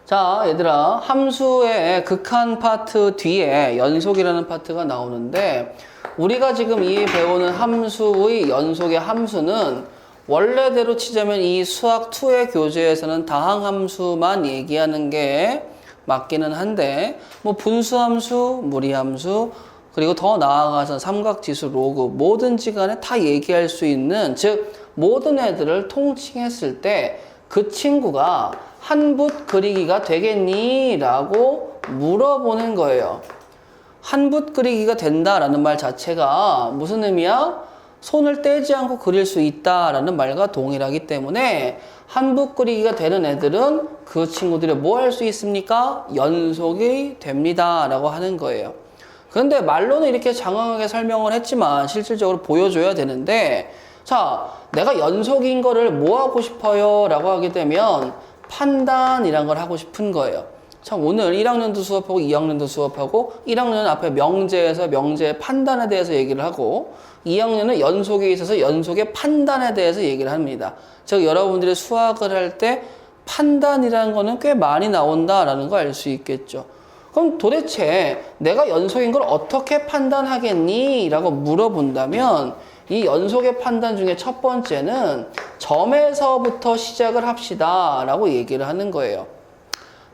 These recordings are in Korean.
자, 얘들아, 함수의 극한 파트 뒤에 연속이라는 파트가 나오는데 우리가 지금 이 배우는 함수의 연속의 함수는 원래대로 치자면 이 수학 2의 교재에서는 다항함수만 얘기하는 게 맞기는 한데 뭐 분수함수, 무리함수, 그리고 더 나아가서 삼각지수, 로그 뭐든지 간에 다 얘기할 수 있는, 즉 모든 애들을 통칭했을 때 그 친구가 한붓 그리기가 되겠니? 라고 물어보는 거예요. 한붓 그리기가 된다라는 말 자체가 무슨 의미야? 손을 떼지 않고 그릴 수 있다라는 말과 동일하기 때문에 한붓 그리기가 되는 애들은 그 친구들이 뭐 할 수 있습니까? 연속이 됩니다 라고 하는 거예요. 그런데 말로는 이렇게 장황하게 설명을 했지만 실질적으로 보여줘야 되는데, 자, 내가 연속인 거를 뭐 하고 싶어요? 라고 하게 되면 판단이란 걸 하고 싶은 거예요. 참, 오늘 1학년도 수업하고 2학년도 수업하고 1학년은 앞에 명제에서 명제의 판단에 대해서 얘기를 하고 2학년은 연속에 있어서 연속의 판단에 대해서 얘기를 합니다. 즉 여러분들이 수학을 할 때 판단이라는 거는 꽤 많이 나온다라는 거 알 수 있겠죠. 그럼 도대체 내가 연속인 걸 어떻게 판단하겠니? 라고 물어본다면 이 연속의 판단 중에 첫 번째는 점에서부터 시작을 합시다 라고 얘기를 하는 거예요.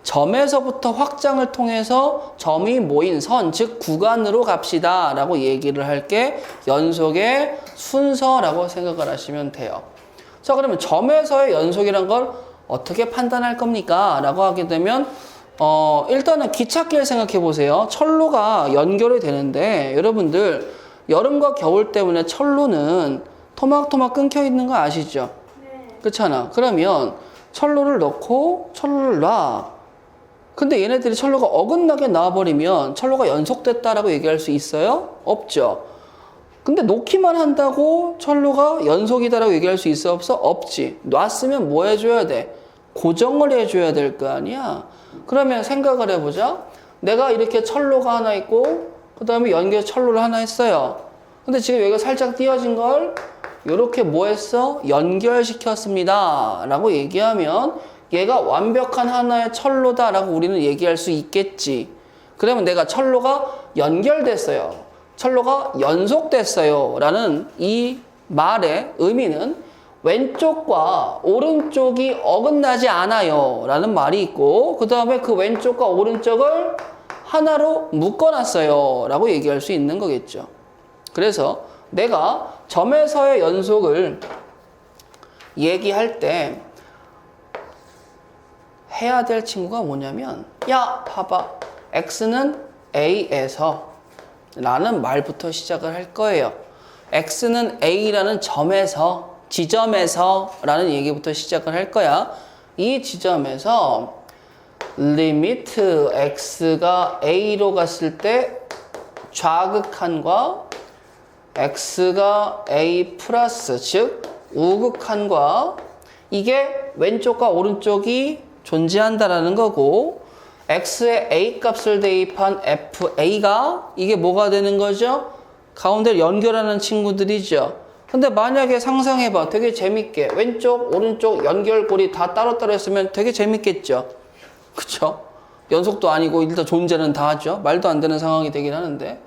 점에서부터 확장을 통해서 점이 모인 선, 즉 구간으로 갑시다 라고 얘기를 할 게 연속의 순서라고 생각을 하시면 돼요. 자, 그러면 점에서의 연속이란 걸 어떻게 판단할 겁니까? 라고 하게 되면 일단은 기찻길 생각해 보세요. 철로가 연결이 되는데 여러분들 여름과 겨울 때문에 철로는 토막토막 끊겨 있는 거 아시죠? 네. 그렇잖아. 그러면 철로를 넣고 철로를 놔. 근데 얘네들이 철로가 어긋나게 나와버리면 철로가 연속됐다라고 얘기할 수 있어요? 없죠. 근데 놓기만 한다고 철로가 연속이다라고 얘기할 수 있어? 없어? 없지. 놨으면 뭐 해줘야 돼? 고정을 해줘야 될 거 아니야? 그러면 생각을 해보자. 내가 이렇게 철로가 하나 있고 그 다음에 연결 철로를 하나 했어요. 근데 지금 여기가 살짝 띄어진 걸 이렇게 뭐 했어? 연결시켰습니다 라고 얘기하면 얘가 완벽한 하나의 철로다 라고 우리는 얘기할 수 있겠지. 그러면 내가 철로가 연결됐어요, 철로가 연속됐어요 라는 이 말의 의미는 왼쪽과 오른쪽이 어긋나지 않아요 라는 말이 있고, 그 다음에 그 왼쪽과 오른쪽을 하나로 묶어놨어요 라고 얘기할 수 있는 거겠죠. 그래서 내가 점에서의 연속을 얘기할 때 해야 될 친구가 뭐냐면, 야, 봐봐. X는 A에서 라는 말부터 시작을 할 거예요. X는 A라는 점에서, 지점에서 라는 얘기부터 시작을 할 거야. 이 지점에서 리미트 X가 A로 갔을 때 좌극한과 X가 A 플러스, 즉 우극한과 이게 왼쪽과 오른쪽이 존재한다라는 거고, X의 A 값을 대입한 FA가 이게 뭐가 되는 거죠? 가운데를 연결하는 친구들이죠. 근데 만약에 상상해봐. 되게 재밌게 왼쪽 오른쪽 연결고리 다 따로따로 했으면 되게 재밌겠죠. 그쵸? 연속도 아니고 일단 존재는 다 하죠. 말도 안 되는 상황이 되긴 하는데,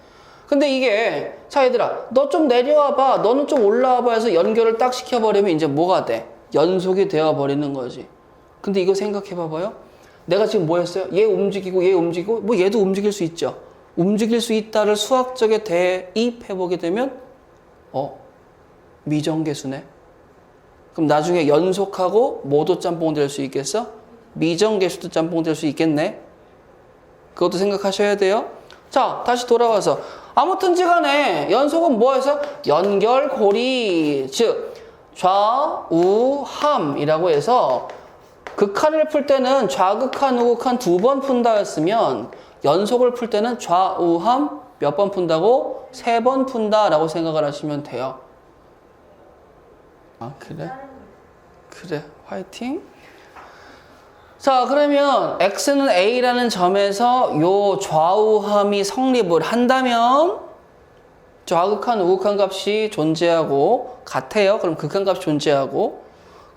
근데 이게, 자 얘들아 너 좀 내려와봐, 너는 좀 올라와봐 해서 연결을 딱 시켜버리면 이제 뭐가 돼? 연속이 되어버리는 거지. 근데 이거 생각해봐봐요. 내가 지금 뭐 했어요? 얘 움직이고 얘 움직이고 뭐 얘도 움직일 수 있죠. 움직일 수 있다를 수학적에 대입해보게 되면 미정계수네. 그럼 나중에 연속하고 뭐도 짬뽕 될 수 있겠어? 미정계수도 짬뽕 될 수 있겠네. 그것도 생각하셔야 돼요. 자, 다시 돌아와서 아무튼지 간에 연속은 뭐해서? 연결고리, 즉 좌우함이라고 해서 극한을 풀 때는 좌극한, 우극한 2번 푼다였으면 연속을 풀 때는 좌우함 몇 번 푼다고? 3번 푼다라고 생각을 하시면 돼요. 아, 그래? 그래, 화이팅. 자, 그러면 X는 A라는 점에서 요 좌우함이 성립을 한다면 좌극한, 우극한 값이 존재하고 같아요. 그럼 극한 값이 존재하고,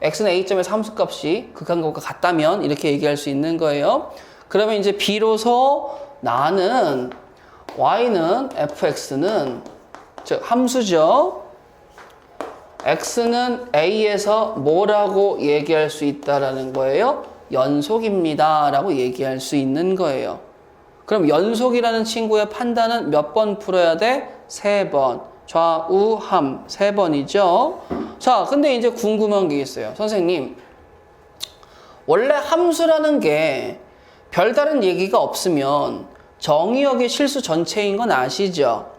x는 a점에서 함수값이 극한값과 같다면 이렇게 얘기할 수 있는 거예요. 그러면 이제 비로소 나는 y는 fx는 즉 함수죠. x는 a에서 뭐라고 얘기할 수 있다라는 거예요? 연속입니다 라고 얘기할 수 있는 거예요. 그럼 연속이라는 친구의 판단은 몇 번 풀어야 돼? 3번. 좌우함 3번이죠. 자, 근데 이제 궁금한 게 있어요. 선생님, 원래 함수라는 게 별다른 얘기가 없으면 정의역의 실수 전체인 건 아시죠?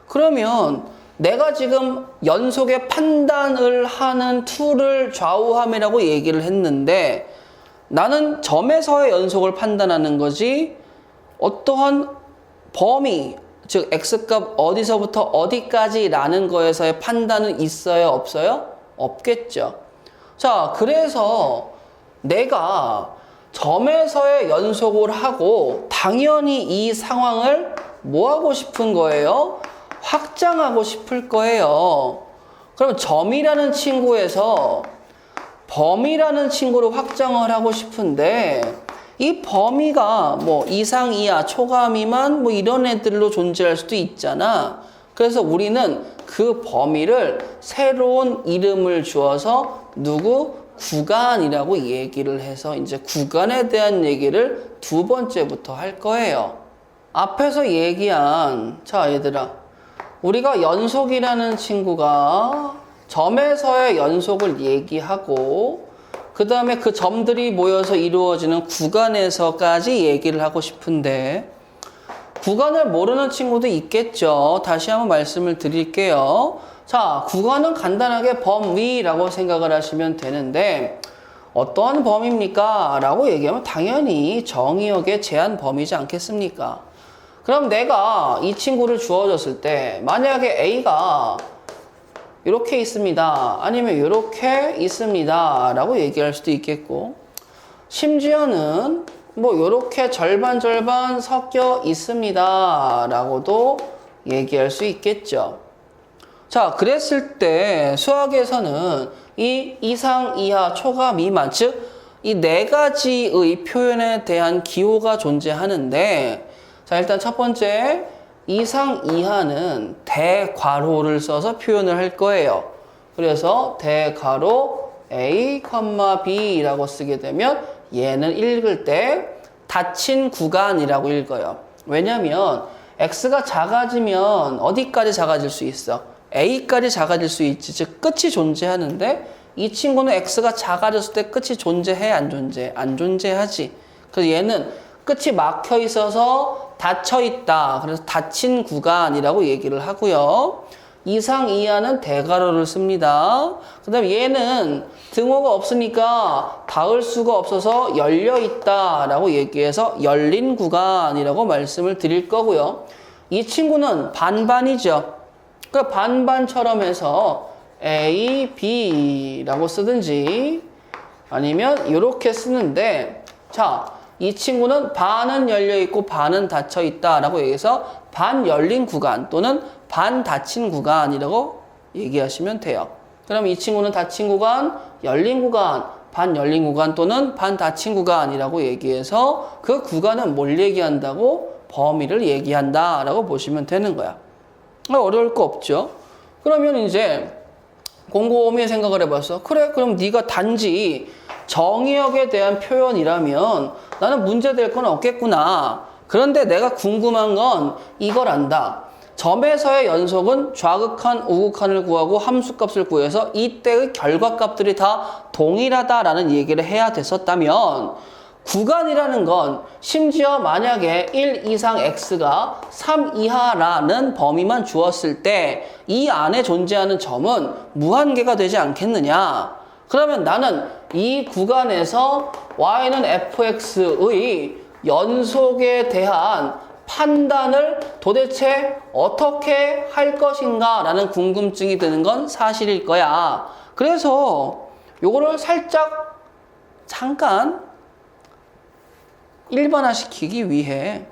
그러면 내가 지금 연속의 판단을 하는 툴을 좌우함이라고 얘기를 했는데 나는 점에서의 연속을 판단하는 거지 어떠한 범위, 즉 x값 어디서부터 어디까지라는 거에서의 판단은 있어요? 없어요? 없겠죠. 자, 그래서 내가 점에서의 연속을 하고 당연히 이 상황을 뭐 하고 싶은 거예요? 확장하고 싶을 거예요. 그럼 점이라는 친구에서 범위라는 친구로 확장을 하고 싶은데 이 범위가 뭐 이상, 이하, 초과, 미만 뭐 이런 애들로 존재할 수도 있잖아. 그래서 우리는 그 범위를 새로운 이름을 주어서 구간이라고 얘기를 해서 이제 구간에 대한 얘기를 두 번째부터 할 거예요. 앞에서 얘기한, 자 얘들아, 우리가 연속이라는 친구가 점에서의 연속을 얘기하고 그 다음에 그 점들이 모여서 이루어지는 구간에서까지 얘기를 하고 싶은데 구간을 모르는 친구도 있겠죠. 다시 한번 말씀을 드릴게요. 자, 구간은 간단하게 범위라고 생각을 하시면 되는데 어떠한 범위입니까? 라고 얘기하면 당연히 정의역의 제한 범위지 않겠습니까? 그럼 내가 이 친구를 주어졌을 때 만약에 A가 이렇게 있습니다. 아니면 이렇게 있습니다. 라고 얘기할 수도 있겠고 심지어는 뭐 이렇게 절반 섞여 있습니다. 라고도 얘기할 수 있겠죠. 자, 그랬을 때 수학에서는 이 이상, 이하, 초과, 미만 즉 이 네 가지의 표현에 대한 기호가 존재하는데 자, 일단 첫 번째 이상, 이하는 대괄호를 써서 표현을 할 거예요. 그래서 대괄호 A, B라고 쓰게 되면 얘는 읽을 때 닫힌 구간이라고 읽어요. 왜냐면 X가 작아지면 어디까지 작아질 수 있어? A까지 작아질 수 있지. 즉 끝이 존재하는데 이 친구는 X가 작아졌을 때 끝이 존재해? 안 존재해? 안 존재하지. 그래서 얘는 끝이 막혀 있어서 닫혀 있다. 그래서 닫힌 구간이라고 얘기를 하고요. 이상, 이하는 대괄호를 씁니다. 그 다음에 얘는 등호가 없으니까 닿을 수가 없어서 열려 있다 라고 얘기해서 열린 구간이라고 말씀을 드릴 거고요. 이 친구는 반반이죠. 그러니까 반반처럼 해서 A, B라고 쓰든지 아니면 이렇게 쓰는데 자, 이 친구는 반은 열려있고 반은 닫혀있다 라고 얘기해서 반 열린 구간 또는 반 닫힌 구간이라고 얘기하시면 돼요. 그럼 이 친구는 닫힌 구간, 열린 구간, 반 열린 구간 또는 반 닫힌 구간이라고 얘기해서 그 구간은 뭘 얘기한다고? 범위를 얘기한다 라고 보시면 되는 거야. 어려울 거 없죠. 그러면 이제 곰곰이 생각을 해봤어. 그래, 그럼 네가 단지 정의역에 대한 표현이라면 나는 문제될 건 없겠구나. 그런데 내가 궁금한 건 이걸 안다. 점에서의 연속은 좌극한, 우극한을 구하고 함수값을 구해서 이때의 결과값들이 다 동일하다라는 얘기를 해야 됐었다면 구간이라는 건 심지어 만약에 1 이상 x가 3 이하라는 범위만 주었을 때 이 안에 존재하는 점은 무한계가 되지 않겠느냐. 그러면 나는 이 구간에서 y는 fx의 연속에 대한 판단을 도대체 어떻게 할 것인가 라는 궁금증이 드는 건 사실일 거야. 그래서 요거를 살짝 잠깐 일반화시키기 위해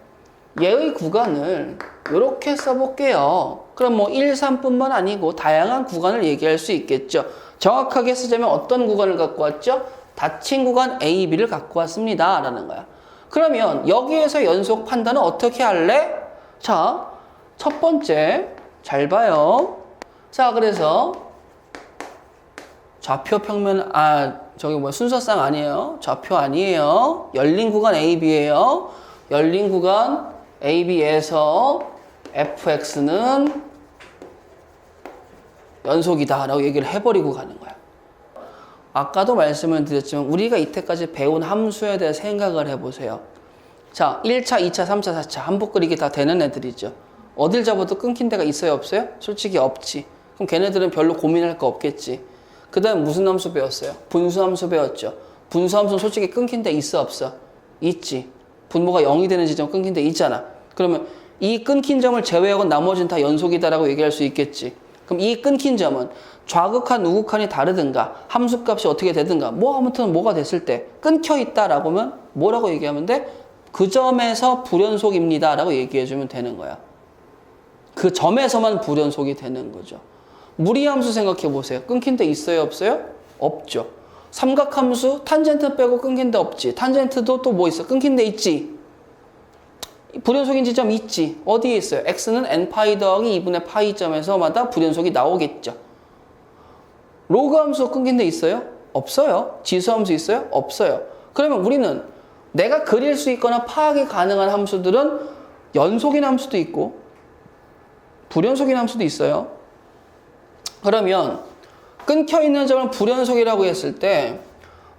얘의 구간을 이렇게 써볼게요. 그럼 뭐 1, 3뿐만 아니고 다양한 구간을 얘기할 수 있겠죠. 정확하게 쓰자면 어떤 구간을 갖고 왔죠? 닫힌 구간 A, B를 갖고 왔습니다. 라는 거야. 그러면 여기에서 연속 판단은 어떻게 할래? 자, 첫 번째 잘 봐요. 자, 그래서 좌표 평면, 순서상 아니에요. 좌표 아니에요. 열린 구간 A, B예요. 열린 구간 A, B에서 fx는 연속이다 라고 얘기를 해버리고 가는 거야. 아까도 말씀을 드렸지만 우리가 이때까지 배운 함수에 대해 생각을 해보세요. 자, 1차, 2차, 3차, 4차 한복 그리기 다 되는 애들이죠. 어딜 잡아도 끊긴 데가 있어요, 없어요? 솔직히 없지. 그럼 걔네들은 별로 고민할 거 없겠지. 그 다음 무슨 함수 배웠어요? 분수함수 배웠죠. 분수함수는 솔직히 끊긴 데 있어, 없어? 있지. 분모가 0이 되는 지점 끊긴 데 있잖아. 그러면 이 끊긴 점을 제외하고 나머지는 다 연속이다라고 얘기할 수 있겠지. 그럼 이 끊긴 점은 좌극한, 우극한이 다르든가 함수값이 어떻게 되든가 아무튼 뭐가 됐을 때 끊겨 있다라고 하면 뭐라고 얘기하면 돼? 그 점에서 불연속입니다 라고 얘기해주면 되는 거야. 그 점에서만 불연속이 되는 거죠. 무리함수 생각해 보세요. 끊긴 데 있어요, 없어요? 없죠. 삼각함수 탄젠트 빼고 끊긴 데 없지. 탄젠트도 또 뭐 있어? 끊긴 데 있지. 불연속인 지점 있지. 어디에 있어요? x는 n파이 더하기 2분의 파이 점에서마다 불연속이 나오겠죠. 로그 함수 끊긴 데 있어요? 없어요. 지수 함수 있어요? 없어요. 그러면 우리는 내가 그릴 수 있거나 파악이 가능한 함수들은 연속인 함수도 있고 불연속인 함수도 있어요. 그러면 끊겨 있는 점을 불연속이라고 했을 때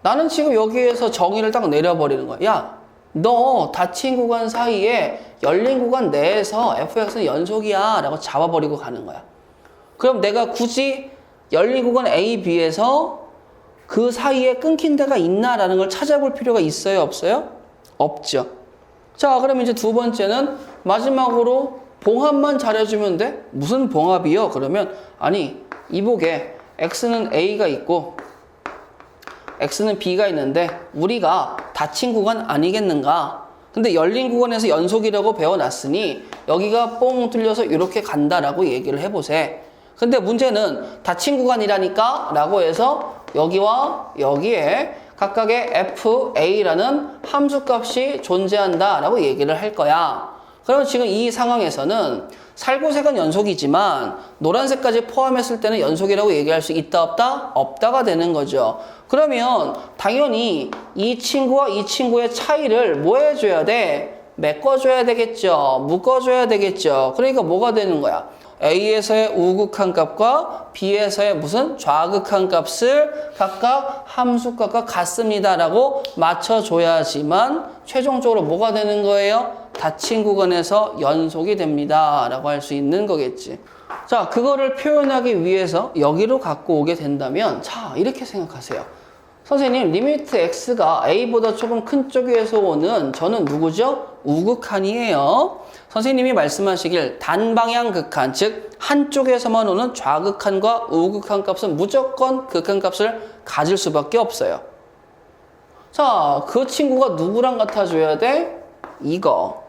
나는 지금 여기에서 정의를 딱 내려버리는 거야. 야, 너 닫힌 구간 사이에 열린 구간 내에서 fx는 연속이야 라고 잡아버리고 가는 거야. 그럼 내가 굳이 열린 구간 A, B에서 그 사이에 끊긴 데가 있나라는 걸 찾아볼 필요가 있어요, 없어요? 없죠. 자, 그럼 이제 두 번째는 마지막으로 봉합만 잘해주면 돼? 무슨 봉합이요? 그러면 아니 이복에 x는 A가 있고 x는 B가 있는데 우리가 닫힌 구간 아니겠는가? 근데 열린 구간에서 연속이라고 배워놨으니 여기가 뽕 뚫려서 이렇게 간다라고 얘기를 해보세. 근데 문제는 닫힌 구간이라니까 라고 해서 여기와 여기에 각각의 FA라는 함수값이 존재한다 라고 얘기를 할 거야. 그러면 지금 이 상황에서는 살구색은 연속이지만 노란색까지 포함했을 때는 연속이라고 얘기할 수 있다 없다? 없다가 되는 거죠. 그러면 당연히 이 친구와 이 친구의 차이를 뭐 해줘야 돼? 메꿔줘야 되겠죠. 묶어줘야 되겠죠. 그러니까 뭐가 되는 거야? A에서의 우극한 값과 B에서의 무슨 좌극한 값을 각각 함수값과 같습니다라고 맞춰줘야지만 최종적으로 뭐가 되는 거예요? 닫힌 구간에서 연속이 됩니다 라고 할 수 있는 거겠지. 자, 그거를 표현하기 위해서 여기로 갖고 오게 된다면 자, 이렇게 생각하세요. 선생님, 리미트 x가 a보다 조금 큰 쪽에서 오는 저는 누구죠? 우극한이에요. 선생님이 말씀하시길 단방향 극한, 즉 한쪽에서만 오는 좌극한과 우극한 값은 무조건 극한 값을 가질 수밖에 없어요. 자, 그 친구가 누구랑 같아줘야 돼? 이거.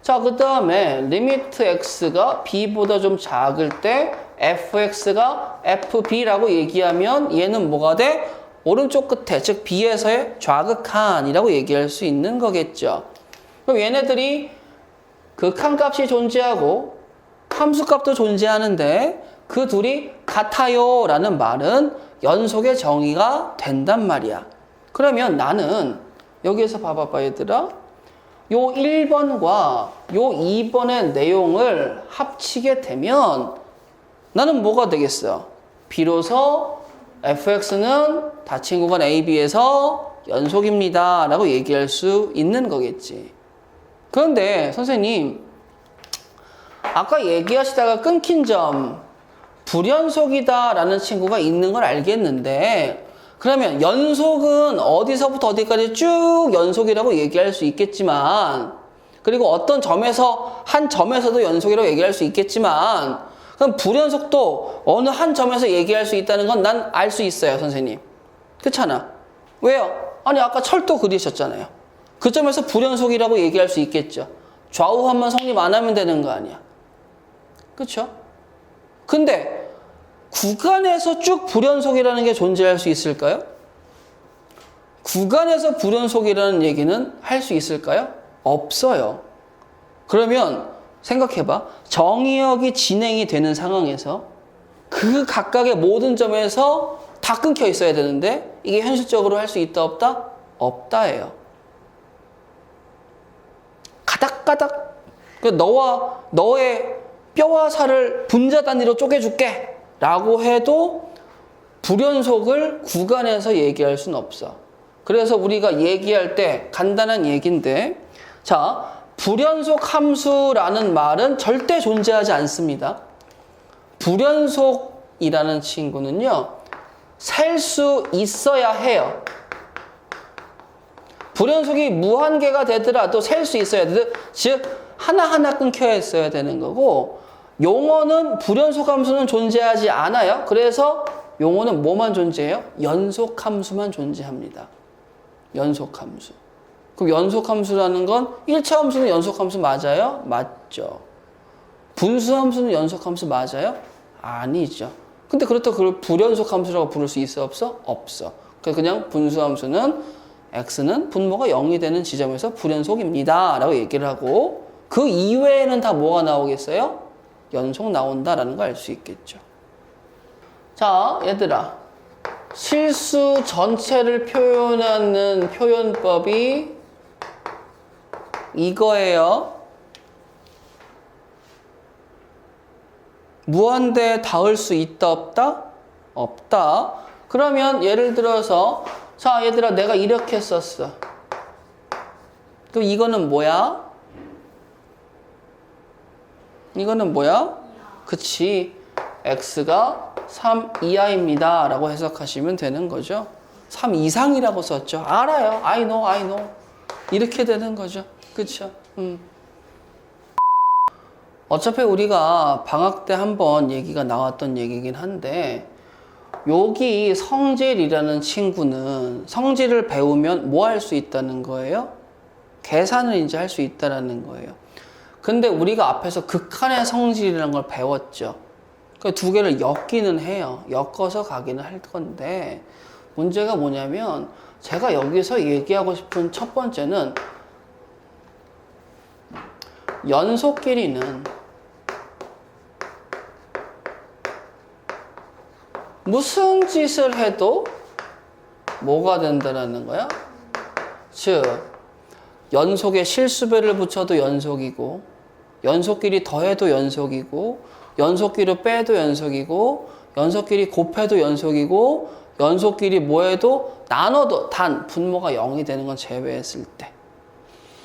자, 그 다음에 리미트 x가 b보다 좀 작을 때 fx가 fb라고 얘기하면 얘는 뭐가 돼? 오른쪽 끝에, 즉 b에서의 좌극한이라고 얘기할 수 있는 거겠죠. 그럼 얘네들이 극한값이 존재하고 함수값도 존재하는데 그 둘이 같아요 라는 말은 연속의 정의가 된단 말이야. 그러면 나는 여기에서 봐봐봐 얘들아. 요 1번과 요 2번의 내용을 합치게 되면 나는 뭐가 되겠어? 비로소 fx는 닫힌 구간 AB에서 연속입니다 라고 얘기할 수 있는 거겠지. 그런데 선생님 아까 얘기하시다가 끊긴 점 불연속이다 라는 친구가 있는 걸 알겠는데 그러면 연속은 어디서부터 어디까지 쭉 연속이라고 얘기할 수 있겠지만 그리고 어떤 점에서 한 점에서도 연속이라고 얘기할 수 있겠지만 그럼 불연속도 어느 한 점에서 얘기할 수 있다는 건 난 알 수 있어요, 선생님. 그렇잖아. 왜요? 아니 아까 철도 그리셨잖아요. 그 점에서 불연속이라고 얘기할 수 있겠죠. 좌우함만 성립 안 하면 되는 거 아니야. 그렇죠? 근데 구간에서 쭉 불연속이라는 게 존재할 수 있을까요? 구간에서 불연속이라는 얘기는 할 수 있을까요? 없어요. 그러면 생각해봐. 정의역이 진행이 되는 상황에서 그 각각의 모든 점에서 다 끊겨 있어야 되는데 이게 현실적으로 할 수 있다 없다? 없다예요. 가닥가닥 너의 뼈와 살을 분자 단위로 쪼개줄게 라고 해도 불연속을 구간에서 얘기할 수는 없어. 그래서 우리가 얘기할 때 간단한 얘기인데, 자, 불연속 함수라는 말은 절대 존재하지 않습니다. 불연속이라는 친구는요, 셀 수 있어야 해요. 불연속이 무한계가 되더라도 셀 수 있어야 돼. 즉, 하나하나 끊겨 있어야 되는 거고, 용어는 불연속 함수는 존재하지 않아요. 그래서 용어는 뭐만 존재해요? 연속 함수만 존재합니다. 연속 함수. 그럼 연속 함수라는 건 1차 함수는 연속 함수 맞아요? 맞죠. 분수 함수는 연속 함수 맞아요? 아니죠. 근데 그렇다고 그걸 불연속 함수라고 부를 수 있어 없어? 없어. 그냥 분수 함수는 x는 분모가 0이 되는 지점에서 불연속입니다 라고 얘기를 하고, 그 이외에는 다 뭐가 나오겠어요? 연속 나온다라는 걸 알 수 있겠죠. 자, 얘들아, 실수 전체를 표현하는 표현법이 이거예요. 무한대에 닿을 수 있다 없다? 없다. 그러면 예를 들어서, 자, 얘들아, 내가 이렇게 썼어. 그럼 이거는 뭐야? 이거는 뭐야? 그치. x가 3 이하입니다 라고 해석하시면 되는 거죠. 3 이상이라고 썼죠. 알아요. I know. 이렇게 되는 거죠. 그쵸? 어차피 우리가 방학 때 한번 얘기가 나왔던 얘기긴 한데, 여기 성질이라는 친구는 성질을 배우면 뭐 할 수 있다는 거예요? 계산을 이제 할 수 있다는 거예요. 근데 우리가 앞에서 극한의 성질이라는 걸 배웠죠. 그 두 개를 엮기는 해요. 엮어서 가기는 할 건데, 문제가 뭐냐면 제가 여기서 얘기하고 싶은 첫 번째는 연속끼리는 무슨 짓을 해도 뭐가 된다는 거야? 즉, 연속에 실수배를 붙여도 연속이고, 연속끼리 더해도 연속이고, 연속끼리 빼도 연속이고, 연속끼리 곱해도 연속이고, 연속끼리 뭐해도 나눠도 단 분모가 0이 되는 건 제외했을 때,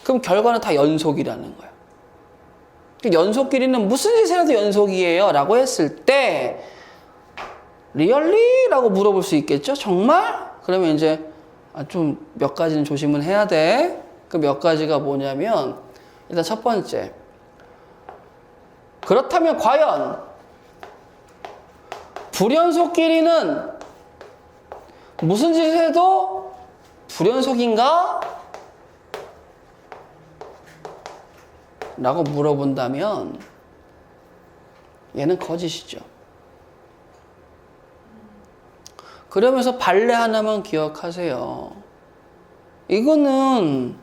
그럼 결과는 다 연속이라는 거야. 연속끼리는 무슨 짓을 해도 연속이에요 라고 했을 때 리얼리? 라고 물어볼 수 있겠죠? 정말? 그러면 이제 좀 몇 가지는 조심은 해야 돼. 그 몇 가지가 뭐냐면, 일단 첫 번째, 그렇다면 과연 불연속끼리는 무슨 짓을 해도 불연속인가? 라고 물어본다면 얘는 거짓이죠. 그러면서 발레 하나만 기억하세요. 이거는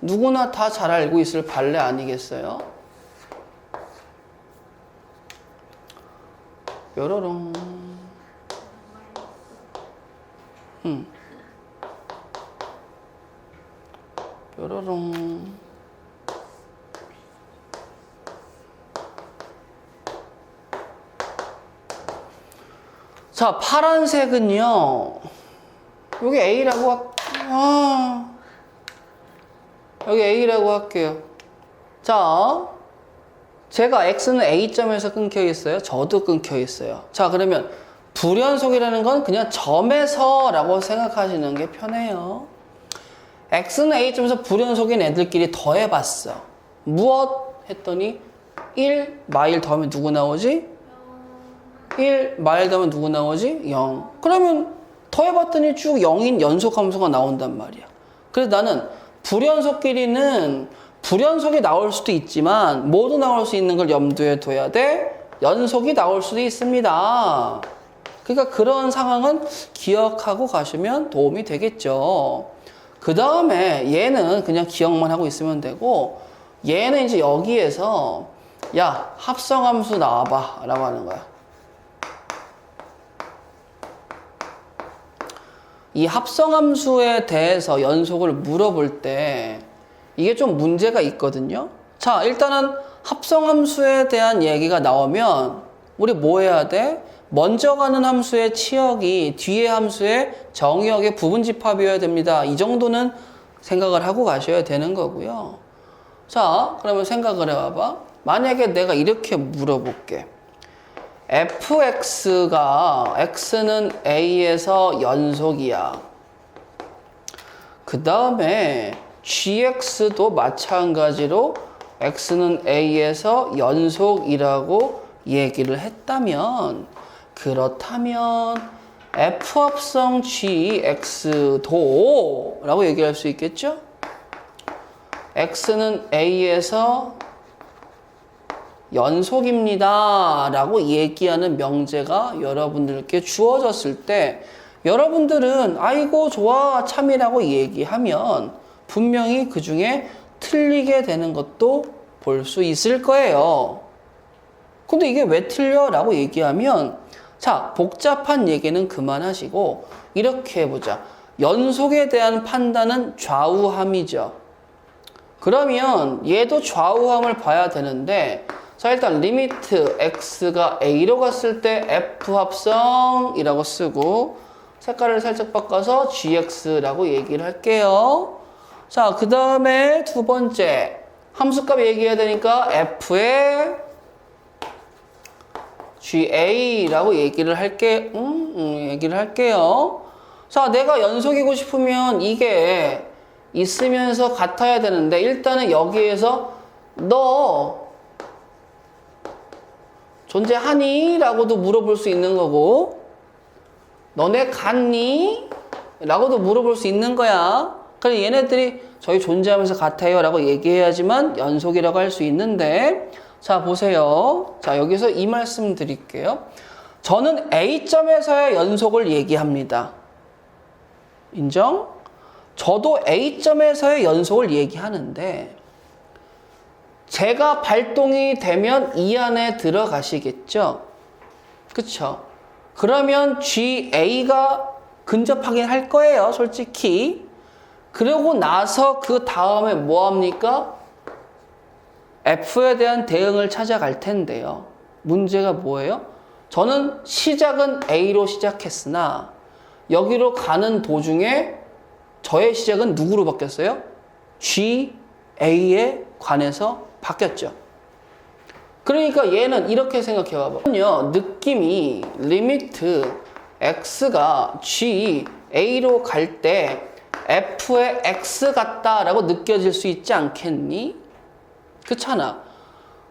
누구나 다 잘 알고 있을 발레 아니겠어요? 뾰로롱. 뾰로롱. 자, 파란색은요, 여기 A라고 여기 A라고 할게요. 자, 제가 X는 A점에서 끊겨 있어요. 저도 끊겨 있어요. 자, 그러면 불연속이라는 건 그냥 점에서 라고 생각하시는 게 편해요. X는 A점에서 불연속인 애들끼리 더해봤어. 무엇? 했더니 1 마일 더하면 누구 나오지? 1 마일 더하면 누구 나오지? 0. 그러면 더해봤더니 쭉 0인 연속함수가 나온단 말이야. 그래서 나는 불연속끼리는 불연속이 나올 수도 있지만 모두 나올 수 있는 걸 염두에 둬야 돼. 연속이 나올 수도 있습니다. 그러니까 그런 상황은 기억하고 가시면 도움이 되겠죠. 그 다음에 얘는 그냥 기억만 하고 있으면 되고, 얘는 이제 여기에서 야, 합성함수 나와봐 라고 하는 거야. 이 합성함수에 대해서 연속을 물어볼 때 이게 좀 문제가 있거든요. 자, 일단은 합성함수에 대한 얘기가 나오면 우리 뭐 해야 돼? 먼저 가는 함수의 치역이 뒤에 함수의 정의역의 부분집합이어야 됩니다. 이 정도는 생각을 하고 가셔야 되는 거고요. 자, 그러면 생각을 해봐봐. 만약에 내가 이렇게 물어볼게. fx가 x는 a에서 연속이야. 그 다음에 gx도 마찬가지로 x는 a에서 연속이라고 얘기를 했다면, 그렇다면 f합성 gx도 라고 얘기할 수 있겠죠? x는 a에서 연속입니다 라고 얘기하는 명제가 여러분들께 주어졌을 때 여러분들은 아이고 좋아 참이라고 얘기하면 분명히 그 중에 틀리게 되는 것도 볼 수 있을 거예요. 근데 이게 왜 틀려? 라고 얘기하면, 자, 복잡한 얘기는 그만하시고 이렇게 해보자. 연속에 대한 판단은 좌우함이죠. 그러면 얘도 좌우함을 봐야 되는데, 자, 일단 리미트 x가 a로 갔을 때 f합성이라고 쓰고 색깔을 살짝 바꿔서 gx라고 얘기를 할게요. 자, 그 다음에 두 번째 함수값 얘기해야 되니까 f의 ga라고 얘기를 할게요. 자, 내가 연속이고 싶으면 이게 있으면서 같아야 되는데, 일단은 여기에서 너 존재하니? 라고도 물어볼 수 있는 거고, 너네 같니? 라고도 물어볼 수 있는 거야. 그래서 얘네들이 저희 존재하면서 같아요 라고 얘기해야지만 연속이라고 할 수 있는데, 자, 보세요. 자, 여기서 이 말씀 드릴게요. 저는 A점에서의 연속을 얘기합니다. 인정? 저도 A점에서의 연속을 얘기하는데, 제가 발동이 되면 이 안에 들어가시겠죠? 그쵸? 그러면 GA가 근접하긴 할 거예요, 솔직히. 그러고 나서 그 다음에 뭐 합니까? F에 대한 대응을 찾아갈 텐데요. 문제가 뭐예요? 저는 시작은 A로 시작했으나 여기로 가는 도중에 저의 시작은 누구로 바뀌었어요? GA에 관해서 바뀌었죠. 그러니까 얘는 이렇게 생각해 봐봐. 느낌이 리미트 x가 GA로 갈 때 F의 X 같다라고 느껴질 수 있지 않겠니? 그렇잖아.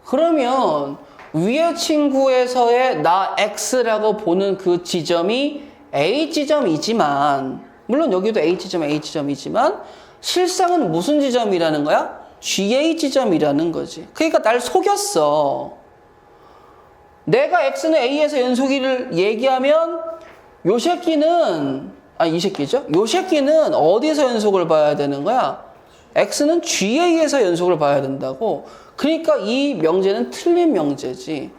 그러면 위의 친구에서의 나 X라고 보는 그 지점이 A 지점이지만, 물론 여기도 A 지점이지만 실상은 무슨 지점이라는 거야? GA 지점이라는 거지. 그러니까 날 속였어. 내가 X는 A에서 연속이를 얘기하면 요 새끼는, 이 새끼죠? 요 새끼는 어디서 연속을 봐야 되는 거야? X는 GA에서 연속을 봐야 된다고. 그러니까 이 명제는 틀린 명제지.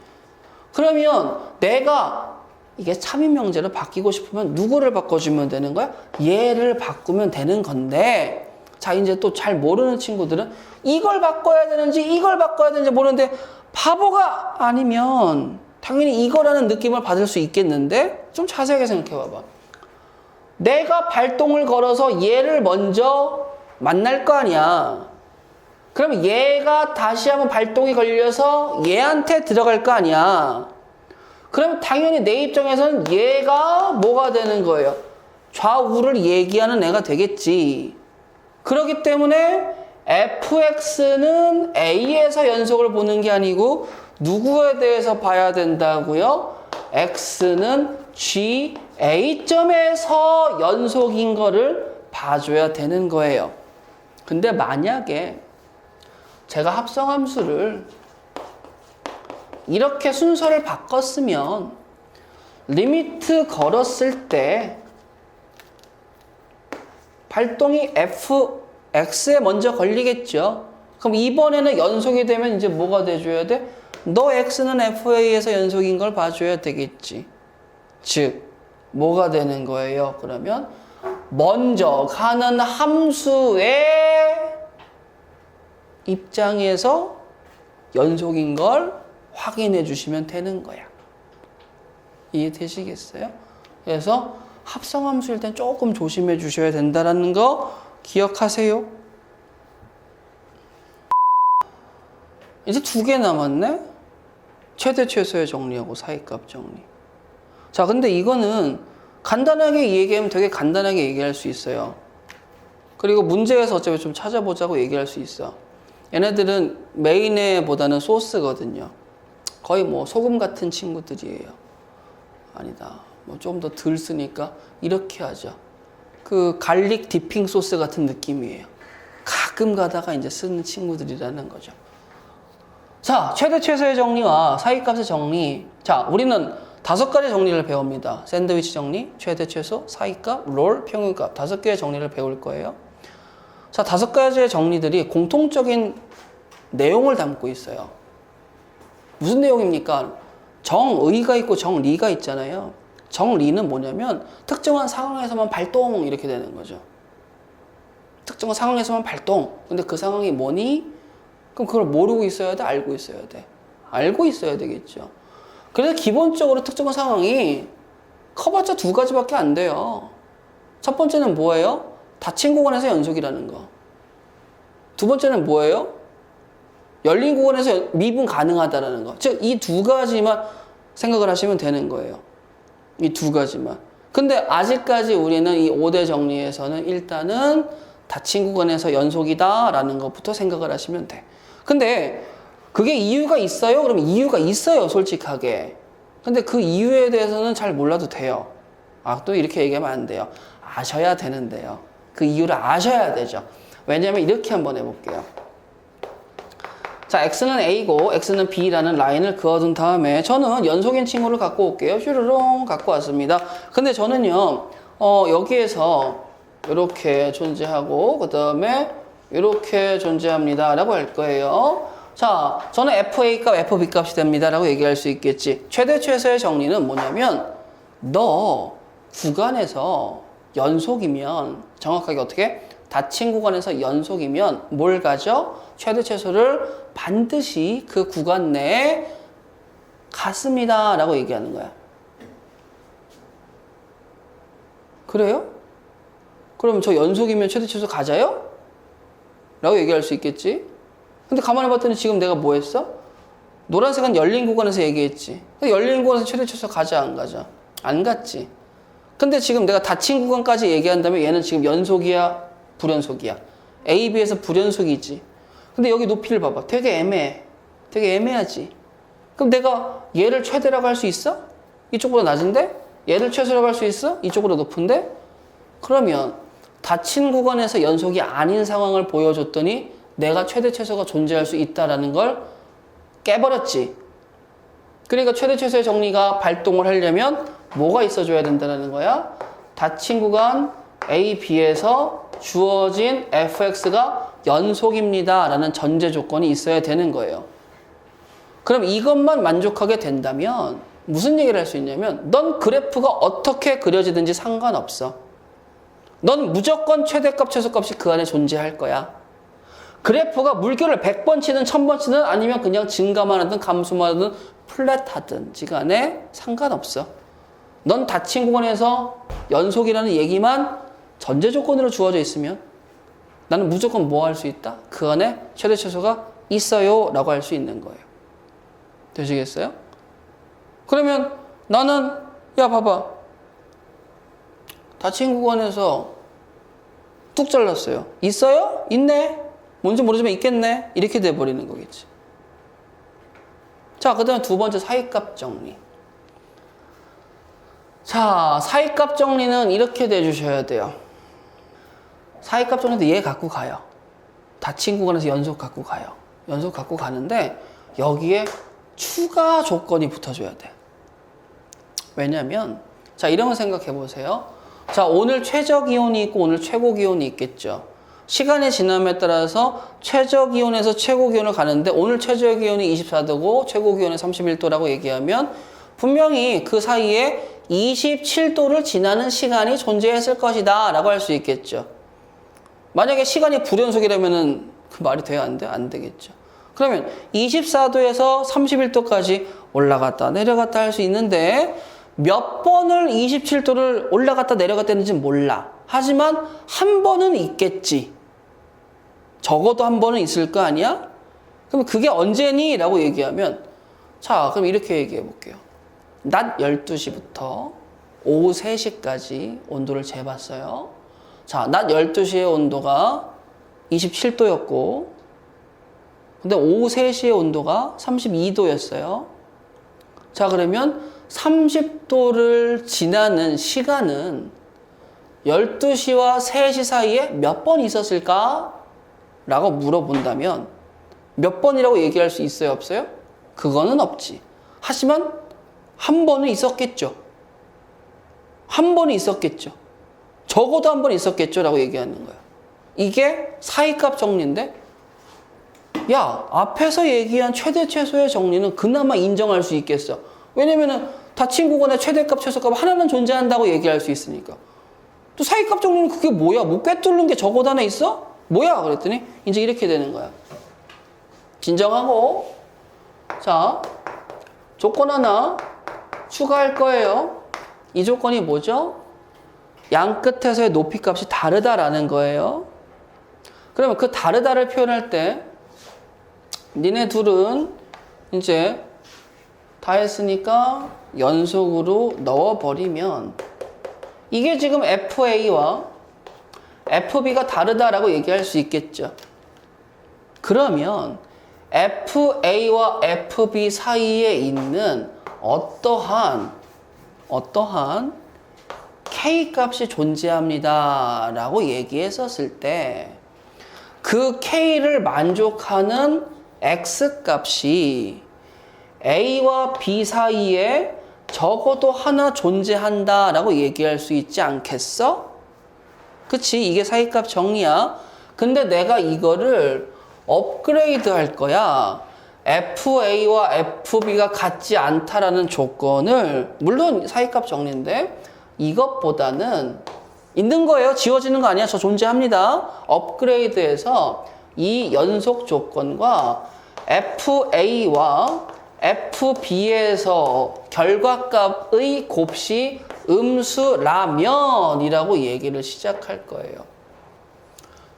그러면 내가 이게 참인 명제로 바뀌고 싶으면 누구를 바꿔주면 되는 거야? 얘를 바꾸면 되는 건데, 자, 이제 또 잘 모르는 친구들은 이걸 바꿔야 되는지 이걸 바꿔야 되는지 모르는데, 바보가 아니면 당연히 이거라는 느낌을 받을 수 있겠는데, 좀 자세하게 생각해 봐봐. 내가 발동을 걸어서 얘를 먼저 만날 거 아니야. 그럼 얘가 다시 한번 발동이 걸려서 얘한테 들어갈 거 아니야. 그럼 당연히 내 입장에서는 얘가 뭐가 되는 거예요? 좌우를 얘기하는 애가 되겠지. 그렇기 때문에 fx는 a에서 연속을 보는 게 아니고 누구에 대해서 봐야 된다고요? x는 GA점에서 연속인 거를 봐줘야 되는 거예요. 근데 만약에 제가 합성함수를 이렇게 순서를 바꿨으면 리미트 걸었을 때 발동이 fx에 먼저 걸리겠죠. 그럼 이번에는 연속이 되면 이제 뭐가 돼줘야 돼? 너 x는 fa에서 연속인 걸 봐줘야 되겠지. 즉 뭐가 되는 거예요? 그러면 먼저 가는 함수의 입장에서 연속인 걸 확인해 주시면 되는 거야. 이해되시겠어요? 그래서 합성함수일 땐 조금 조심해 주셔야 된다는 거 기억하세요. 이제 2개 남았네? 최대 최소의 정리하고 사이값 정리. 자, 근데 이거는 간단하게 얘기하면 되게 간단하게 얘기할 수 있어요. 그리고 문제에서 어차피 좀 찾아보자고 얘기할 수 있어. 얘네들은 메인에보다는 소스거든요. 거의 뭐 소금 같은 친구들이에요. 아니다. 뭐 좀 더 덜 쓰니까 이렇게 하죠. 그 갈릭 디핑 소스 같은 느낌이에요. 가끔 가다가 이제 쓰는 친구들이라는 거죠. 자, 최대 최소의 정리와 사이값의 정리. 자, 우리는 5가지 정리를 배웁니다. 샌드위치 정리, 최대 최소, 사이값, 롤, 평균값 5개의 정리를 배울 거예요. 자, 5가지의 정리들이 공통적인 내용을 담고 있어요. 무슨 내용입니까? 정의가 있고 정리가 있잖아요. 정리는 뭐냐면 특정한 상황에서만 발동 이렇게 되는 거죠. 특정한 상황에서만 발동. 근데 그 상황이 뭐니? 그럼 그걸 모르고 있어야 돼? 알고 있어야 돼? 알고 있어야 되겠죠. 그래서 기본적으로 특정한 상황이 커봤자 2가지밖에 안 돼요. 첫 번째는 뭐예요? 닫힌 구간에서 연속이라는 거. 두 번째는 뭐예요? 열린 구간에서 미분 가능하다라는 거. 즉, 이 2가지만 생각을 하시면 되는 거예요. 이 2가지만. 근데 아직까지 우리는 이 5대 정리에서는 일단은 닫힌 구간에서 연속이다라는 것부터 생각을 하시면 돼. 근데 그게 이유가 있어요? 그럼 이유가 있어요, 솔직하게. 근데 그 이유에 대해서는 잘 몰라도 돼요. 아, 또 이렇게 얘기하면 안 돼요. 아셔야 되는데요. 그 이유를 아셔야 되죠. 왜냐면 이렇게 한번 해볼게요. 자, x는 a고 x는 b라는 라인을 그어둔 다음에 저는 연속인 친구를 갖고 올게요. 슈르롱 갖고 왔습니다. 근데 저는요, 여기에서 이렇게 존재하고 그 다음에 이렇게 존재합니다 라고 할 거예요. 자, 저는 FA값, FB값이 됩니다 라고 얘기할 수 있겠지. 최대 최소의 정리는 뭐냐면 너 구간에서 연속이면 정확하게 어떻게? 닫힌 구간에서 연속이면 뭘 가져? 최대 최소를 반드시 그 구간 내에 갔습니다 라고 얘기하는 거야. 그래요? 그럼 저 연속이면 최대 최소 가자요? 라고 얘기할 수 있겠지. 근데 가만히 봤더니 지금 내가 뭐 했어? 노란색은 열린 구간에서 얘기했지. 열린 구간에서 최대 최소 가자 안 가자? 안 갔지. 근데 지금 내가 닫힌 구간까지 얘기한다면 얘는 지금 연속이야? 불연속이야? A, B에서 불연속이지. 근데 여기 높이를 봐봐. 되게 애매해. 되게 애매하지. 그럼 내가 얘를 최대라고 할 수 있어? 이쪽보다 낮은데? 얘를 최소라고 할 수 있어? 이쪽보다 높은데? 그러면 닫힌 구간에서 연속이 아닌 상황을 보여줬더니 내가 최대 최소가 존재할 수 있다는 걸 깨버렸지. 그러니까 최대 최소의 정리가 발동을 하려면 뭐가 있어줘야 된다는 거야? 닫힌 구간 A, B에서 주어진 fx가 연속입니다 라는 전제 조건이 있어야 되는 거예요. 그럼 이것만 만족하게 된다면 무슨 얘기를 할 수 있냐면 넌 그래프가 어떻게 그려지든지 상관없어. 넌 무조건 최대값, 최소값이 그 안에 존재할 거야. 그래프가 물결을 100번 치든 1000번 치든 아니면 그냥 증가만 하든 감소만 하든 플랫하든 지간에 상관없어. 넌 닫힌 구간에서 연속이라는 얘기만 전제 조건으로 주어져 있으면 나는 무조건 뭐 할 수 있다? 그 안에 최대 최소가 있어요 라고 할 수 있는 거예요. 되시겠어요? 그러면 나는 야 봐봐. 닫힌 구간에서 뚝 잘랐어요. 있어요? 있네? 뭔지 모르지만 있겠네? 이렇게 돼버리는 거겠지. 자, 그 다음에 두 번째 사이값 정리. 자, 사이값 정리는 이렇게 돼주셔야 돼요. 사이값 정리도 얘 갖고 가요. 닫힌 구간에서 연속 갖고 가요. 연속 갖고 가는데 여기에 추가 조건이 붙어줘야 돼. 왜냐면 자, 이런 거 생각해 보세요. 자, 오늘 최저 기온이 있고 오늘 최고 기온이 있겠죠. 시간이 지남에 따라서 최저 기온에서 최고 기온을 가는데 오늘 최저 기온이 24도고 최고 기온이 31도라고 얘기하면 분명히 그 사이에 27도를 지나는 시간이 존재했을 것이다 라고 할 수 있겠죠. 만약에 시간이 불연속이라면 그 말이 돼야 안 돼? 안 되겠죠. 그러면 24도에서 31도까지 올라갔다 내려갔다 할 수 있는데 몇 번을 27도를 올라갔다 내려갔다 했는지 몰라. 하지만 한 번은 있겠지. 적어도 한 번은 있을 거 아니야? 그럼 그게 언제니? 라고 얘기하면 자, 그럼 이렇게 얘기해 볼게요. 낮 12시부터 오후 3시까지 온도를 재봤어요. 자, 낮 12시의 온도가 27도였고 근데 오후 3시의 온도가 32도였어요. 자, 그러면 30도를 지나는 시간은 12시와 3시 사이에 몇 번 있었을까? 라고 물어본다면 몇 번이라고 얘기할 수 있어요? 없어요? 그거는 없지. 하지만 한 번은 있었겠죠. 한 번은 있었겠죠. 적어도 한 번 있었겠죠 라고 얘기하는 거야. 이게 사이값 정리인데 야, 앞에서 얘기한 최대 최소의 정리는 그나마 인정할 수 있겠어. 왜냐면은 다 친구간에 최대값 최소값 하나는 존재한다고 얘기할 수 있으니까. 또 사이값 정리는 그게 뭐야? 뭐 꿰뚫는 게 적어도 하나 있어? 뭐야? 그랬더니 이제 이렇게 되는 거야. 진정하고 자, 조건 하나 추가할 거예요. 이 조건이 뭐죠? 양 끝에서의 높이 값이 다르다라는 거예요. 그러면 그 다르다를 표현할 때 니네 둘은 이제 다 했으니까 연속으로 넣어버리면 이게 지금 FA와 FB가 다르다라고 얘기할 수 있겠죠. 그러면 FA와 FB 사이에 있는 어떠한 K값이 존재합니다 라고 얘기했었을 때 그 K를 만족하는 X값이 A와 B 사이에 적어도 하나 존재한다 라고 얘기할 수 있지 않겠어? 그치? 이게 사이값 정리야. 근데 내가 이거를 업그레이드 할 거야. FA와 FB가 같지 않다라는 조건을, 물론 사이값 정리인데 이것보다는 있는 거예요. 지워지는 거 아니야. 저 존재합니다. 업그레이드해서 이 연속 조건과 FA와 FB에서 결과값의 곱이 음수라면이라고 얘기를 시작할 거예요.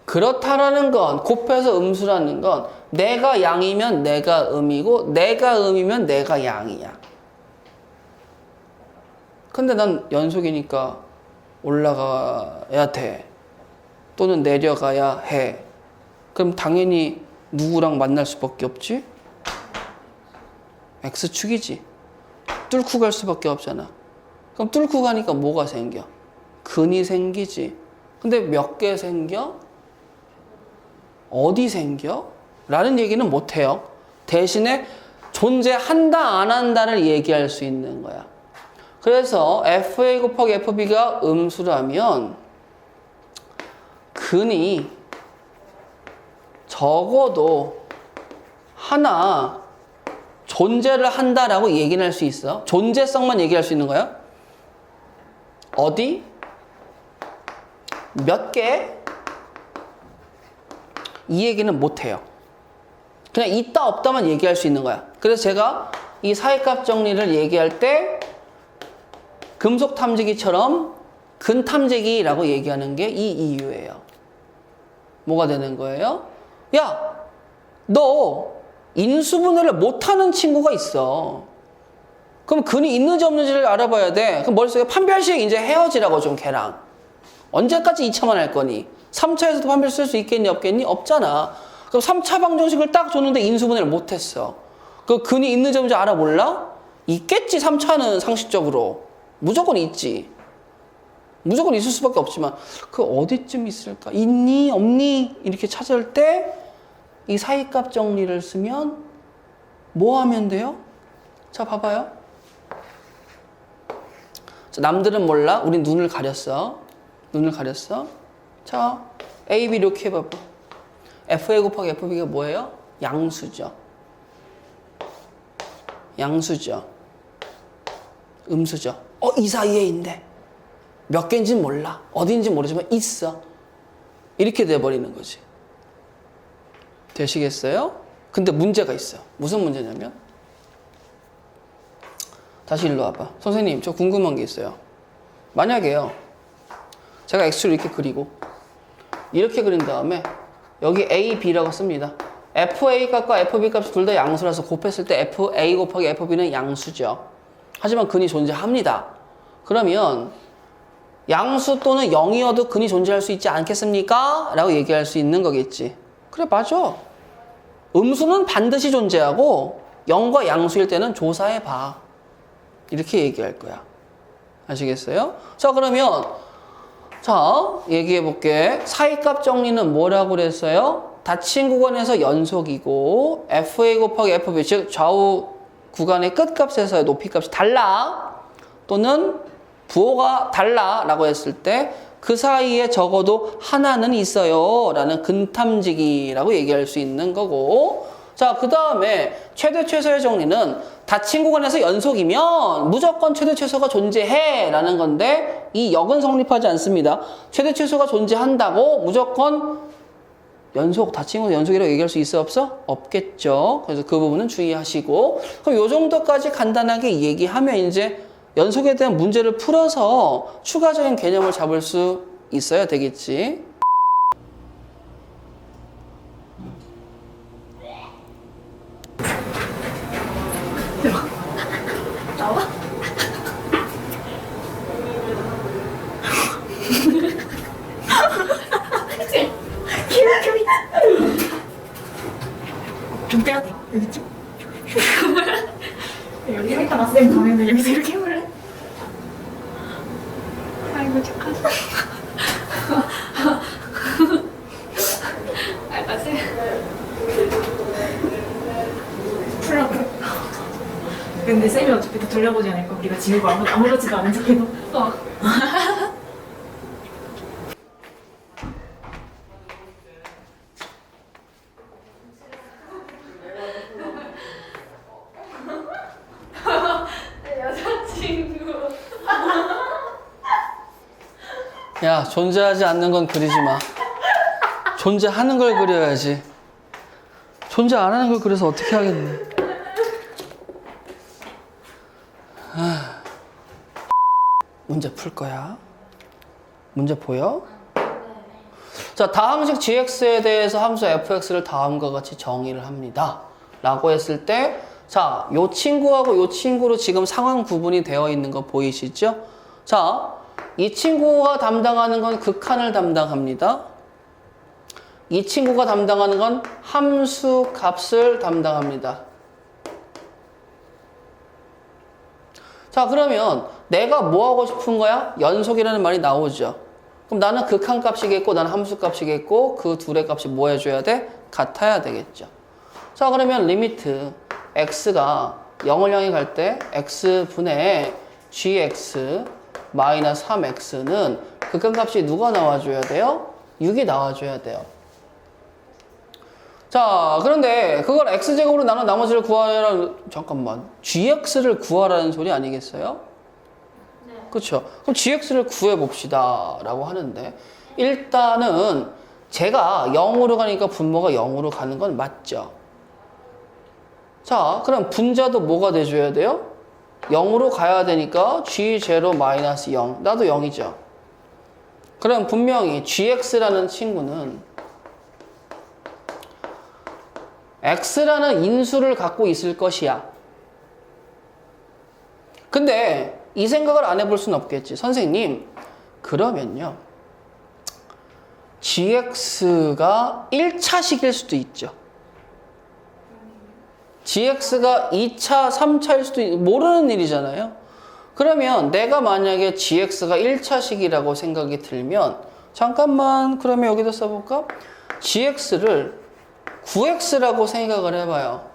그렇다라는 건, 곱해서 음수라는 건 내가 양이면 내가 음이고 내가 음이면 내가 양이야. 근데 난 연속이니까 올라가야 돼. 또는 내려가야 해. 그럼 당연히 누구랑 만날 수밖에 없지? X축이지. 뚫고 갈 수밖에 없잖아. 그럼 뚫고 가니까 뭐가 생겨? 근이 생기지. 근데 몇 개 생겨? 어디 생겨? 라는 얘기는 못해요. 대신에 존재한다 안 한다를 얘기할 수 있는 거야. 그래서 FA 곱하기 FB가 음수라면 근이 적어도 하나 존재를 한다라고 얘기를 할 수 있어. 존재성만 얘기할 수 있는 거야. 어디? 몇 개? 이 얘기는 못해요. 그냥 있다 없다만 얘기할 수 있는 거야. 그래서 제가 이 사이값 정리를 얘기할 때 금속 탐지기처럼 근 탐지기라고 얘기하는 게 이 이유예요. 뭐가 되는 거예요? 야, 너 인수분해를 못하는 친구가 있어. 그럼 근이 있는지 없는지를 알아봐야 돼. 그럼 머릿속에 판별식 이제 헤어지라고 좀 걔랑. 언제까지 2차만 할 거니? 3차에서도 판별 쓸 수 있겠니 없겠니? 없잖아. 그럼 3차 방정식을 딱 줬는데 인수분해를 못했어. 그 근이 있는지 없는지 알아 몰라? 있겠지. 3차는 상식적으로. 무조건 있지. 무조건 있을 수밖에 없지만 그 어디쯤 있을까? 있니? 없니? 이렇게 찾을 때 이 사이값 정리를 쓰면 뭐 하면 돼요? 자, 봐봐요. 자, 남들은 몰라. 우린 눈을 가렸어. 눈을 가렸어. 자, A, B 이렇게 해봐봐. FA 곱하기 FB가 뭐예요? 양수죠. 양수죠. 음수죠. 이 사이에 있네. 몇 개인지는 몰라. 어딘지 모르지만 있어. 이렇게 돼버리는 거지. 되시겠어요? 근데 문제가 있어요. 무슨 문제냐면 다시 일로 와봐. 선생님, 저 궁금한 게 있어요. 만약에요. 제가 X를 이렇게 그리고 이렇게 그린 다음에 여기 A, B라고 씁니다. FA 값과 FB 값이 둘 다 양수라서 곱했을 때 FA 곱하기 FB는 양수죠. 하지만 근이 존재합니다. 그러면 양수 또는 0이어도 근이 존재할 수 있지 않겠습니까? 라고 얘기할 수 있는 거겠지. 그래, 맞아. 음수는 반드시 존재하고 0과 양수일 때는 조사해봐. 이렇게 얘기할 거야. 아시겠어요? 자, 그러면 자, 얘기해볼게. 사이값 정리는 뭐라고 그랬어요? 닫힌 구간에서 연속이고 FA 곱하기 FB, 즉 좌우 구간의 끝값에서의 높이값이 달라 또는 부호가 달라 라고 했을 때 그 사이에 적어도 하나는 있어요 라는 근탐지기라고 얘기할 수 있는 거고, 자, 그 다음에 최대 최소의 정리는 닫힌 구간에서 연속이면 무조건 최대 최소가 존재해 라는 건데 이 역은 성립하지 않습니다. 최대 최소가 존재한다고 무조건 닫힌 구간 연속이라고 얘기할 수 있어 없어? 없겠죠. 그래서 그 부분은 주의하시고, 그럼 요 정도까지 간단하게 얘기하면 이제 연속에 대한 문제를 풀어서 추가적인 개념을 잡을 수 있어야 되겠지. 나와? 좀 빼야 돼. 여기 좀. 여기 일단 쌤 가면은 여기서 이렇게 해볼래? 아이고 착하다. 알바 쌤. 풀라고. 근데 쌤이 어차피 다 돌려보지 않을까? 우리가 지우고 아무렇지도 않은 척해도. 여자친구. 야, 존재하지 않는 건 그리지 마. 존재하는 걸 그려야지. 존재 안 하는 걸 그려서 어떻게 하겠니? 문제 풀 거야. 문제 보여? 자, 다항식 gx에 대해서 함수 fx를 다음과 같이 정의를 합니다. 라고 했을 때, 자, 요 친구하고 요 친구로 지금 상황 구분이 되어 있는 거 보이시죠? 자, 이 친구가 담당하는 건 극한을 담당합니다. 이 친구가 담당하는 건 함수 값을 담당합니다. 자, 그러면 내가 뭐 하고 싶은 거야? 연속이라는 말이 나오죠. 그럼 나는 극한 값이겠고 나는 함수 값이겠고 그 둘의 값이 뭐 해줘야 돼? 같아야 되겠죠. 자, 그러면 리미트 x가 0을 향해 갈 때 x분의 gx 마이너스 3x는 극한 값이 누가 나와줘야 돼요? 6이 나와줘야 돼요. 자, 그런데 그걸 x제곱으로 나눈 나머지를 구하라. 잠깐만, gx를 구하라는 소리 아니겠어요? 네. 그렇죠. 그럼 gx를 구해봅시다 라고 하는데, 일단은 제가 0으로 가니까 분모가 0으로 가는 건 맞죠. 자, 그럼 분자도 뭐가 돼줘야 돼요? 0으로 가야 되니까 g0 마이너스 0, 나도 0이죠. 그럼 분명히 gx라는 친구는 x라는 인수를 갖고 있을 것이야. 근데 이 생각을 안 해볼 수는 없겠지. 선생님, 그러면요, gx가 1차식일 수도 있죠. gx가 2차, 3차일 수도 모르는 일이잖아요. 그러면 내가 만약에 gx가 1차식이라고 생각이 들면, 잠깐만, 그러면 여기다 써볼까? gx를 9x라고 생각을 해봐요.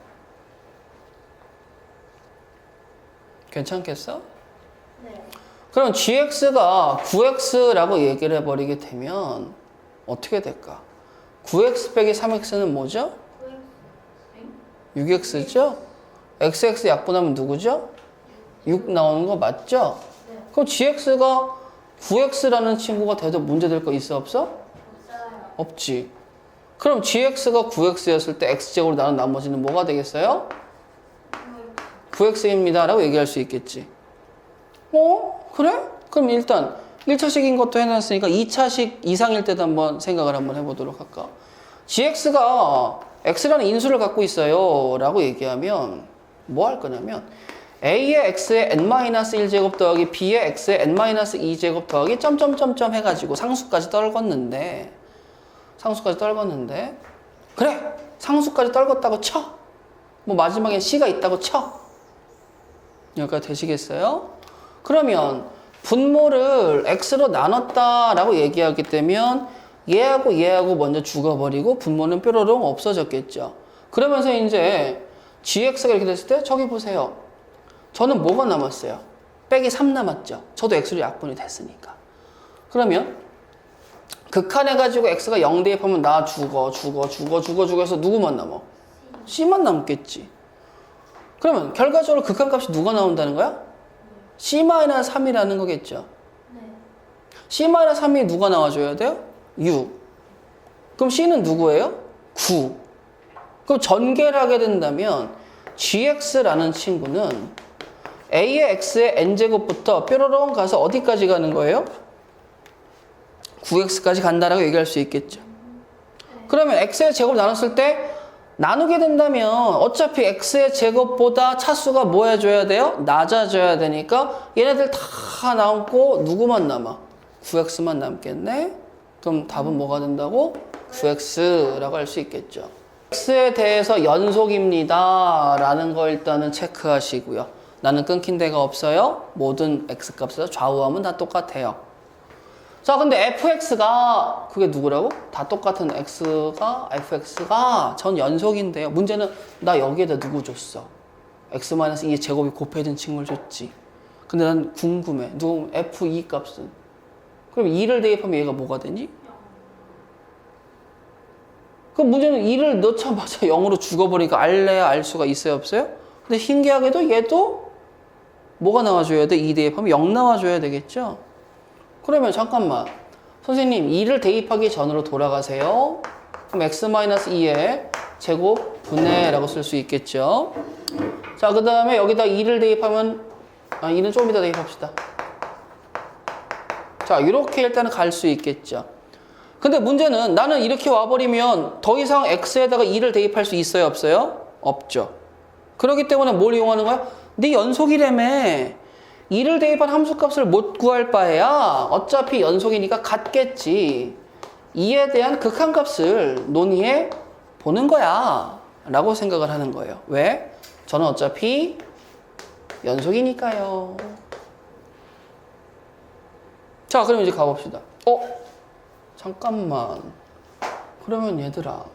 괜찮겠어? 네. 그럼 gx가 9x라고 얘기를 해버리게 되면 어떻게 될까? 9x 빼기 3x는 뭐죠? 6x죠? xx 약분하면 누구죠? 6 나오는 거 맞죠? 네. 그럼 gx가 9x라는 친구가 돼도 문제될 거 있어 없어? 없어요. 없지. 그럼 gx가 9x였을 때 x제곱으로 나눈 나머지는 뭐가 되겠어요? 9x입니다 라고 얘기할 수 있겠지. 그래? 그럼 일단 1차식인 것도 해놨으니까 2차식 이상일 때도 한번 생각을 한번 해보도록 할까? gx가 x라는 인수를 갖고 있어요 라고 얘기하면 뭐 할 거냐면 a의 x의 n-1제곱 더하기 b의 x의 n-2제곱 더하기 점점점점 해가지고 상수까지 떨궜는데 그래! 상수까지 떨궜다고 쳐! 뭐 마지막에 c가 있다고 쳐! 여기까지 되시겠어요? 그러면 분모를 x로 나눴다라고 얘기하기 때문에 얘하고 먼저 죽어버리고 분모는 뾰로롱 없어졌겠죠. 그러면서 이제 gx가 이렇게 됐을 때 저기 보세요. 저는 뭐가 남았어요? 빼기 3 남았죠. 저도 x로 약분이 됐으니까. 그러면 극한해가지고 x가 0 대입하면 나 죽어 해서 누구만 남아? c만 남겠지. 그러면 결과적으로 극한값이 누가 나온다는 거야? C-3이라는 거겠죠. 네. C-3이 누가 나와줘야 돼요? 6. 그럼 C는 누구예요? 9. 그럼 전개를 하게 된다면 GX라는 친구는 A의 X의 N제곱부터 뾰로롱 가서 어디까지 가는 거예요? 9X까지 간다라고 얘기할 수 있겠죠. 그러면 X의 제곱 나눴을 때 나누게 된다면 어차피 x의 제곱보다 차수가 뭐 해줘야 돼요? 낮아져야 되니까 얘네들 다 남고 누구만 남아? 9x만 남겠네? 그럼 답은 뭐가 된다고? 9x라고 할 수 있겠죠. x에 대해서 연속입니다 라는 거 일단은 체크하시고요. 나는 끊긴 데가 없어요. 모든 x값에서 좌우함은 다 똑같아요. 자, 근데 fx가 그게 누구라고? 다 똑같은 fx가 전 연속인데요. 문제는 나 여기에다 누구 줬어? x-2의 제곱이 곱해진 친구를 줬지. 근데 난 궁금해. f2 값은? 그럼 2를 대입하면 얘가 뭐가 되니? 그럼 문제는 2를 넣자마자 0으로 죽어버리니까 알래야 알 수가 있어요, 없어요? 근데 신기하게도 얘도 뭐가 나와줘야 돼? 2 대입하면 0 나와줘야 되겠죠? 그러면 잠깐만. 선생님 2를 대입하기 전으로 돌아가세요. 그럼 x-2의 제곱 분해라고 쓸 수 있겠죠. 자, 그 다음에 여기다 2를 대입하면 2는 좀 이따 대입합시다. 자, 이렇게 일단은 갈 수 있겠죠. 근데 문제는 나는 이렇게 와버리면 더 이상 x에다가 2를 대입할 수 있어요, 없어요? 없죠. 그렇기 때문에 뭘 이용하는 거야? 네 연속이라며. 2를 대입한 함수값을 못 구할 바에야 어차피 연속이니까 같겠지. 2에 대한 극한값을 논의해 보는 거야 라고 생각을 하는 거예요. 왜? 저는 어차피 연속이니까요. 자, 그럼 이제 가봅시다. 잠깐만. 그러면 얘들아,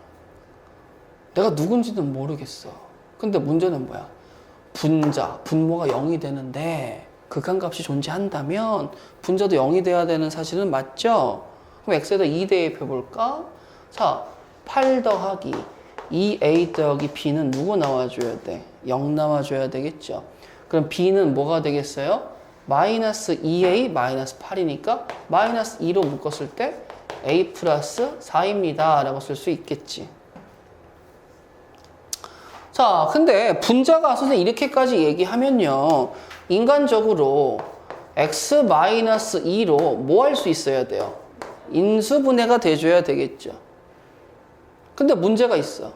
내가 누군지는 모르겠어. 근데 문제는 뭐야? 분모가 0이 되는데 극한값이 존재한다면 분자도 0이 돼야 되는 사실은 맞죠? 그럼 x에다 2 대입해볼까? 자, 8 더하기 2a 더하기 b는 누구 나와줘야 돼? 0 나와줘야 되겠죠? 그럼 b는 뭐가 되겠어요? 마이너스 2a 마이너스 8이니까 마이너스 2로 묶었을 때 a 플러스 4입니다 라고 쓸 수 있겠지. 자, 근데 분자가 선생님 이렇게까지 얘기하면요, 인간적으로 x-2로 뭐 할 수 있어야 돼요? 인수분해가 돼줘야 되겠죠. 근데 문제가 있어.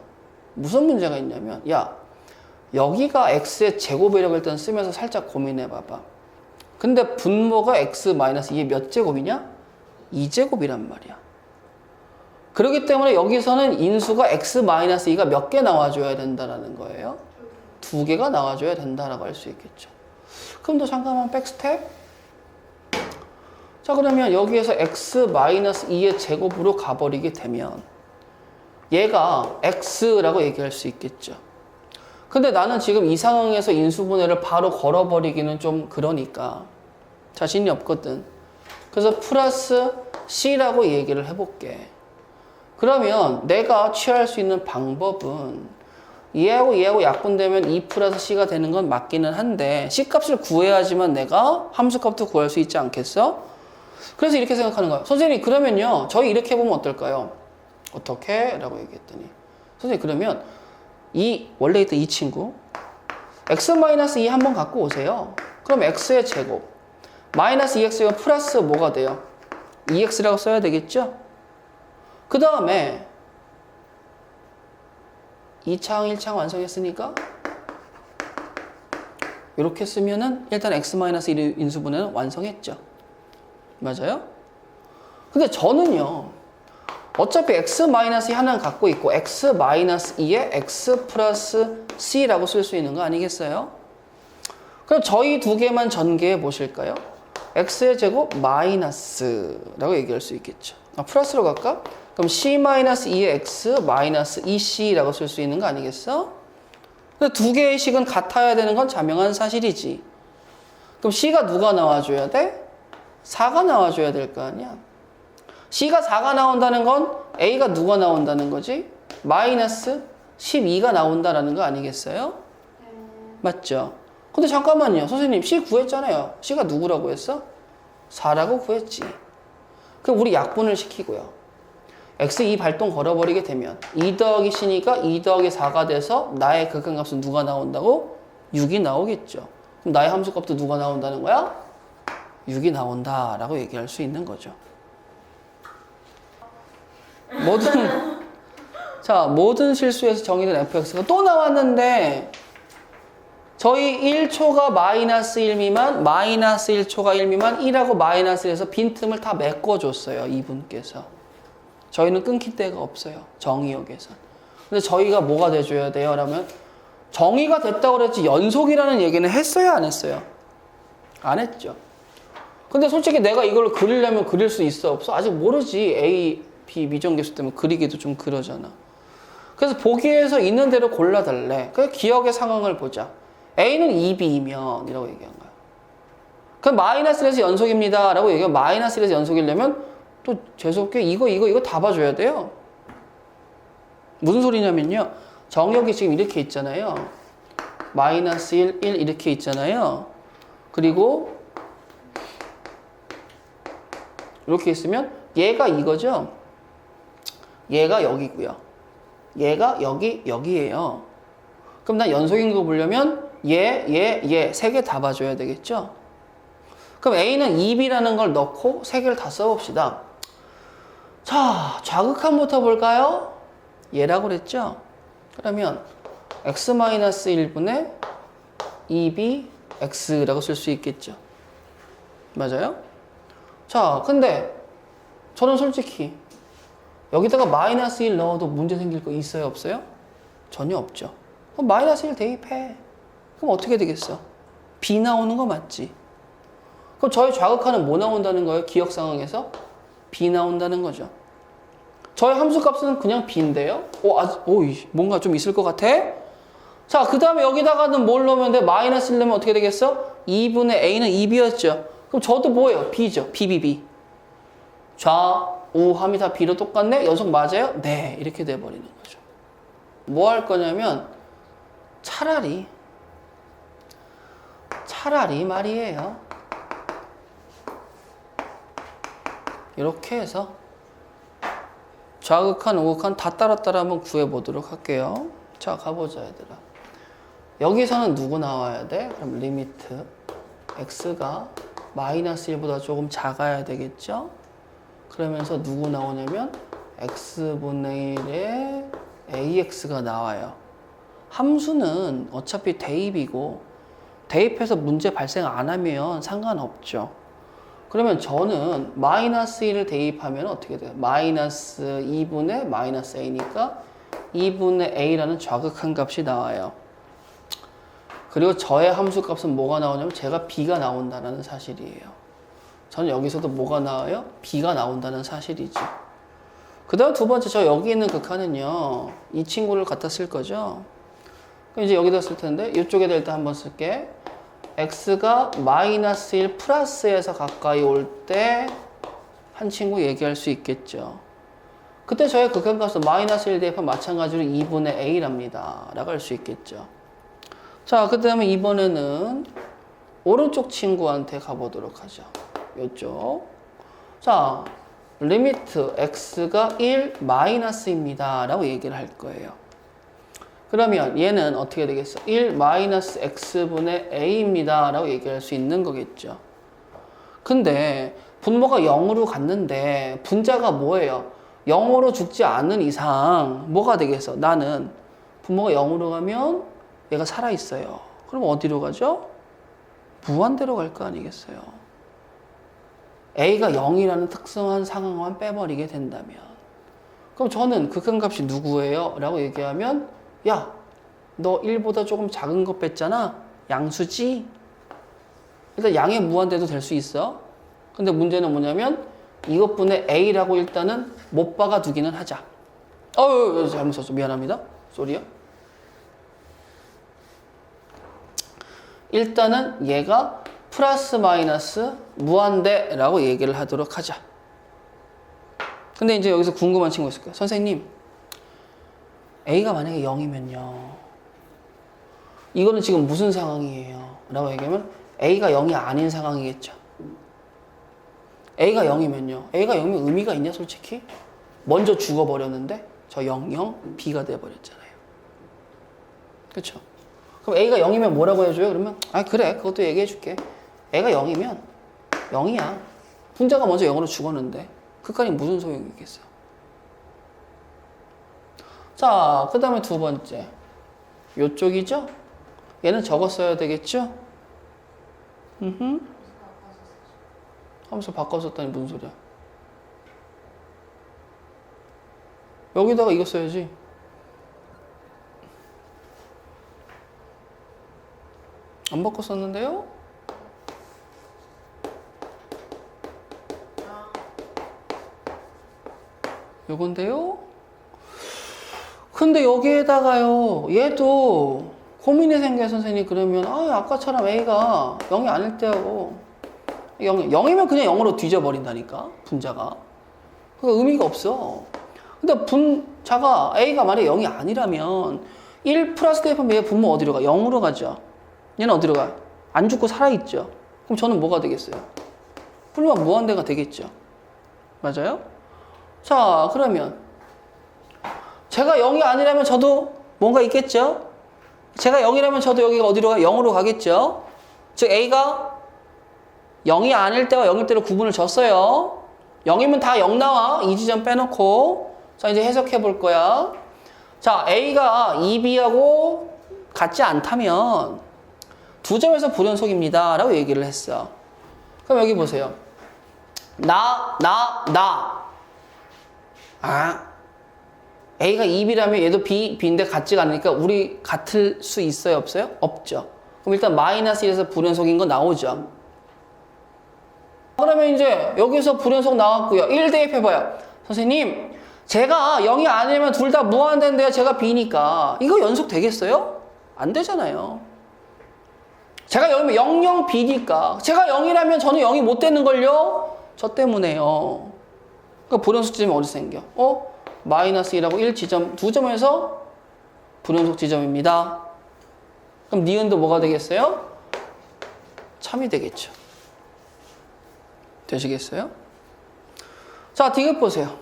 무슨 문제가 있냐면, 야, 여기가 x의 제곱이라고 일단 쓰면서 살짝 고민해 봐봐. 근데 분모가 x-2의 몇 제곱이냐? 2제곱이란 말이야. 그렇기 때문에 여기서는 인수가 x-2가 몇 개 나와줘야 된다는 거예요? 2개가 나와줘야 된다라고 할 수 있겠죠. 그럼 또 잠깐만 백스텝. 자, 그러면 여기에서 x-2의 제곱으로 가버리게 되면 얘가 x라고 얘기할 수 있겠죠. 근데 나는 지금 이 상황에서 인수분해를 바로 걸어버리기는 좀 그러니까 자신이 없거든. 그래서 플러스 C라고 얘기를 해볼게. 그러면 내가 취할 수 있는 방법은 얘하고 약분되면 2 플러스 C가 되는 건 맞기는 한데 C값을 구해야지만 내가 함수값도 구할 수 있지 않겠어? 그래서 이렇게 생각하는 거예요. 선생님 그러면요 저희 이렇게 해보면 어떨까요? 어떻게? 라고 얘기했더니 선생님 그러면 원래 있던 이 친구 x-2 한번 갖고 오세요. 그럼 x의 제곱 마이너스 2x가 플러스 뭐가 돼요? 2x라고 써야 되겠죠? 그 다음에 2창 1창 완성했으니까 이렇게 쓰면은 일단 x-1 인수분해는 완성했죠. 맞아요? 근데 저는요 어차피 x-2 하나는 갖고 있고 x-2에 x 플러스 c라고 쓸 수 있는 거 아니겠어요? 그럼 저희 두 개만 전개해 보실까요? x의 제곱 마이너스라고 얘기할 수 있겠죠. 플러스로 갈까? 그럼 c-2의 x 마이너스 2c라고 쓸 수 있는 거 아니겠어? 근데 두 개의 식은 같아야 되는 건 자명한 사실이지. 그럼 c가 누가 나와줘야 돼? 4가 나와줘야 될 거 아니야. C가 4가 나온다는 건 A가 누가 나온다는 거지? 마이너스 12가 나온다라는 거 아니겠어요? 맞죠? 근데 잠깐만요. 선생님 C 구했잖아요. C가 누구라고 했어? 4라고 구했지. 그럼 우리 약분을 시키고요. X2 발동 걸어버리게 되면 2 더하기 C니까 2 더하기 4가 돼서 나의 극한값은 누가 나온다고? 6이 나오겠죠. 그럼 나의 함수값도 누가 나온다는 거야? 6이 나온다라고 얘기할 수 있는 거죠. 모든 실수에서 정의된 fx가 또 나왔는데 저희 1초가 마이너스 1 미만, 마이너스 1초가 1 미만, 1하고 마이너스 1에서 빈틈을 다 메꿔줬어요. 이분께서. 저희는 끊길 데가 없어요. 정의역에선. 근데 저희가 뭐가 돼줘야 돼요? 라면 정의가 됐다고 그랬지 연속이라는 얘기는 했어요? 안 했어요? 안 했죠. 근데 솔직히 내가 이걸 그리려면 그릴 수 있어? 없어? 아직 모르지. A, B 미정계수 때문에 그리기도 좀 그러잖아. 그래서 보기에서 있는 대로 골라달래. 그래서 기억의 상황을 보자. A는 2B이면 이라고 얘기한 거야. 그럼 마이너스 1에서 연속입니다 라고 얘기하면 마이너스 1에서 연속이려면 또 재수없게 이거 다 봐줘야 돼요. 무슨 소리냐면요. 정역이 지금 이렇게 있잖아요. 마이너스 1, 1 이렇게 있잖아요. 그리고 이렇게 있으면 얘가 이거죠. 얘가 여기고요. 얘가 여기예요. 그럼 난 연속인 거 보려면 얘 세 개 다 봐줘야 되겠죠? 그럼 A는 2B라는 걸 넣고 세 개를 다 써봅시다. 자, 좌극한부터 볼까요? 얘라고 그랬죠? 그러면 x-1분의 2B x라고 쓸 수 있겠죠? 맞아요? 자, 근데 저는 솔직히 여기다가 마이너스 1 넣어도 문제 생길 거 있어요? 없어요? 전혀 없죠. 그럼 마이너스 1 대입해. 그럼 어떻게 되겠어? B 나오는 거 맞지? 그럼 저희 좌극하는 뭐 나온다는 거예요? 기억 상황에서? B 나온다는 거죠. 저희 함수값은 그냥 B인데요? 뭔가 좀 있을 것 같아? 자, 그 다음에 여기다가는 뭘 넣으면 돼? 마이너스 1 넣으면 어떻게 되겠어? 2분의 A는 2B였죠. 그럼 저도 뭐예요? B죠. BBB. 좌우함이 다 B로 똑같네? 연속 맞아요? 네. 이렇게 돼버리는 거죠. 뭐 할 거냐면 차라리 말이에요. 이렇게 해서 좌극한, 우극한 다 따라 한번 구해보도록 할게요. 자, 가보자 얘들아. 여기서는 누구 나와야 돼? 그럼 리미트 x가 마이너스 1보다 조금 작아야 되겠죠? 그러면서 누구 나오냐면 x분의 1에 ax가 나와요. 함수는 어차피 대입이고 대입해서 문제 발생 안 하면 상관없죠. 그러면 저는 마이너스 1을 대입하면 어떻게 돼요? 마이너스 2분의 마이너스 a니까 2분의 a라는 좌극한 값이 나와요. 그리고 저의 함수 값은 뭐가 나오냐면 제가 b가 나온다는 사실이에요. 저는 여기서도 뭐가 나와요? b가 나온다는 사실이죠. 그 다음 두 번째 저 여기 있는 극한은요. 이 친구를 갖다 쓸 거죠. 그럼 이제 여기다 쓸 텐데 이쪽에다 일단 한번 쓸게. x가 마이너스 1 플러스에서 가까이 올 때 한 친구 얘기할 수 있겠죠. 그때 저의 극한값은 마이너스 1 대입은 마찬가지로 2분의 a랍니다. 라고 할 수 있겠죠. 자, 그 다음에 이번에는 오른쪽 친구한테 가보도록 하죠. 요쪽. 자, 리미트 x가 1 마이너스입니다. 라고 얘기를 할 거예요. 그러면 얘는 어떻게 되겠어? 1 마이너스 x분의 a입니다. 라고 얘기할 수 있는 거겠죠. 근데 분모가 0으로 갔는데 분자가 뭐예요? 0으로 죽지 않는 이상 뭐가 되겠어? 나는 분모가 0으로 가면 얘가 살아있어요. 그럼 어디로 가죠? 무한대로 갈 거 아니겠어요? a가 0이라는 특성한 상황만 빼버리게 된다면 그럼 저는 극한값이 누구예요? 라고 얘기하면 야, 너 1보다 조금 작은 거 뺐잖아? 양수지? 일단 양의 무한대도 될 수 있어. 근데 문제는 뭐냐면 이것분의 a라고 일단은 못 박아두기는 하자. 잘못 썼어. 미안합니다. 쏘리야. 일단은 얘가 플러스 마이너스 무한대라고 얘기를 하도록 하자. 근데 이제 여기서 궁금한 친구 있을 거예요. 선생님, a가 만약에 0이면요. 이거는 지금 무슨 상황이에요? 라고 얘기하면 a가 0이 아닌 상황이겠죠. a가 0이면요. a가 0이면 의미가 있냐 솔직히? 먼저 죽어버렸는데 저 0, 0, b가 돼버렸잖아요. 그렇죠? 그럼 a가 0이면 뭐라고 해줘요? 그러면 그래 그것도 얘기해줄게. a가 0이면 0이야. 분자가 먼저 0으로 죽었는데 그까지 무슨 소용이 있겠어? 자, 그 다음에 두 번째 요쪽이죠? 얘는 적었어야 되겠죠? 함수 바꿔 썼다니 무슨 소리야? 여기다가 이거 써야지. 안 바꿔 썼는데요? 요건데요? 근데 여기에다가요, 얘도 고민이 생겨요, 선생님. 그러면, 아까처럼 A가 0이 아닐 때하고, 0이면 그냥 0으로 뒤져버린다니까, 분자가. 그거 의미가 없어. 근데 분자가, A가 만약에 0이 아니라면, 1 플러스 대입하면 얘 분모 어디로 가? 0으로 가죠. 얘는 어디로 가? 안 죽고 살아있죠. 그럼 저는 뭐가 되겠어요? 훌륭한 무한대가 되겠죠. 맞아요? 자, 그러면 제가 0이 아니라면 저도 뭔가 있겠죠? 제가 0이라면 저도 여기가 어디로 가? 0으로 가겠죠? 즉 A가 0이 아닐 때와 0일 때로 구분을 줬어요. 0이면 다 0 나와. 이 지점 빼놓고. 자, 이제 해석해 볼 거야. 자, A가 2B하고 같지 않다면 두 점에서 불연속입니다. 라고 얘기를 했어. 그럼 여기 보세요. 나. A가 2B라면 얘도 B인데 같지가 않으니까 우리 같을 수 있어요? 없어요? 없죠. 그럼 일단 마이너스 1에서 불연속인 거 나오죠. 그러면 이제 여기서 불연속 나왔고요. 1 대입해봐요. 선생님, 제가 0이 아니면 둘 다 무한대인데요. 제가 B니까. 이거 연속 되겠어요? 안 되잖아요. 제가 0이면 0, 0, B니까. 제가 0이라면 저는 0이 못 되는걸요? 저 때문에요. 그러니까 불연속 지점이 어디서 생겨? 마이너스 1하고 1 지점, 두 점에서 불연속 지점입니다. 그럼 니은도 뭐가 되겠어요? 참이 되겠죠. 되시겠어요? 자, 디귿 보세요.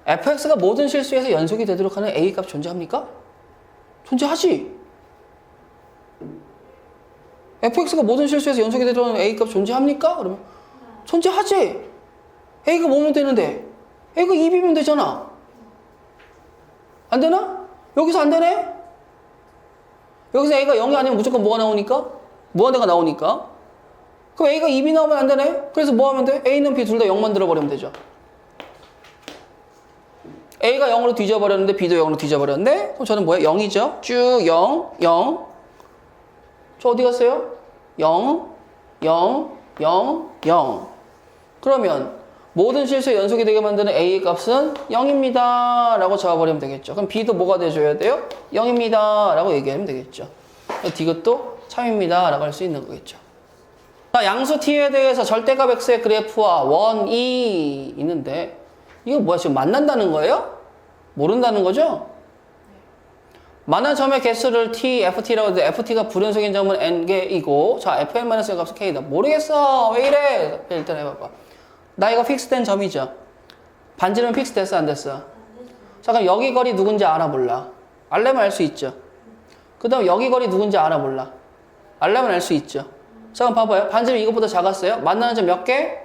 fx가 모든 실수에서 연속이 되도록 하는 a 값 존재합니까? 존재하지. fx가 모든 실수에서 연속이 되도록 하는 a 값 존재합니까? 그러면 존재하지. a가 뭐면 되는데? a가 2b면 되잖아. 안 되나? 여기서 안 되네? 여기서 a가 0이 아니면 무조건 뭐가 나오니까? 무한대가 나오니까. 그럼 a가 2b 나오면 안 되네? 그래서 뭐 하면 돼? a는 b 둘 다 0 만들어버리면 되죠. a가 0으로 뒤져버렸는데 b도 0으로 뒤져버렸는데 그럼 저는 뭐예요? 0이죠. 쭉 0, 0. 저 어디 갔어요? 0, 0, 0, 0. 그러면 모든 실수의 연속이 되게 만드는 A의 값은 0입니다 라고 적어버리면 되겠죠. 그럼 B도 뭐가 돼줘야 돼요? 0입니다 라고 얘기하면 되겠죠. D것도 참입니다 라고 할 수 있는 거겠죠. 자, 양수 T에 대해서 절대값 X의 그래프와 원이 있는데 이거 뭐야? 지금 만난다는 거예요? 모른다는 거죠? 만난 점의 개수를 T, FT라고 하는데 FT가 불연속인 점은 N개이고 자, Fn-1 값은 K다. 모르겠어. 왜 이래? 일단 해봐봐. 나 이거 픽스된 점이죠. 반지름 픽스 됐어 안 됐어? 자, 그럼 여기 거리 누군지 알아 몰라? 알려면 알 수 있죠. 그 다음 여기 거리 누군지 알아 몰라? 알려면 알 수 있죠. 자, 그럼 봐봐요. 반지름 이것보다 작았어요. 만나는 점 몇 개?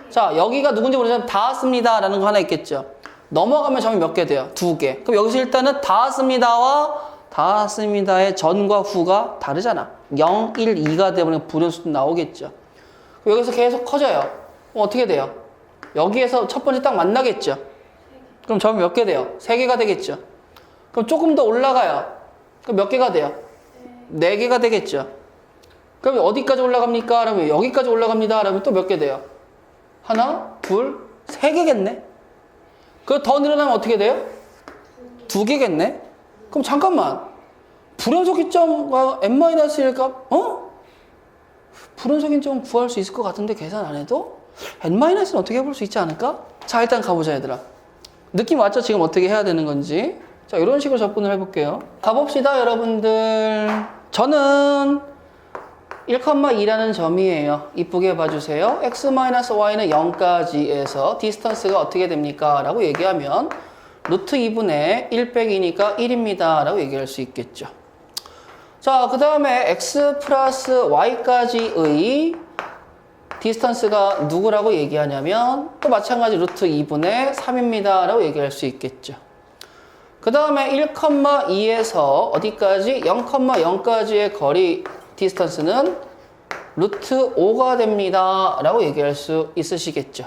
자, 여기가 누군지 모르지만 다 왔습니다 라는 거 하나 있겠죠. 넘어가면 점이 몇 개 돼요? 2개. 그럼 여기서 일단은 다 왔습니다와 다 왔습니다의 전과 후가 다르잖아. 0, 1, 2가 되면 불연수도 나오겠죠. 그럼 여기서 계속 커져요. 그럼 어떻게 돼요? 여기에서 첫 번째 딱 만나겠죠. 그럼 점이 몇 개 돼요? 3개가 되겠죠. 그럼 조금 더 올라가요. 그럼 몇 개가 돼요? 4개가 되겠죠. 그럼 어디까지 올라갑니까? 그러면 여기까지 올라갑니다. 그러면 또 몇 개 돼요? 하나, 둘, 3개겠네. 그 더 늘어나면 어떻게 돼요? 2개겠네? 그럼 잠깐만. 불연속 점과 n-1 값, 불연속 점 구할 수 있을 것 같은데 계산 안 해도? n-는 어떻게 해볼 수 있지 않을까? 자, 일단 가보자, 얘들아. 느낌 왔죠? 지금 어떻게 해야 되는 건지. 자, 이런 식으로 접근을 해볼게요. 가봅시다, 여러분들. 저는 1,2라는 점이에요. 이쁘게 봐주세요. x-y는 0까지에서 디스턴스가 어떻게 됩니까? 라고 얘기하면 루트 2분의 1 빼기 2니까 1입니다. 라고 얘기할 수 있겠죠. 자, 그 다음에 x 플러스 y까지의 디스턴스가 누구라고 얘기하냐면 또 마찬가지 루트 2분의 3입니다. 라고 얘기할 수 있겠죠. 그 다음에 1,2에서 어디까지? 0,0까지의 거리 디스턴스는 루트 5가 됩니다 라고 얘기할 수 있으시겠죠.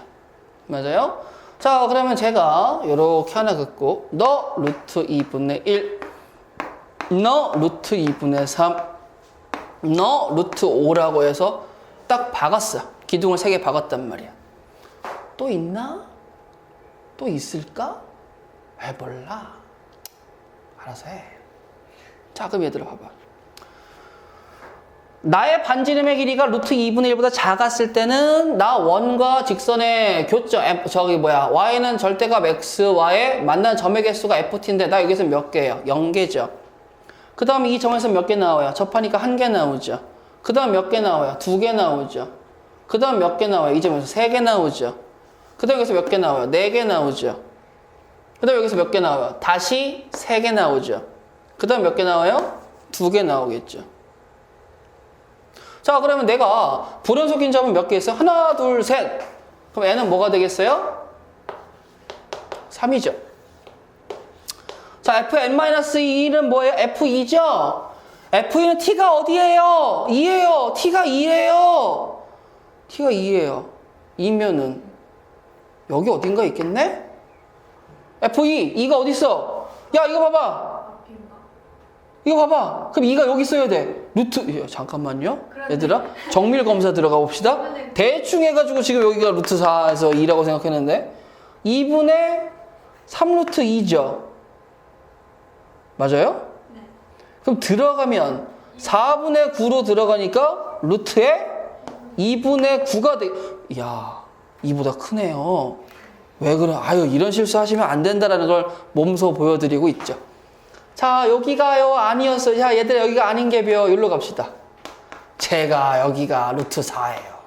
맞아요? 자, 그러면 제가 이렇게 하나 긋고 너 루트 2분의 1, 너 루트 2분의 3, 너 루트 5라고 해서 딱 박았어. 기둥을 3개 박았단 말이야. 또 있나? 또 있을까? 왜 몰라? 알아서 해. 자, 그럼 얘들아 봐봐. 나의 반지름의 길이가 루트 2분의 1보다 작았을 때는 나 원과 직선의 교점, y는 절대값 x와의 만난 점의 개수가 ft인데 나 여기서 몇 개예요? 0개죠. 그 다음에 이 점에서 몇 개 나와요? 접하니까 1개 나오죠. 그 다음 몇 개 나와요? 2개 나오죠. 그 다음 몇 개 나와요? 이 점에서 3개 나오죠. 그 다음 여기서 몇 개 나와요? 4개 나오죠. 그 다음 여기서 몇 개 나와요? 다시 3개 나오죠. 그 다음 몇 개 나와요? 2개 나오겠죠. 자, 그러면 내가 불연속인 점은 몇 개 있어요? 하나, 둘, 셋. 그럼 n은 뭐가 되겠어요? 3이죠. 자, fn-2는 뭐예요? f2죠? f2는 t가 어디예요? 2예요. t가 2예요. t가 2예요. 2면은 여기 어딘가 있겠네? f2, 2가 어디 있어? 야, 이거 봐봐. 이거 봐봐. 그럼 2가 여기 있어야 돼. 루트, 잠깐만요. 얘들아. 정밀 검사 들어가 봅시다. 대충 해가지고 지금 여기가 루트 4에서 2라고 생각했는데 2분의 3루트 2죠. 맞아요? 네. 그럼 들어가면 4분의 9로 들어가니까 루트에 2분의 9가 돼. 이야, 2보다 크네요. 왜 그래? 아유, 이런 실수하시면 안 된다라는 걸 몸소 보여드리고 있죠. 자, 여기가요 아니었어요. 자, 얘들아 여기가 아닌 게 벼. 여기로 갑시다. 제가 여기가 루트 4예요.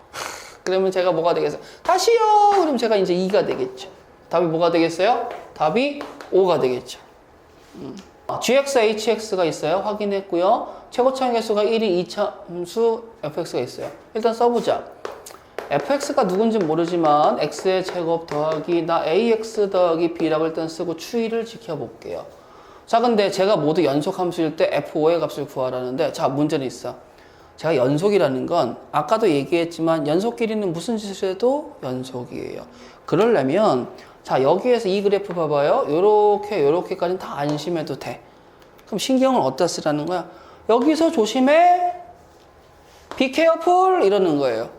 그러면 제가 뭐가 되겠어요? 다시요. 그럼 제가 이제 2가 되겠죠. 답이 뭐가 되겠어요? 답이 5가 되겠죠. gx, hx가 있어요. 확인했고요. 최고차원 개수가 1인 이참수 fx가 있어요. 일단 써보자. fx가 누군지 모르지만 x의 제곱 더하기 나 ax 더하기 b라고 일단 쓰고 추이를 지켜볼게요. 자, 근데 제가 모두 연속 함수일 때 f5의 값을 구하라는데, 자, 문제는 있어. 제가 연속이라는 건 아까도 얘기했지만 연속 길이는 무슨 짓을 해도 연속이에요. 그러려면 자, 여기에서 이 그래프 봐봐요. 요렇게까지는 다 안심해도 돼. 그럼 신경을 어디다 쓰라는 거야? 여기서 조심해. Be careful 이러는 거예요.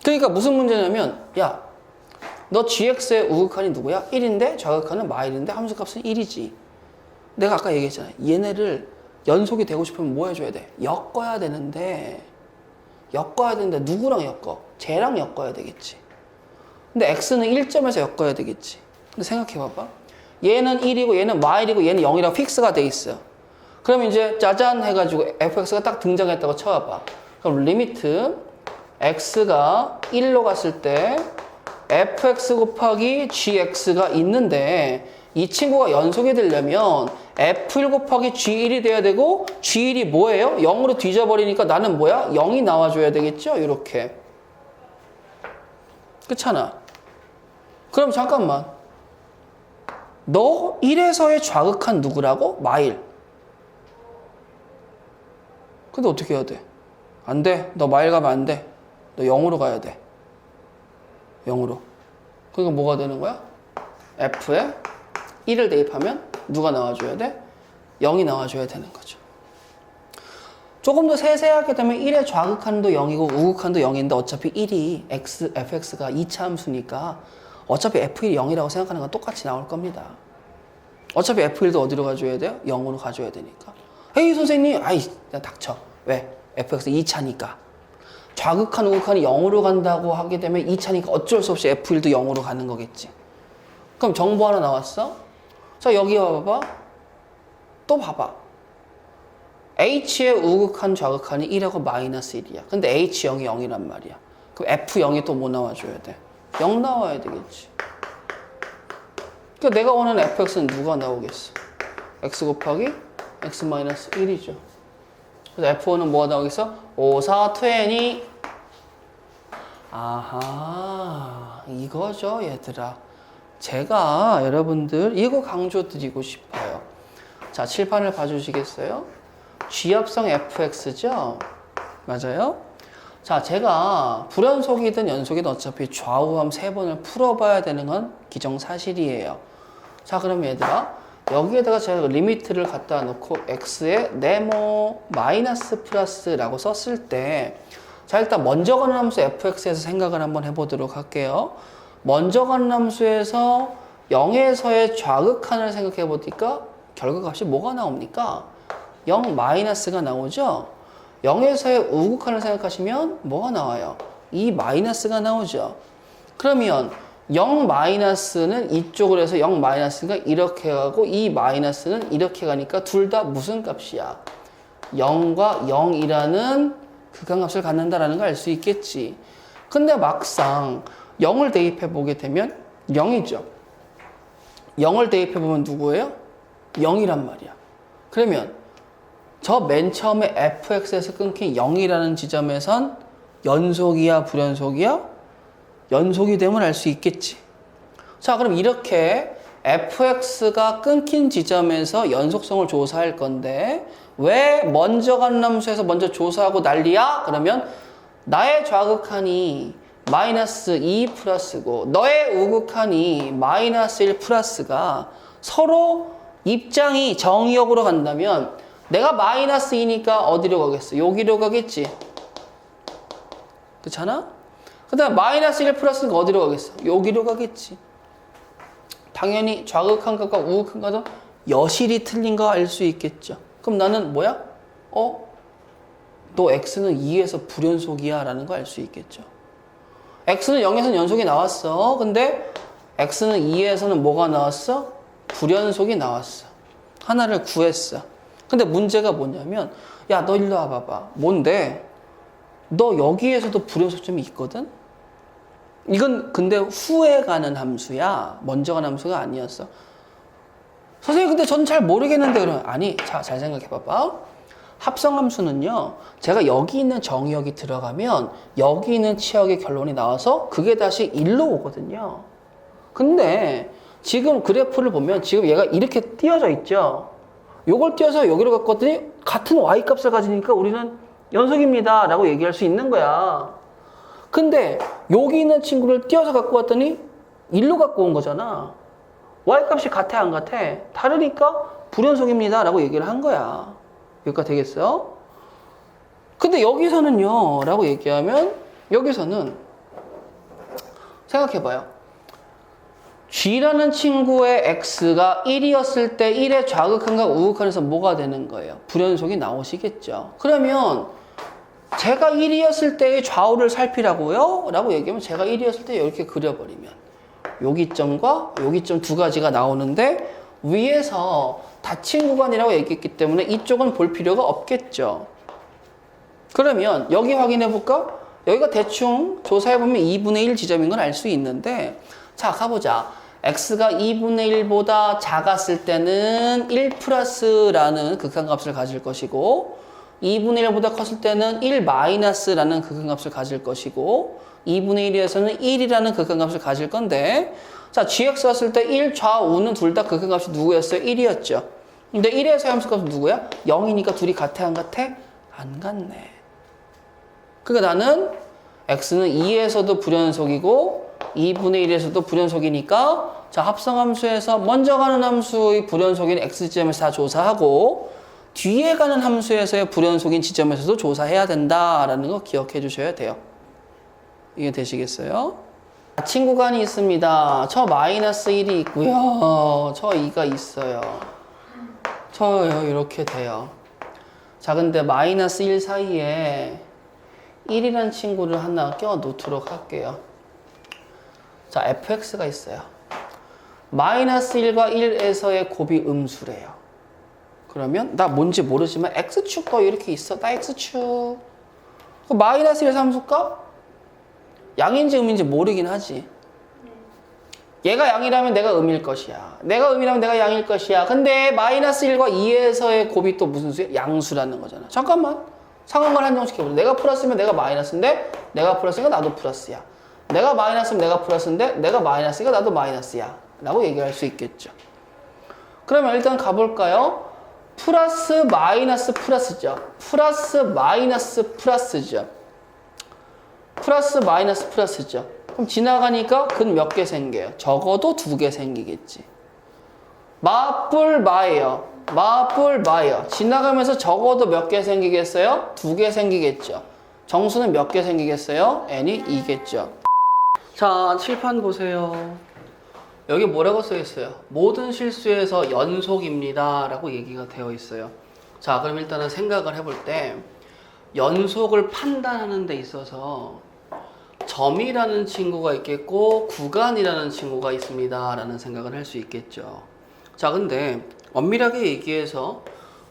그러니까 무슨 문제냐면 야, 너 gx의 우극한이 누구야? 1인데 좌극한은 마일인데 함수값은 1이지. 내가 아까 얘기했잖아. 얘네를 연속이 되고 싶으면 뭐 해줘야 돼? 엮어야 되는데 누구랑 엮어? 쟤랑 엮어야 되겠지. 근데 x는 1점에서 엮어야 되겠지. 근데 생각해봐봐. 얘는 1이고 얘는 마일이고 얘는 0이라고 픽스가 돼 있어. 그럼 이제 짜잔 해가지고 fx가 딱 등장했다고 쳐봐봐. 그럼 리미트 x가 1로 갔을 때 fx 곱하기 gx가 있는데 이 친구가 연속이 되려면 f1 곱하기 g1이 돼야 되고 g1이 뭐예요? 0으로 뒤져버리니까 나는 뭐야? 0이 나와줘야 되겠죠? 이렇게. 그렇잖아. 그럼 잠깐만. 너 1에서의 좌극한 누구라고? 마일. 근데 어떻게 해야 돼? 안 돼. 너 마일 가면 안 돼. 너 0으로 가야 돼. 0으로. 그러니까 뭐가 되는 거야? F에 1을 대입하면 누가 나와줘야 돼? 0이 나와줘야 되는 거죠. 조금 더 세세하게 되면 1의 좌극한도 0이고 우극한도 0인데 어차피 1이 fx가 2차 함수니까 어차피 f1이 0이라고 생각하는 건 똑같이 나올 겁니다. 어차피 f1도 어디로 가줘야 돼요? 0으로 가줘야 되니까. 헤이 선생님, 아이 닥쳐. 왜? fx 2차니까. 좌극한 우극한이 0으로 간다고 하게 되면 2차니까 어쩔 수 없이 f1도 0으로 가는 거겠지. 그럼 정보 하나 나왔어? 자, 여기 봐봐. 또 봐봐. h의 우극한 좌극한이 1하고 마이너스 1이야. 근데 h0이 0이란 말이야. 그럼 f0이 또 뭐 나와줘야 돼? 0 나와야 되겠지. 그러니까 내가 원하는 fx는 누가 나오겠어? x 곱하기 x 마이너스 1이죠. 그래서 f1은 뭐가 나오겠어? 5, 4, 20. 아하, 이거죠, 얘들아. 제가 여러분들 이거 강조드리고 싶어요. 자, 칠판을 봐주시겠어요? G합성 fx죠? 맞아요? 자, 제가 불연속이든 연속이든 어차피 좌우함 3번을 풀어봐야 되는 건 기정사실이에요. 자, 그럼 얘들아, 여기에다가 제가 리미트를 갖다 놓고 x에 네모 마이너스 플러스라고 썼을 때, 자, 일단 먼저 가는 함수 fx에서 생각을 한번 해보도록 할게요. 먼저 가는 함수에서 0에서의 좌극한을 생각해 보니까 결과값이 뭐가 나옵니까? 0 마이너스가 나오죠? 0에서의 우극한을 생각하시면 뭐가 나와요? 2 마이너스가 나오죠? 그러면 0 마이너스는 이쪽으로 해서 0 마이너스가 이렇게 가고 2 마이너스는 이렇게 가니까 둘 다 무슨 값이야? 0과 0이라는 극한값을 갖는다라는 걸 알 수 있겠지. 근데 막상 0을 대입해 보게 되면 0이죠. 0을 대입해 보면 누구예요? 0이란 말이야. 그러면 저 맨 처음에 fx에서 끊긴 0이라는 지점에선 연속이야, 불연속이야? 연속이 되면 알 수 있겠지. 자, 그럼 이렇게 fx가 끊긴 지점에서 연속성을 조사할 건데 왜 먼저 가는 함수에서 먼저 조사하고 난리야? 그러면 나의 좌극한이 마이너스 2 플러스고 너의 우극한이 마이너스 1 플러스가 서로 입장이 정역으로 간다면 내가 마이너스 2니까 어디로 가겠어? 여기로 가겠지. 그렇잖아? 그 다음에 마이너스 1 플러스니까 어디로 가겠어? 여기로 가겠지. 당연히 좌극한 것과 우극한 것은 여실히 틀린 거 알 수 있겠죠. 그럼 나는 뭐야? 너 x는 2에서 불연속이야 라는 거 알 수 있겠죠. x는 0에서는 연속이 나왔어. 근데 x는 2에서는 뭐가 나왔어? 불연속이 나왔어. 하나를 구했어. 근데 문제가 뭐냐면 야, 너 일로 와봐봐. 뭔데? 너 여기에서도 불연속점이 있거든? 이건 근데 후에 가는 함수야. 먼저 가는 함수가 아니었어. 선생님 근데 저는 잘 모르겠는데 그러면 아니, 자, 잘 생각해봐봐. 합성함수는요, 제가 여기 있는 정의역이 들어가면 여기 있는 치역의 결론이 나와서 그게 다시 1로 오거든요. 근데 지금 그래프를 보면 지금 얘가 이렇게 띄어져 있죠. 요걸 띄어서 여기로 갔거든요. 같은 y값을 가지니까 우리는 연속입니다 라고 얘기할 수 있는 거야. 근데 여기 있는 친구를 띄어서 갖고 왔더니 1로 갖고 온 거잖아. y값이 같아 안 같아? 다르니까 불연속입니다 라고 얘기를 한 거야. 여기까지 되겠어요? 근데 여기서는요 라고 얘기하면 여기서는 생각해봐요. G라는 친구의 X가 1이었을 때 1의 좌극한과 우극한에서 뭐가 되는 거예요? 불연속이 나오시겠죠. 그러면 제가 1이었을 때의 좌우를 살피라고요? 라고 얘기하면 제가 1이었을 때 이렇게 그려버리면 여기점과 여기점 두 가지가 나오는데 위에서 닫힌 구간이라고 얘기했기 때문에 이쪽은 볼 필요가 없겠죠. 그러면 여기 확인해 볼까? 여기가 대충 조사해보면 2분의 1 지점인 건 알 수 있는데 자 가보자. x가 2분의 1보다 작았을 때는 1 플러스라는 극한값을 가질 것이고 2분의 1보다 컸을 때는 1 마이너스라는 극한값을 가질 것이고 2분의 1에서는 1이라는 극한값을 가질 건데 자 gx 왔을 때 1 좌우는 둘 다 극한값이 누구였어요? 1이었죠. 근데 1에서의 함수값은 누구야? 0이니까 둘이 같아 안 같아? 안 같네. 그러니까 나는 x는 2에서도 불연속이고 2분의 1에서도 불연속이니까 자 합성함수에서 먼저 가는 함수의 불연속인 x지점에서 다 조사하고 뒤에 가는 함수에서의 불연속인 지점에서도 조사해야 된다라는 거 기억해 주셔야 돼요. 이게 되시겠어요? 닫힌 구간이 있습니다. 저 마이너스 1이 있고요. 저 2가 있어요. 저요 이렇게 돼요. 자 근데 마이너스 1 사이에 1이라는 친구를 하나 껴 놓도록 할게요. 자, fx가 있어요. 마이너스 1과 1에서의 곱이 음수래요. 그러면 나 뭔지 모르지만 x축 더 이렇게 있어. 나 x축. 마이너스 1 함수값? 양인지 음인지 모르긴 하지. 얘가 양이라면 내가 음일 것이야. 내가 음이라면 내가 양일 것이야. 근데 마이너스 1과 2에서의 곱이 또 무슨 수야? 양수라는 거잖아. 잠깐만. 상황을 한정시켜보자. 내가 플러스면 내가 마이너스인데 내가 플러스니까 나도 플러스야. 내가 마이너스면 내가 플러스인데 내가 마이너스니까 나도 마이너스야. 라고 얘기할 수 있겠죠. 그러면 일단 가볼까요? 플러스 마이너스 플러스죠. 플러스 마이너스 플러스죠. 플러스 마이너스 플러스죠. 그럼 지나가니까 근 몇 개 생겨요? 적어도 2개 생기겠지. 마뿔 마예요. 마뿔 마예요. 지나가면서 적어도 몇 개 생기겠어요? 2개 생기겠죠. 정수는 몇 개 생기겠어요? n이 2겠죠. 자, 칠판 보세요. 여기 뭐라고 써 있어요? 모든 실수에서 연속입니다. 라고 얘기가 되어 있어요. 자, 그럼 일단은 생각을 해볼 때 연속을 판단하는 데 있어서 점이라는 친구가 있겠고 구간이라는 친구가 있습니다. 라는 생각을 할 수 있겠죠. 자, 근데 엄밀하게 얘기해서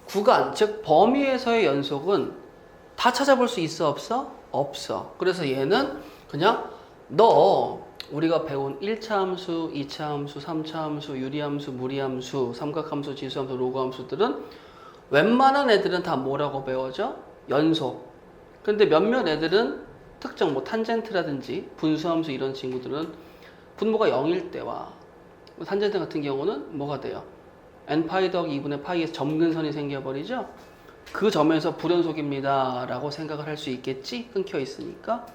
구간, 즉 범위에서의 연속은 다 찾아볼 수 있어 없어? 없어. 그래서 얘는 그냥 우리가 배운 1차 함수, 2차 함수, 3차 함수, 유리함수, 무리함수, 삼각함수, 지수함수, 로그함수들은 웬만한 애들은 다 뭐라고 배워져? 연속. 근데 몇몇 애들은 특정 뭐 탄젠트라든지 분수함수 이런 친구들은 분모가 0일 때와 탄젠트 같은 경우는 뭐가 돼요? n파이 더하기 2분의 파이에서 점근선이 생겨버리죠? 그 점에서 불연속입니다 라고 생각을 할 수 있겠지? 끊겨 있으니까.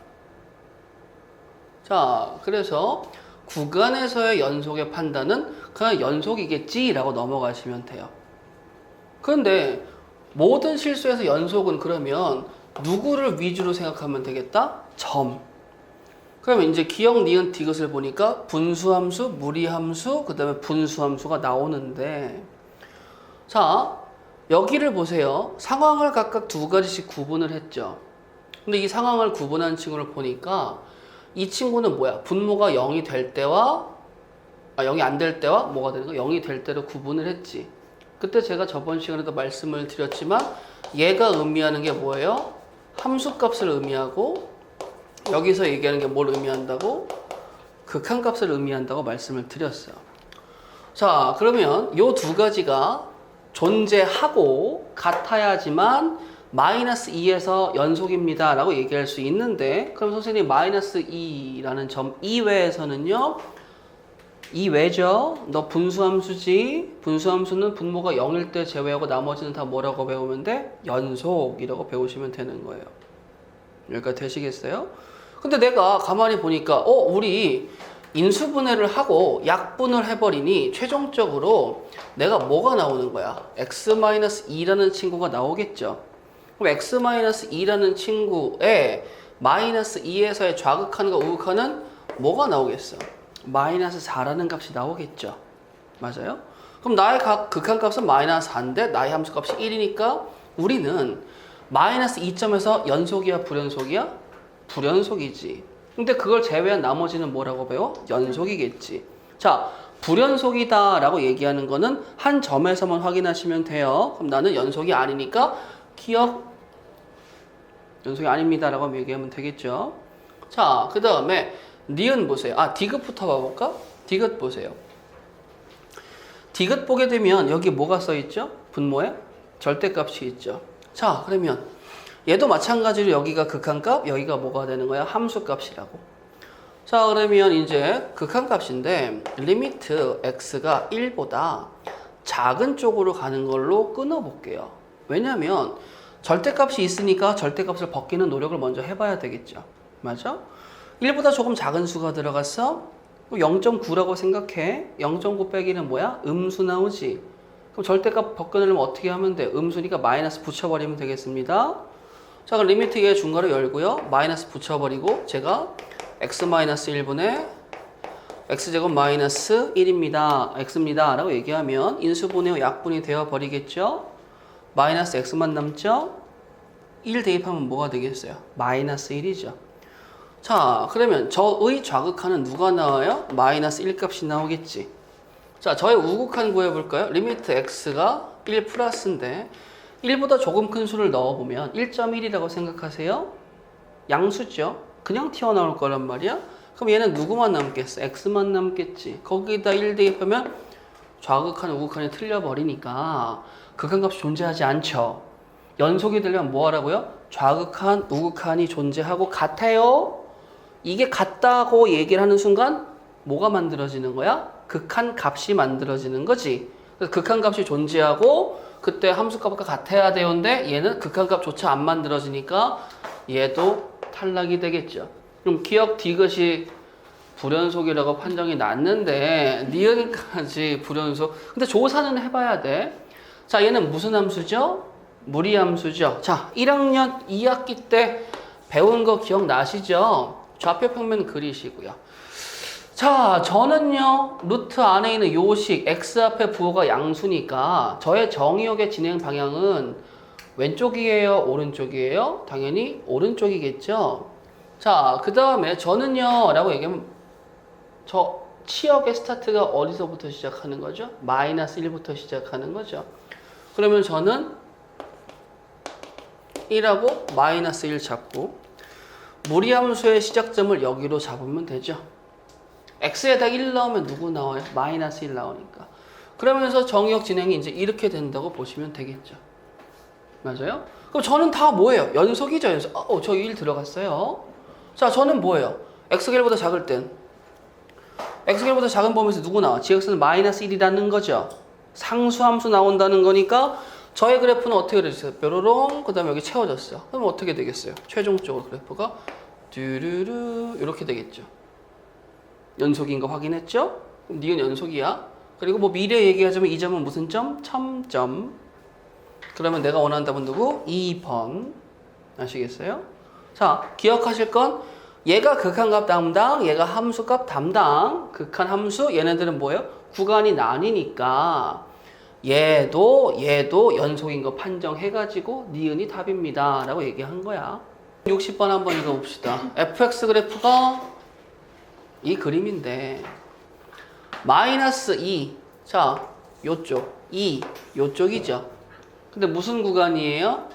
자, 그래서 구간에서의 연속의 판단은 그냥 연속이겠지 라고 넘어가시면 돼요. 그런데 모든 실수에서 연속은 그러면 누구를 위주로 생각하면 되겠다? 점. 그러면 이제 기억, 니은, 디귿을 보니까 분수함수, 무리함수, 그 다음에 분수함수가 나오는데 자, 여기를 보세요. 상황을 각각 2가지씩 구분을 했죠. 근데 이 상황을 구분한 친구를 보니까 이 친구는 뭐야? 분모가 0이 될 때와 0이 안 될 때와 뭐가 되는 거? 0이 될 때로 구분을 했지. 그때 제가 저번 시간에도 말씀을 드렸지만 얘가 의미하는 게 뭐예요? 함수값을 의미하고 여기서 얘기하는 게 뭘 의미한다고? 극한값을 의미한다고 말씀을 드렸어요. 자, 그러면 요 2가지가 존재하고 같아야지만 마이너스 2에서 연속입니다 라고 얘기할 수 있는데 그럼 선생님 마이너스 2라는 점 이외에서는요? 이외죠? 너 분수함수지? 분수함수는 분모가 0일 때 제외하고 나머지는 다 뭐라고 배우면 돼? 연속이라고 배우시면 되는 거예요. 여기까지 되시겠어요? 근데 내가 가만히 보니까 우리 인수분해를 하고 약분을 해버리니 최종적으로 내가 뭐가 나오는 거야? x-2라는 친구가 나오겠죠. 그럼 x-2라는 친구에 마이너스 2에서의 좌극한과 우극한은 뭐가 나오겠어? 마이너스 4라는 값이 나오겠죠. 맞아요? 그럼 나의 극한값은 마이너스 4인데 나의 함수값이 1이니까 우리는 마이너스 2점에서 연속이야 불연속이야? 불연속이지. 근데 그걸 제외한 나머지는 뭐라고 배워? 연속이겠지. 자, 불연속이다 라고 얘기하는 거는 한 점에서만 확인하시면 돼요. 그럼 나는 연속이 아니니까 기억 연속이 아닙니다 라고 얘기하면 되겠죠. 자, 그 다음에 니은 보세요. 디귿부터 봐볼까? 디귿 보세요. 디귿 보게 되면 여기 뭐가 써있죠? 분모에 절대값이 있죠. 자, 그러면 얘도 마찬가지로 여기가 극한값, 여기가 뭐가 되는 거야? 함수값이라고. 자, 그러면 이제 극한값인데 리미트 x가 1보다 작은 쪽으로 가는 걸로 끊어볼게요. 왜냐면 절대값이 있으니까 절대값을 벗기는 노력을 먼저 해봐야 되겠죠. 맞아? 1보다 조금 작은 수가 들어갔어? 0.9라고 생각해. 0.9 빼기는 뭐야? 음수 나오지. 그럼 절대값 벗겨내려면 어떻게 하면 돼? 음수니까 마이너스 붙여버리면 되겠습니다. 자, 그럼 리미트 얘 중괄호 열고요. 마이너스 붙여버리고 제가 x-1분의 x제곱 마이너스 1입니다. x입니다. 라고 얘기하면 인수분해 후 약분이 되어버리겠죠? 마이너스 x만 남죠? 1 대입하면 뭐가 되겠어요? 마이너스 1이죠. 자, 그러면 저의 좌극한은 누가 나와요? 마이너스 1 값이 나오겠지. 자, 저의 우극한 구해볼까요? 리미트 x가 1 플러스인데 1보다 조금 큰 수를 넣어보면 1.1이라고 생각하세요. 양수죠. 그냥 튀어나올 거란 말이야. 그럼 얘는 누구만 남겠어? x만 남겠지. 거기다 1 대입하면 좌극한, 우극한이 틀려버리니까 극한값이 존재하지 않죠. 연속이 되려면 뭐 하라고요? 좌극한, 우극한이 존재하고 같아요. 이게 같다고 얘기를 하는 순간 뭐가 만들어지는 거야? 극한값이 만들어지는 거지. 그래서 극한값이 존재하고 그때 함수값과 같아야 되는데 얘는 극한값조차 안 만들어지니까 얘도 탈락이 되겠죠. 그럼 기억 디귿이 불연속이라고 판정이 났는데 니은까지 불연속. 근데 조사는 해봐야 돼. 자, 얘는 무슨 함수죠? 무리함수죠. 자, 1학년 2학기 때 배운 거 기억나시죠? 좌표 평면 그리시고요. 자, 저는요 루트 안에 있는 요식 x 앞에 부호가 양수니까 저의 정의역의 진행 방향은 왼쪽이에요? 오른쪽이에요? 당연히 오른쪽이겠죠. 자, 그 다음에 저는요 라고 얘기하면 저 치역의 스타트가 어디서부터 시작하는 거죠? 마이너스 1부터 시작하는 거죠. 그러면 저는 1하고 마이너스 1 잡고 무리함수의 시작점을 여기로 잡으면 되죠. x에다 1 넣으면 누구 나와요? 마이너스 1 나오니까. 그러면서 정의역 진행이 이제 이렇게 된다고 보시면 되겠죠. 맞아요? 그럼 저는 다 뭐예요? 연속이죠, 연속. 저 1 들어갔어요. 자, 저는 뭐예요? x가 1보다 작을 땐 x가 1보다 작은 범위에서 누구 나와? gx는 마이너스 1이라는 거죠. 상수함수 나온다는 거니까 저의 그래프는 어떻게 되겠어요? 뾰로롱, 그 다음에 여기 채워졌어요. 그럼 어떻게 되겠어요? 최종적으로 그래프가 뚜루루 이렇게 되겠죠. 연속인 거 확인했죠? 그럼 니은 연속이야. 그리고 뭐 미래 얘기하자면 이 점은 무슨 점? 첨점. 그러면 내가 원하는 답은 누구? 2번. 아시겠어요? 자, 기억하실 건 얘가 극한값 담당, 얘가 함수값 담당. 극한 함수, 얘네들은 뭐예요? 구간이 나뉘니까 얘도 연속인 거 판정해가지고 니은이 답입니다 라고 얘기한 거야. 60번 한번 읽어봅시다. fx 그래프가 이 그림인데 마이너스 2, 자 요쪽 2, 요쪽이죠. 근데 무슨 구간이에요?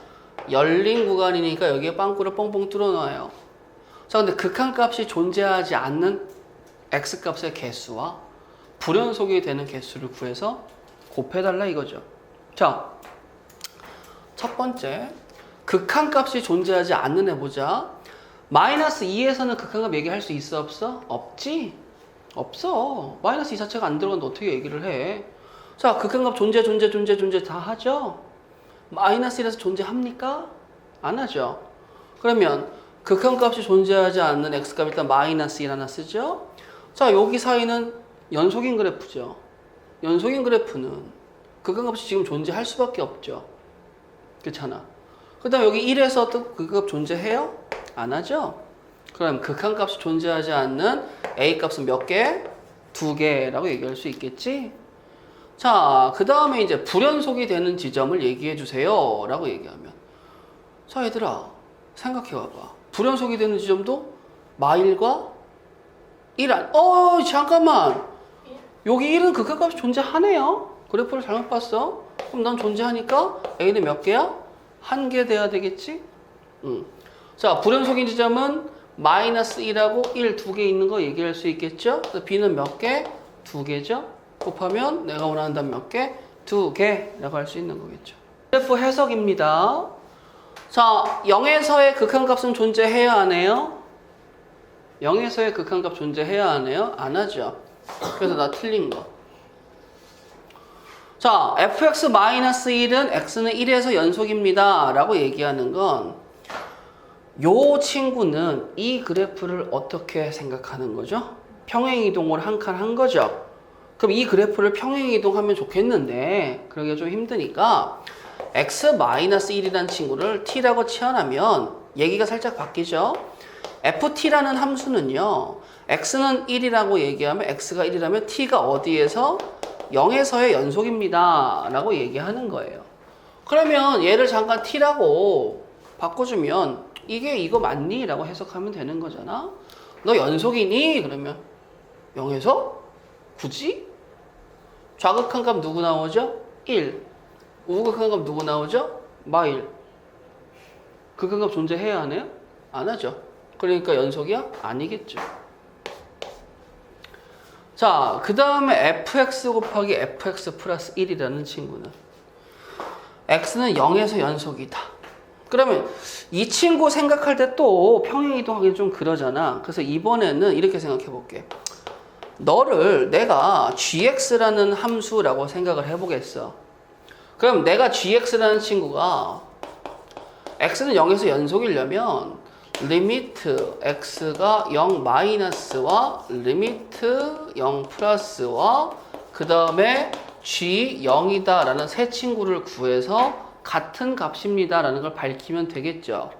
열린 구간이니까 여기에 빵꾸를 뻥뻥 뚫어놔요. 자, 근데 극한값이 존재하지 않는 x값의 개수와 불연속이 되는 개수를 구해서 곱해달라 이거죠. 자, 첫 번째 극한값이 존재하지 않는 애 보자. 마이너스 2에서는 극한값 얘기할 수 있어 없어? 없지? 없어. 마이너스 2 자체가 안 들어가는데 어떻게 얘기를 해? 자, 극한값 존재 다 하죠? 마이너스 1에서 존재합니까? 안 하죠. 그러면 극한값이 존재하지 않는 x값 일단 마이너스 1 하나 쓰죠? 자, 여기 사이는 연속인 그래프죠. 연속인 그래프는 극한값이 지금 존재할 수밖에 없죠. 그렇잖아. 그 다음에 여기 1에서 또 극한값 존재해요? 안 하죠? 그럼 극한값이 존재하지 않는 A 값은 몇 개? 2개라고 얘기할 수 있겠지? 자, 그 다음에 이제 불연속이 되는 지점을 얘기해 주세요 라고 얘기하면, 자 얘들아 생각해 봐봐. 불연속이 되는 지점도 마일과 1 잠깐만, 여기 1은 극한값이 존재하네요. 그래프를 잘못 봤어. 그럼 넌 존재하니까 A는 몇 개야? 1개 돼야 되겠지? 자, 불연속인 지점은 마이너스 1하고 1 2개 있는 거 얘기할 수 있겠죠? 그래서 B는 몇 개? 2개죠? 곱하면 내가 원하는 답 몇 개? 2개라고 할 수 있는 거겠죠. 그래프 해석입니다. 자, 0에서의 극한값은 존재해야 하네요. 0에서의 극한값 존재해야 하네요. 안 하죠. 그래서 나 틀린 거. 자, fx-1은 x는 1에서 연속입니다 라고 얘기하는 건, 요 친구는 이 그래프를 어떻게 생각하는 거죠? 평행이동을 한 칸 한 거죠. 그럼 이 그래프를 평행이동하면 좋겠는데 그러기가 좀 힘드니까 x-1이라는 친구를 t라고 치환하면 얘기가 살짝 바뀌죠. ft라는 함수는요, x는 1이라고 얘기하면, x가 1이라면 t가 어디에서? 0에서의 연속입니다 라고 얘기하는 거예요. 그러면 얘를 잠깐 t라고 바꿔주면 이게 이거 맞니? 라고 해석하면 되는 거잖아. 너 연속이니? 그러면 0에서? 굳이? 좌극한 값 누구 나오죠? 1. 우극한 값 누구 나오죠? 마일. 극한값 존재해야 하네요? 안 하죠. 그러니까 연속이야? 아니겠죠. 자, 그 다음에 fx 곱하기 fx 플러스 1이라는 친구는, x는 0에서 연속이다. 그러면 이 친구 생각할 때 또 평행이동하기 좀 그러잖아. 그래서 이번에는 이렇게 생각해 볼게. 너를 내가 gx라는 함수라고 생각을 해보겠어. 그럼 내가 gx라는 친구가 x는 0에서 연속이려면 리미트 x가 0 마이너스와 리미트 0 플러스와 그 다음에 g 0이다 라는 세 친구를 구해서 같은 값입니다 라는 걸 밝히면 되겠죠.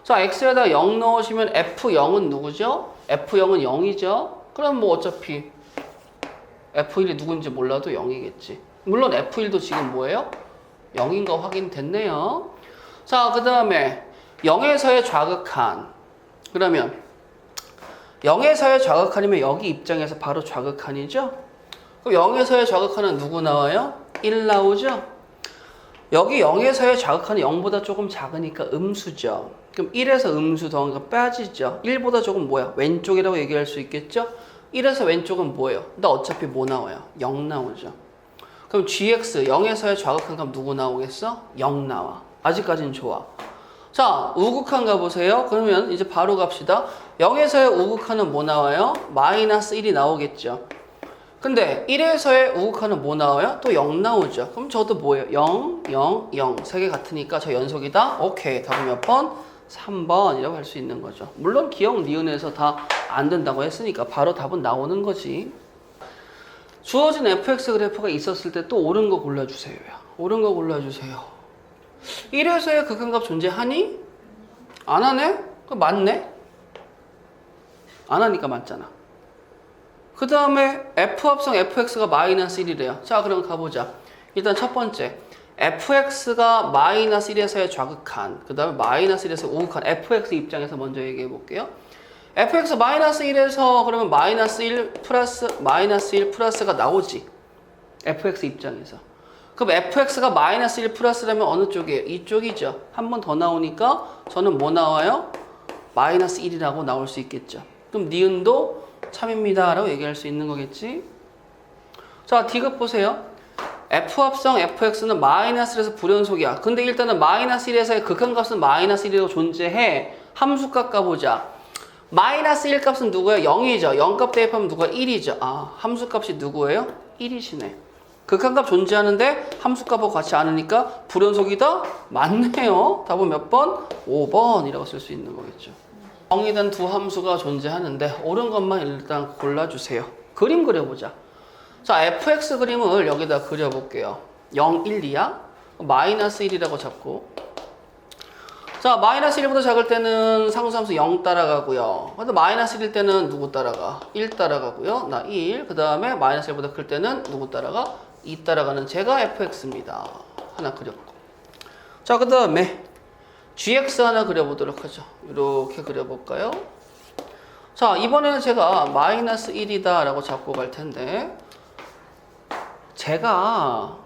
자, x에다 0 넣으시면 f0은 누구죠? f0은 0이죠. 그럼 뭐 어차피 f1이 누군지 몰라도 0이겠지. 물론 f1도 지금 뭐예요? 0인 거 확인됐네요. 자, 그 다음에 0에서의 좌극한. 그러면 0에서의 좌극한이면 여기 입장에서 바로 좌극한이죠? 그럼 0에서의 좌극한은 누구 나와요? 1 나오죠? 여기 0에서의 좌극한은 0보다 조금 작으니까 음수죠. 그럼 1에서 음수 더하니까 빠지죠. 1보다 조금 뭐야? 왼쪽이라고 얘기할 수 있겠죠? 1에서 왼쪽은 뭐예요? 나 어차피 뭐 나와요? 0 나오죠. 그럼 gx 0에서의 좌극한 값 누구 나오겠어? 0 나와. 아직까지는 좋아. 자, 우극한 가보세요. 그러면 이제 바로 갑시다. 0에서의 우극한은 뭐 나와요? 마이너스 1이 나오겠죠. 근데 1에서의 우극한은 뭐 나와요? 또 0 나오죠. 그럼 저도 뭐예요? 0, 0, 0. 세 개 같으니까 저 연속이다? 오케이. 답은 몇 번? 3번이라고 할 수 있는 거죠. 물론 기억, 니은에서 다 안 된다고 했으니까 바로 답은 나오는 거지. 주어진 fx 그래프가 있었을 때 또 옳은 거 골라주세요. 옳은 거 골라주세요. 1에서의 극한값 존재하니? 안 하네? 그럼 맞네? 안 하니까 맞잖아. 그 다음에 f합성 fx가 마이너스 1이래요. 자, 그럼 가보자. 일단 첫 번째, fx가 마이너스 1에서의 좌극한, 그 다음에 마이너스 1에서 우극한 fx 입장에서 먼저 얘기해 볼게요. fx 마이너스 1에서 그러면 마이너스 1 플러스가 나오지. fx 입장에서. 그럼 fx가 마이너스 1 플러스라면 어느 쪽이에요? 이쪽이죠. 한 번 더 나오니까 저는 뭐 나와요? 마이너스 1이라고 나올 수 있겠죠. 그럼 니은도 참입니다 라고 얘기할 수 있는 거겠지. 자, D급 보세요. f합성 fx는 마이너스 1에서 불연속이야. 근데 일단은 마이너스 1에서의 극한값은 마이너스 1이라고 존재해. 함수값 까보자. 마이너스 1 값은 누구예요? 0이죠. 0값 대입하면 누가 1이죠. 아, 함수값이 누구예요? 1이시네. 극한값 존재하는데 함수값하고 같이 않으니까 불연속이다? 맞네요. 답은 몇 번? 5번이라고 쓸 수 있는 거겠죠. 0이든 두 함수가 존재하는데 옳은 것만 일단 골라주세요. 그림 그려보자. 자, fx 그림을 여기다 그려볼게요. 0, 1, 2야? 마이너스 1이라고 잡고, 자, 마이너스 1보다 작을 때는 상수함수 0 따라가고요. 근데 마이너스 1일 때는 누구 따라가? 1 따라가고요. 나 1. 그 다음에 마이너스 1보다 클 때는 누구 따라가? 2 따라가는 제가 fx입니다. 하나 그렸고. 자, 그 다음에 gx 하나 그려보도록 하죠. 이렇게 그려볼까요? 자, 이번에는 제가 마이너스 1이다 라고 잡고 갈 텐데, 제가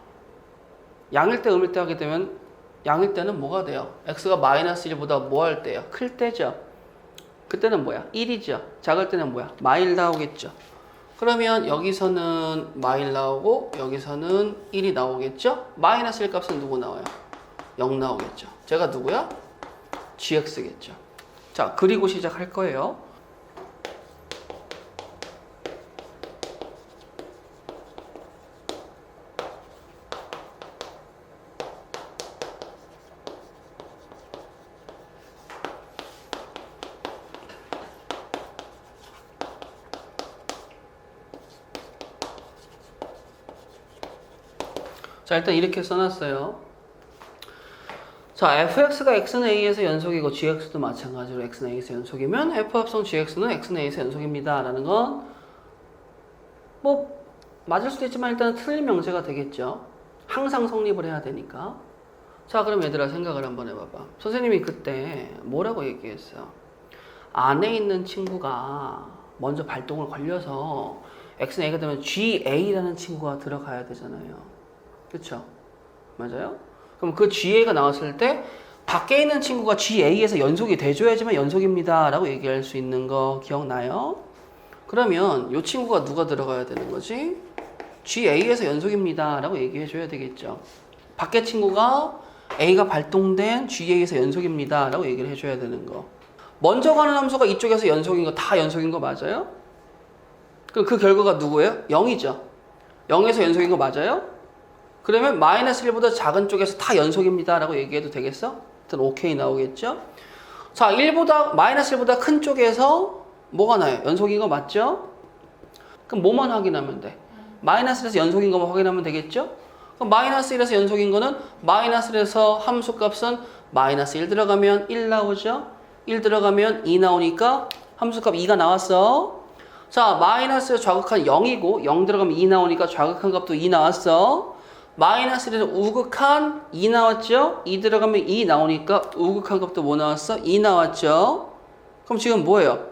양일 때 음일 때 하게 되면 양일 때는 뭐가 돼요? x가 마이너스 1보다 뭐 할 때요? 클 때죠. 그때는 뭐야? 1이죠. 작을 때는 뭐야? 마일 나오겠죠. 그러면 여기서는 마일 나오고 여기서는 1이 나오겠죠? 마이너스 1 값은 누구 나와요? 0 나오겠죠. 제가 누구야? gx겠죠. 자, 그리고 시작할 거예요. 자, 일단 이렇게 써놨어요. 자, fx가 x는 a에서 연속이고 gx도 마찬가지로 x는 a에서 연속이면 f 합성 gx는 x는 a에서 연속입니다 라는 건 뭐 맞을 수도 있지만 일단은 틀린 명제가 되겠죠. 항상 성립을 해야 되니까. 자, 그럼 얘들아 생각을 한번 해봐봐. 선생님이 그때 뭐라고 얘기했어요? 안에 있는 친구가 먼저 발동을 걸려서 x는 a가 되면 ga라는 친구가 들어가야 되잖아요. 그쵸? 맞아요? 그럼 그 GA가 나왔을 때 밖에 있는 친구가 GA에서 연속이 돼줘야지만 연속입니다 라고 얘기할 수 있는 거 기억나요? 그러면 이 친구가 누가 들어가야 되는 거지? GA에서 연속입니다 라고 얘기해 줘야 되겠죠. 밖에 친구가 A가 발동된 GA에서 연속입니다 라고 얘기를 해줘야 되는 거. 먼저 가는 함수가 이쪽에서 연속인 거 다 연속인 거 맞아요? 그럼 그 결과가 누구예요? 0이죠. 0에서 연속인 거 맞아요? 그러면 마이너스 1보다 작은 쪽에서 다 연속입니다 라고 얘기해도 되겠어? 일단 오케이 나오겠죠? 자, 마이너스 1보다 큰 쪽에서 뭐가 나요? 연속인 거 맞죠? 그럼 뭐만 확인하면 돼? 마이너스 1에서 연속인 거만 확인하면 되겠죠? 그럼 마이너스 1에서 연속인 거는 마이너스 1에서 함수 값은 마이너스 1 들어가면 1 나오죠? 1 들어가면 2 나오니까 함수 값 2가 나왔어. 자, 마이너스 좌극한 0이고 0 들어가면 2 나오니까 좌극한 값도 2 나왔어. 마이너스 1에서 우극한 2 나왔죠? 2 들어가면 2 나오니까 우극한 값도 뭐 나왔어? 2 나왔죠? 그럼 지금 뭐예요?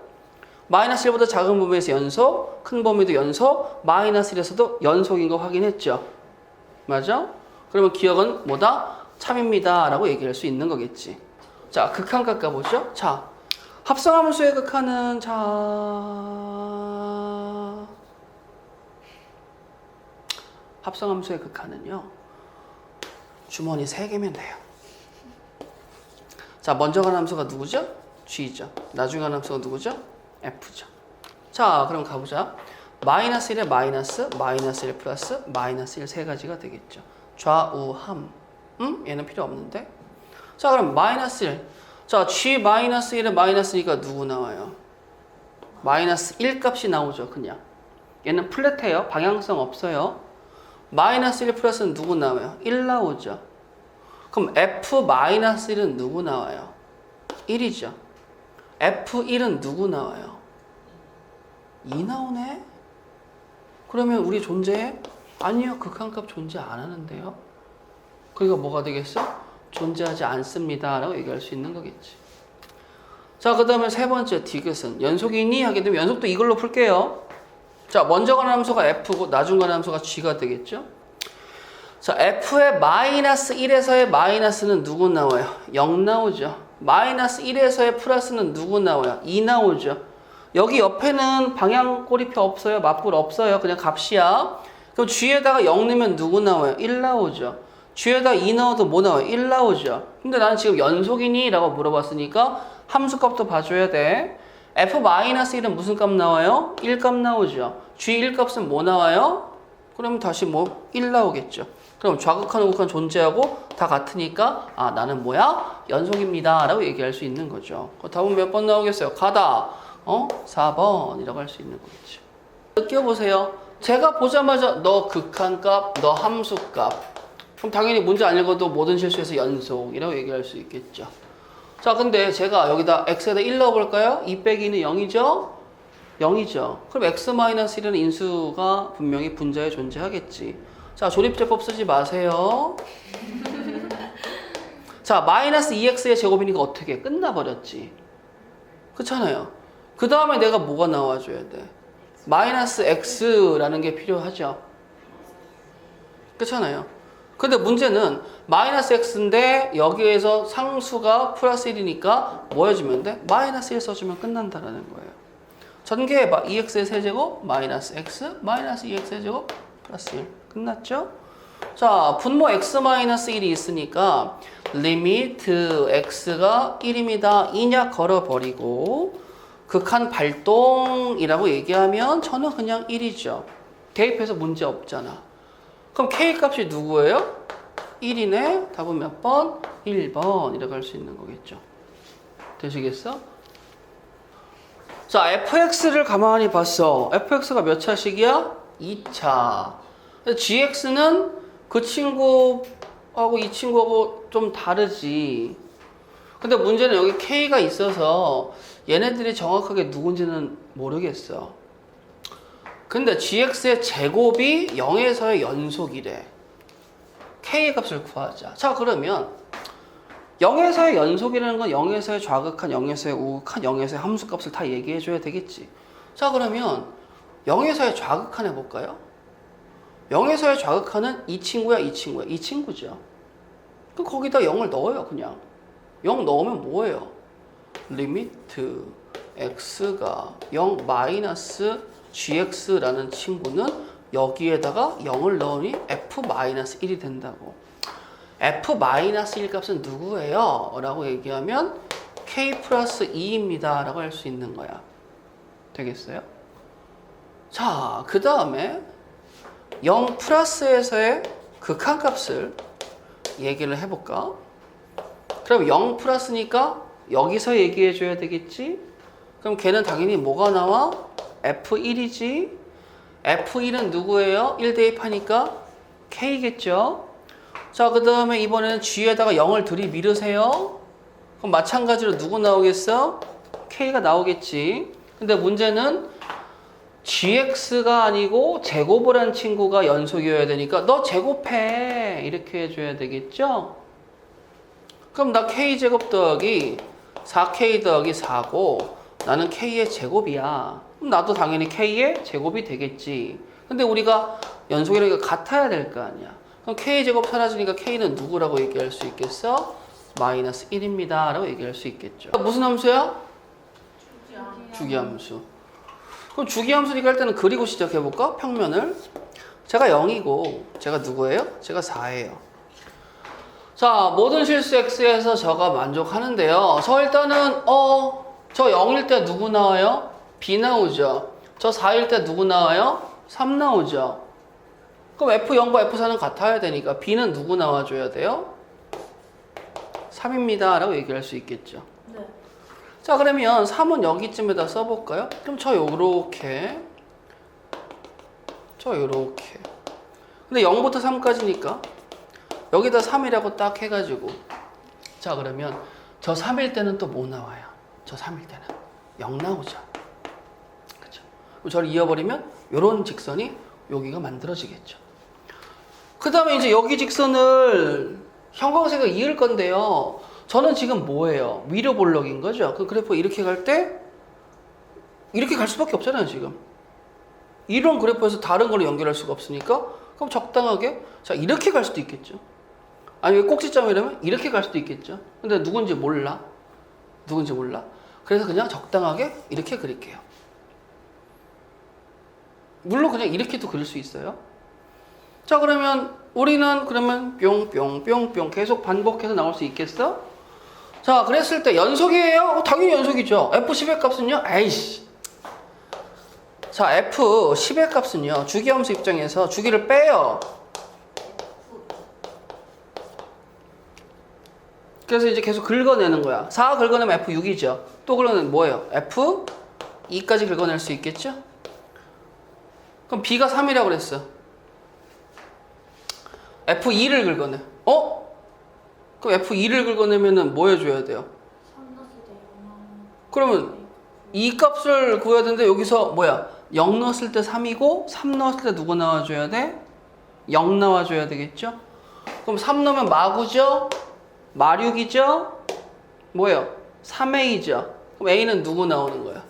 마이너스 1보다 작은 범위에서 연속, 큰 범위도 연속, 마이너스 1에서도 연속인 거 확인했죠? 맞아? 그러면 기억은 뭐다? 참입니다 라고 얘기할 수 있는 거겠지. 자, 극한 깎아보죠. 자, 합성함수의 극한은 합성함수의 극한은요, 주머니 3개면 돼요. 자, 먼저 가는 함수가 누구죠? g죠. 나중에 가는 함수가 누구죠? f죠. 자, 그럼 가보자. 마이너스 1에 마이너스, 마이너스 1 플러스, 마이너스 1 세 가지가 되겠죠. 좌우함. 얘는 필요 없는데. 자, 그럼 마이너스 1. 자, g 마이너스 1에 마이너스니까 누구 나와요? 마이너스 1 값이 나오죠, 그냥. 얘는 플랫해요. 방향성 없어요. 마이너스 1 플러스는 누구 나와요? 1 나오죠. 그럼 f-1은 누구 나와요? 1이죠. f1은 누구 나와요? 2 나오네? 그러면 우리 존재해? 아니요, 극한값 존재 안 하는데요. 그러니까 뭐가 되겠어? 존재하지 않습니다 라고 얘기할 수 있는 거겠지. 자, 그 다음에 세 번째 디귿은 연속이니? 하게 되면 연속도 이걸로 풀게요. 자, 먼저 가는 함수가 f고 나중 가는 함수가 g가 되겠죠? 자, f의 마이너스 1에서의 마이너스는 누구 나와요? 0 나오죠. 마이너스 1에서의 플러스는 누구 나와요? 2 나오죠. 여기 옆에는 방향 꼬리표 없어요. 맞불 없어요. 그냥 값이야. 그럼 g에다가 0 넣으면 누구 나와요? 1 나오죠. g에다가 2 넣어도 뭐 나와요? 1 나오죠. 근데 나는 지금 연속이니? 라고 물어봤으니까 함수값도 봐줘야 돼. f-1은 무슨 값 나와요? 1 값 나오죠. g1 값은 뭐 나와요? 그러면 다시 뭐 1 나오겠죠. 그럼 좌극한 우극한 존재하고 다 같으니까 아, 나는 뭐야? 연속입니다 라고 얘기할 수 있는 거죠. 답은 몇 번 나오겠어요? 가다 4번이라고 할 수 있는 거겠죠. 느껴보세요. 제가 보자마자 너 극한값, 너 함수값, 그럼 당연히 문제 안 읽어도 모든 실수에서 연속이라고 얘기할 수 있겠죠. 자, 근데 제가 여기다 x에다 1 넣어볼까요? 2 빼기 2는 0이죠? 0이죠. 그럼 x-1이라는 인수가 분명히 분자에 존재하겠지. 자, 조립제법 쓰지 마세요. 자, 마이너스 2x의 제곱이니까 어떻게 해? 끝나버렸지. 그렇잖아요. 그 다음에 내가 뭐가 나와줘야 돼? 마이너스 x라는 게 필요하죠. 그렇잖아요. 근데 문제는 마이너스 x인데 여기에서 상수가 플러스 1이니까 뭐 해주면 돼? 마이너스 1 써주면 끝난다라는 거예요. 전개해봐. 2x의 세제곱 마이너스 x 마이너스 2x의 제곱 플러스 1. 끝났죠? 자, 분모 x-1이 있으니까 리미트 x가 1입니다. 2냐 걸어버리고 극한 발동이라고 얘기하면 저는 그냥 1이죠. 대입해서 문제 없잖아. 그럼 k 값이 누구예요? 1이네. 답은 몇 번? 1번 이라고 할 수 있는 거겠죠. 되시겠어? 자, fx를 가만히 봤어. fx가 몇 차식이야? 2차. gx는 그 친구하고 이 친구하고 좀 다르지. 근데 문제는 여기 k가 있어서 얘네들이 정확하게 누군지는 모르겠어. 근데 gx의 제곱이 0에서의 연속이래. k의 값을 구하자. 자, 그러면 0에서의 연속이라는 건 0에서의 좌극한, 0에서의 우극한, 0에서의 함수값을 다 얘기해줘야 되겠지. 자, 그러면 0에서의 좌극한 해볼까요? 0에서의 좌극한은 이 친구야, 이 친구야? 이 친구죠. 그럼 거기다 0을 넣어요, 그냥. 0 넣으면 뭐예요? 리미트 x가 0 마이너스 gx라는 친구는 여기에다가 0을 넣으니 f-1이 된다고. f-1 값은 누구예요? 라고 얘기하면 k 플러스 2입니다 라고 할 수 있는 거야. 되겠어요? 자, 그 다음에 0 플러스에서의 극한값을 얘기를 해볼까? 그럼 0 플러스니까 여기서 얘기해줘야 되겠지? 그럼 걔는 당연히 뭐가 나와? F1이지. F1은 누구예요? 1 대입하니까 K겠죠? 자, 그 다음에 이번에는 G에다가 0을 들이밀으세요. 그럼 마찬가지로 누구 나오겠어? K가 나오겠지. 근데 문제는 GX가 아니고 제곱을 한 친구가 연속이어야 되니까 너 제곱해 이렇게 해줘야 되겠죠? 그럼 나 K제곱 더하기 4K 더하기 4고 나는 K의 제곱이야. 그럼 나도 당연히 K의 제곱이 되겠지. 근데 우리가 연속이라니까 같아야 될 거 아니야. 그럼 K의 제곱 사라지니까 K는 누구라고 얘기할 수 있겠어? 마이너스 1입니다 라고 얘기할 수 있겠죠. 무슨 함수야? 주기함수. 그럼 주기함수니까 할 때는 그리고 시작해볼까? 평면을. 제가 0이고 제가 누구예요? 제가 4예요. 자, 모든 실수 x에서 저가 만족하는데요. 저 일단은 저 0일 때 누구 나와요? b 나오죠. 저 4일 때 누구 나와요? 3 나오죠. 그럼 f0과 f4는 같아야 되니까 b는 누구 나와줘야 돼요? 3입니다 라고 얘기할 수 있겠죠. 네. 자, 그러면 3은 여기쯤에다 써볼까요? 그럼 저 요렇게 근데 0부터 3까지니까 여기다 3이라고 딱 해가지고 자, 그러면 저 3일 때는 또 뭐 나와요? 저 3일 때는 0 나오죠. 그렇죠? 그럼 저를 이어버리면 요런 직선이 여기가 만들어지겠죠. 그 다음에 이제 여기 직선을 형광색을 이을 건데요. 저는 지금 뭐예요? 위로 볼록인 거죠. 그 그래프 이렇게 갈 때 이렇게 갈 수밖에 없잖아요, 지금. 이런 그래프에서 다른 걸로 연결할 수가 없으니까 그럼 적당하게 자, 이렇게 갈 수도 있겠죠. 아니, 꼭지점이라면 이렇게 갈 수도 있겠죠. 근데 누군지 몰라. 그래서 그냥 적당하게 이렇게 그릴게요. 물론 그냥 이렇게도 그릴 수 있어요. 자, 그러면 우리는 그러면 뿅뿅뿅뿅 계속 반복해서 나올 수 있겠어? 자, 그랬을 때 연속이에요? 당연히 연속이죠. F10의 값은요? 에이씨. 자, F10의 값은요. 주기함수 입장에서 주기를 빼요. 그래서 이제 계속 긁어내는 거야. 4 긁어내면 F6이죠. 또 긁어내면 뭐예요? F2까지 긁어낼 수 있겠죠? 그럼 B가 3이라고 그랬어. F2를 긁어내. 그럼 F2를 긁어내면은 뭐 해줘야 돼요? 그러면 이 값을 구해야 되는데 여기서 뭐야? 0 넣었을 때 3이고 3 넣었을 때 누구 나와줘야 돼? 0 나와줘야 되겠죠? 그럼 3 넣으면 마구죠? 마륙이죠? 뭐예요? 3a죠? 그럼 a는 누구 나오는 거야?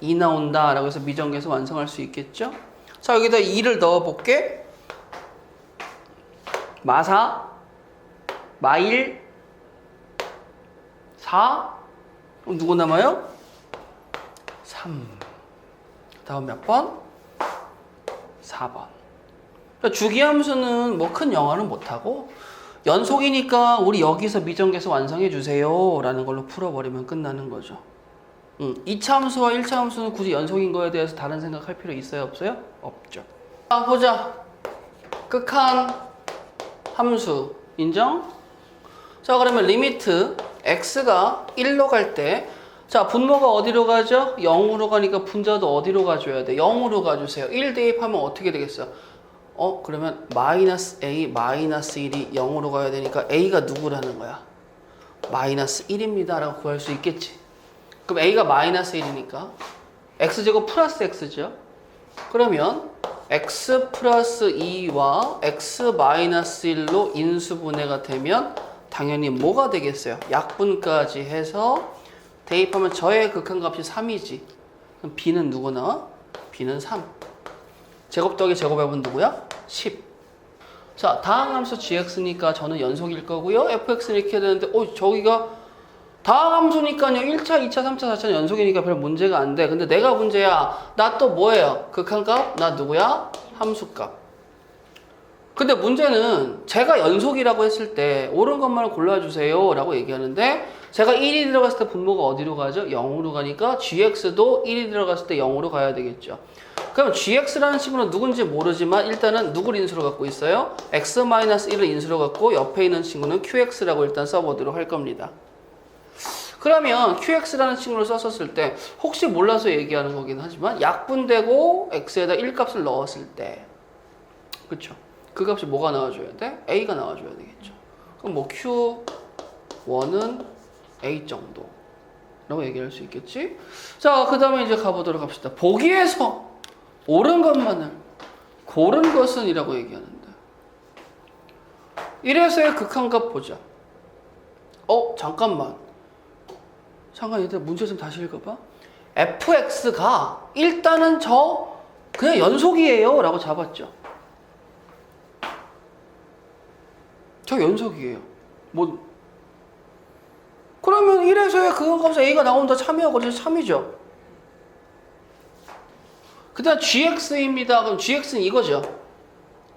2 나온다 라고 해서 미정계에서 완성할 수 있겠죠? 자, 여기다 2를 넣어볼게. 마4, 마1, 4. 그럼 누구 남아요? 3. 다음 몇 번? 4번. 주기함수는 뭐 큰 영어는 못하고 연속이니까 우리 여기서 미정계에서 완성해 주세요 라는 걸로 풀어버리면 끝나는 거죠. 2차 함수와 1차 함수는 굳이 연속인 거에 대해서 다른 생각할 필요 있어요? 없어요? 없죠. 자, 보자. 극한 함수 인정? 자, 그러면 리미트 x가 1로 갈 때, 자, 분모가 어디로 가죠? 0으로 가니까 분자도 어디로 가줘야 돼? 0으로 가주세요. 1 대입하면 어떻게 되겠어? 그러면 마이너스 a 마이너스 1이 0으로 가야 되니까 a가 누구라는 거야? 마이너스 1입니다 라고 구할 수 있겠지. 그럼 a가 마이너스 1이니까 x제곱 플러스 x죠. 그러면 x 플러스 2와 x 마이너스 1로 인수분해가 되면 당연히 뭐가 되겠어요? 약분까지 해서 대입하면 저의 극한값이 3이지. 그럼 b는 누구 나와? b는 3. 제곱 더하기 제곱해보면 누구야? 10. 자, 다항함수 gx니까 저는 연속일 거고요. fx는 이렇게 해야 되는데 저기가 다항함수니까요. 1차, 2차, 3차, 4차는 연속이니까 별 문제가 안 돼. 근데 내가 문제야. 나 또 뭐예요? 극한값? 나 누구야? 함수값. 근데 문제는 제가 연속이라고 했을 때 옳은 것만 골라주세요 라고 얘기하는데 제가 1이 들어갔을 때 분모가 어디로 가죠? 0으로 가니까 gx도 1이 들어갔을 때 0으로 가야 되겠죠. 그럼 gx라는 친구는 누군지 모르지만 일단은 누구를 인수로 갖고 있어요? x-1을 인수로 갖고 옆에 있는 친구는 qx라고 일단 써보도록 할 겁니다. 그러면 qx라는 친구를 썼었을 때 혹시 몰라서 얘기하는 거긴 하지만 약분되고 x에다 1값을 넣었을 때 그쵸? 그 값이 뭐가 나와줘야 돼? a가 나와줘야 되겠죠. 그럼 뭐 q1은 a 정도 라고 얘기할 수 있겠지? 자, 그 다음에 이제 가보도록 합시다. 보기에서 옳은 것만을 고른 것은 이라고 얘기하는데 1에서의 극한값 보자. 잠깐 얘들아 문제 좀 다시 읽어봐. fx가 일단은 그냥 연속이에요 라고 잡았죠. 저 연속이에요. 그러면 1에서의 극한값에서 a가 나온다 참이하고 그래서 참이죠. 그 다음 gx입니다. 그럼 gx는 이거죠.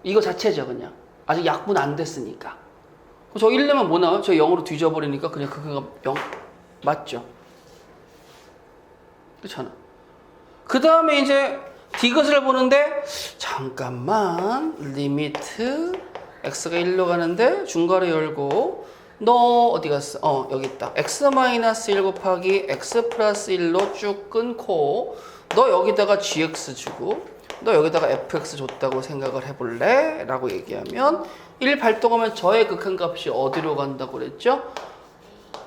이거 자체죠 그냥. 아직 약분 안 됐으니까. 저 1 내면 뭐 나와요? 저 0으로 뒤져버리니까 그냥 그거가 0 맞죠? 그렇잖아. 그 다음에 이제 디귿을 보는데 잠깐만 리미트 x가 1로 가는데 중괄호 열고 너 어디 갔어? 여기 있다. x-1 곱하기 x 플러스 1로 쭉 끊고 너 여기다가 gx 주고 너 여기다가 fx 줬다고 생각을 해볼래? 라고 얘기하면 1 발동하면 저의 극한값이 어디로 간다고 그랬죠?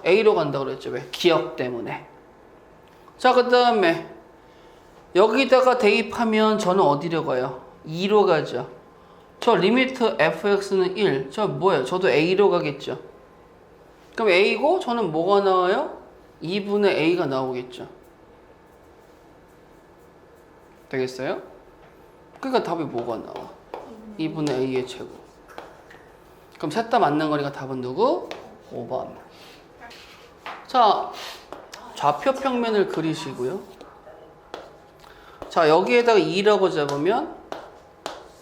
a로 간다고 그랬죠. 왜? 기억 때문에. 자, 그 다음에 여기다가 대입하면 저는 어디로 가요? 2로 가죠. 저 리미트 fx는 1. 저 뭐예요? 저도 a로 가겠죠. 그럼 a고 저는 뭐가 나와요? 2분의 a가 나오겠죠. 되겠어요? 그러니까 답이 뭐가 나와? 2분의 a의 제곱. 그럼 셋 다 맞는 거니까 답은 누구? 5번. 자, 좌표 평면을 그리시고요. 자, 여기에다가 2라고 잡으면